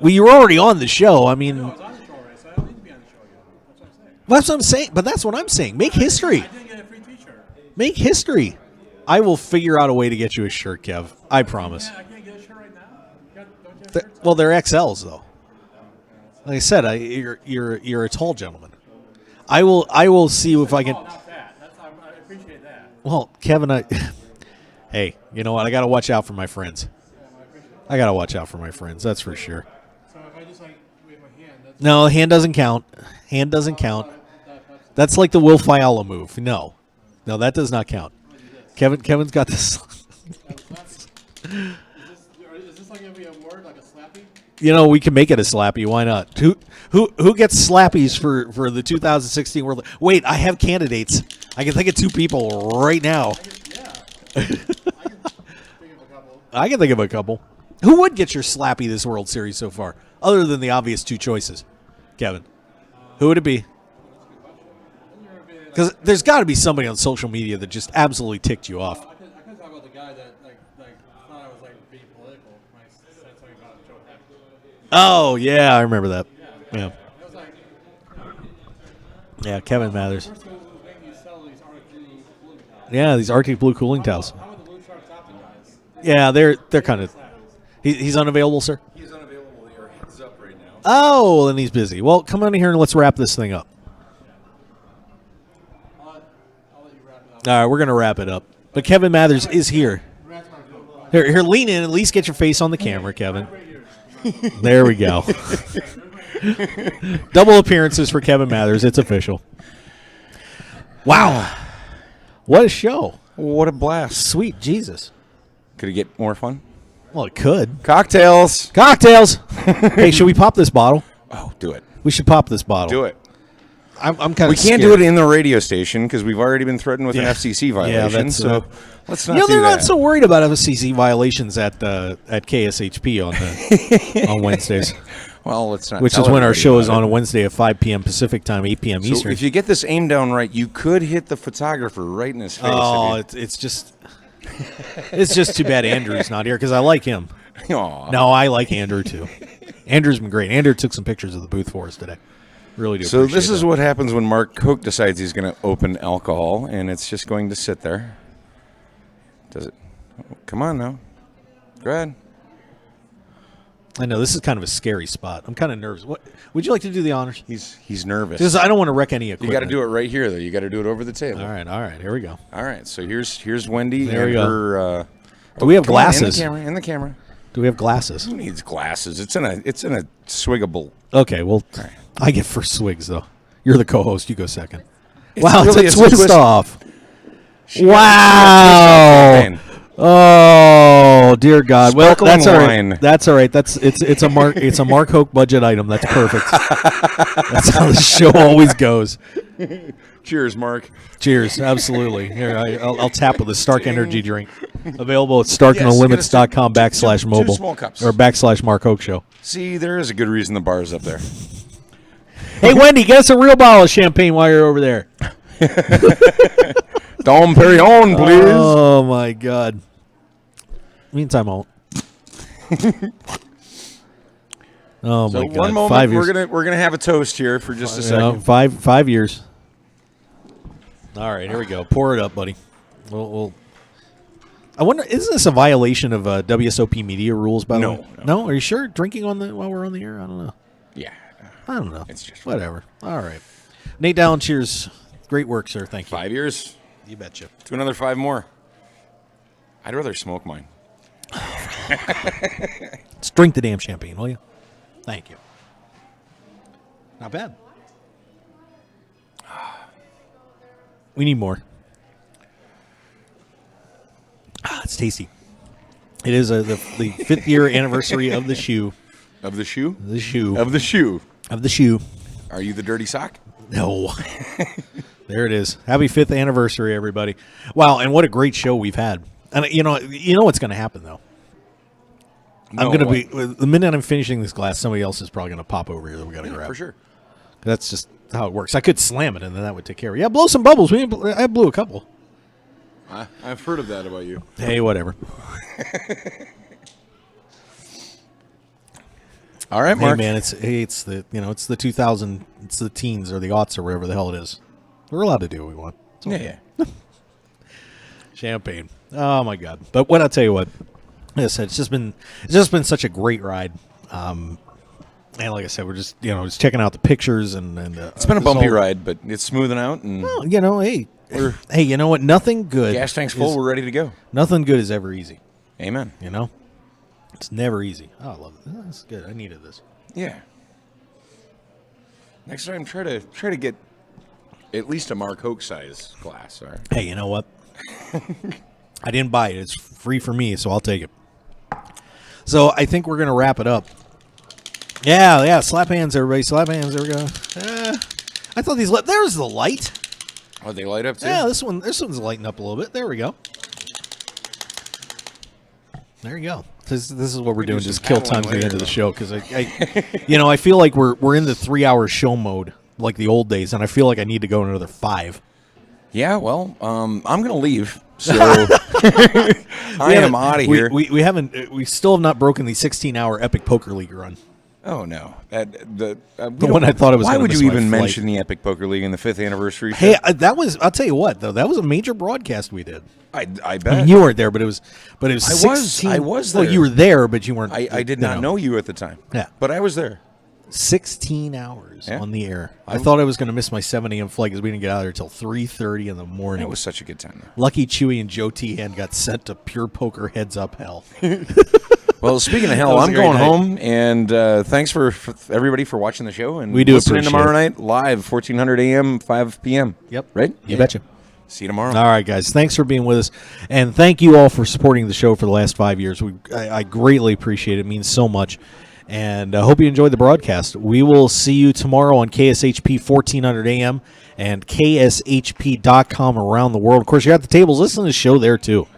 Well, you were already on the show. I mean, I was on the show already, so I don't need to be on the show again. That's what I'm saying. that's what I'm saying. But that's what I'm saying. Make history. I didn't get a free T-shirt. Make history. I will figure out a way to get you a shirt, Kev. I promise. I can't get a shirt right now. Don't you have shirts? Well, they're XLs though. Like I said, you're a tall gentleman. I will see if I can. Not that. I appreciate that. Well, Kevin, hey, you know what? I got to watch out for my friends. I got to watch out for my friends. That's for sure. So if I just wave my hand, that's No, hand doesn't count. Hand doesn't count. That's like the Will Fiala move. No, that does not count. Kevin's got this. Is this like every word, like a slappy? You know, we can make it a slappy. Why not? Who gets slappies for the 2016 World? Wait, I have candidates. I can think of 2 people right now. I can think of a couple. Who would get your slappy this World Series so far, other than the obvious 2 choices? Kevin, who would it be? Because there's got to be somebody on social media that just absolutely ticked you off. I could talk about the guy that thought I was being political when I said something about Joe Heck. Oh yeah, I remember that. Yeah. Yeah, Kevin Mathers. Yeah, these Arctic Blue cooling towels. Yeah, they're kind of. He's unavailable, sir. He's unavailable. Your head's up right now. Oh, then he's busy. Well, come on in here and let's wrap this thing up. All right, we're gonna wrap it up. But Kevin Mathers is here. Here, lean in. At least get your face on the camera, Kevin. There we go. Double appearances for Kevin Mathers. It's official. Wow. What a show. What a blast. Sweet Jesus. Could it get more fun? Well, it could. Cocktails. Hey, should we pop this bottle? Oh, do it. We should pop this bottle. Do it. I'm kind of We can't do it in the radio station because we've already been threatened with an FCC violation. that's, so let's not You know, do they're that. not so worried about FCC violations at KSHP on Wednesdays. Well, let's not. Which tell is when our everybody show about is it. on a Wednesday at 5 p.m. Pacific time, 8 p.m. So Eastern. if you get this aim down right, you could hit the photographer right in his face. Oh, it's just too bad Andrew's not here because I like him. Aw. No, I like Andrew too. Andrew's been great. Andrew took some pictures of the booth for us today. Really do. So appreciate this is that. what happens when Mark Hoke decides he's going to open alcohol, and it's just going to sit there. Does it? Oh, come on now. Go ahead. I know this is kind of a scary spot. I'm kind of nervous. What would you like to do the honors? He's nervous. Because I don't want to wreck any You equipment. got to do it right here, though. You got to do it over the table. All right. Here we go. All right. So here's Wendy There and we go. her. Do we have come on, glasses? In the camera. Do we have glasses? Who needs glasses? It's in a swiggable. Okay, well, I get first swigs though. You're the co-host. You go second. It's Wow, really- it's it's a a twist twist. off. She got Wow. twist off Oh dear God. Well, Sparkling that's all right. wine. That's all right. It's a Mark Hoke budget item. That's perfect. That's how the show always goes. Cheers, Mark. Cheers. Absolutely. Here, I'll tap with a Stark Energy drink. Available at Yes, starknolimits.com get us two /mobile small cups. or / Mark Hoke Show. See, there is a good reason the bar's up there. Hey, Wendy, get us a real bottle of champagne while you're over there. Dom Perignon, please. Oh my God. Meantime, I'll. Oh So my God! one moment, 5 years. we're gonna have a toast here for just a second. 5 years. All right, here we go. Pour it up, buddy. We'll I wonder, isn't this a violation of WSOP media rules? By the way, no. Are you sure? Drinking while we're on the air? I don't know. Yeah, I don't know. It's just whatever. All right, Nate Dallin, cheers. Great work, sir. Thank you. 5 years. You betcha. To another 5 more. I'd rather smoke mine. Let's drink the damn champagne, will you? Thank you. Not bad. We need more. It's tasty. It is the 5th year anniversary of the shoe. Of the shoe? The shoe. Of the shoe. Of the shoe. Are you the dirty sock? No. There it is. Happy 5th anniversary, everybody. Wow, and what a great show we've had. And you know what's going to happen, though? I'm going to be, the minute I'm finishing this glass, somebody else is probably going to pop over here that we got to grab. For sure. That's just how it works. I could slam it, and then that would take care of it. Yeah, blow some bubbles. I blew a couple. I've heard of that about you. Hey, whatever. All right, Mark. Hey, man, it's the it's the 2000, it's the teens or the aughts or whatever the hell it is. We're allowed to do what we want. It's okay. Yeah. Champagne. Oh my God! But what I'll tell you what, like I said, it's just been such a great ride. And like I said, we're just just checking out the pictures and it's been a bumpy ride, but it's smoothing out. And well, hey, you know what? Nothing good. Gas tank's full. We're ready to go. Nothing good is ever easy. Amen. It's never easy. Oh, I love it. Oh, that's good. I needed this. Yeah. Next time, try to get at least a Mark Hoke size glass. All right. Hey, you know what? I didn't buy it. It's free for me, so I'll take it. So I think we're gonna wrap it up. Yeah. Slap hands, everybody. Slap hands. There we go. I thought these. There's the light. Oh, they light up too. Yeah, this one's lighting up a little bit. There we go. There you go. This is what we're doing. Just kill time to the end of the show because I feel like we're in the 3-hour show mode like the old days, and I feel like I need to go another 5. Yeah, well, I'm going to leave, so I am out of here. We still have not broken the 16-hour Epic Poker League run. Oh no, the one I thought it was. Why would you even flight. mention the Epic Poker League in the 5th anniversary show? Hey, that was. I'll tell you what, though, that was a major broadcast we did. I bet. I mean, you weren't there, but it was. But it was. 16, I was there. Well, you were there, but you weren't. I did not know you at the time. Yeah, but I was there. 16 hours on the air. I thought I was going to miss my 7 a.m. flight because we didn't get out of there until 3:30 in the morning. It was such a good time, though. Lucky Chewy and Joe T. Hand got sent to pure poker heads up hell. Well, speaking of hell, I'm going home, and thanks for everybody for watching the show. And we do listening appreciate tomorrow it. night live, 1400 a.m., 5 p.m. Yep, right. You betcha. See you tomorrow. All right, guys. Thanks for being with us, and thank you all for supporting the show for the last 5 years. I greatly appreciate it. It means so much. And I hope you enjoyed the broadcast. We will see you tomorrow on KSHP 1400 AM and KSHP.com around the world. Of course, you're at the tables. Listen to the show there, too.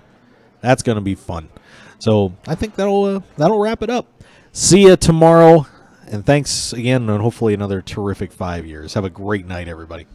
That's going to be fun. So I think that'll wrap it up. See you tomorrow. And thanks again, and hopefully another terrific 5 years. Have a great night, everybody.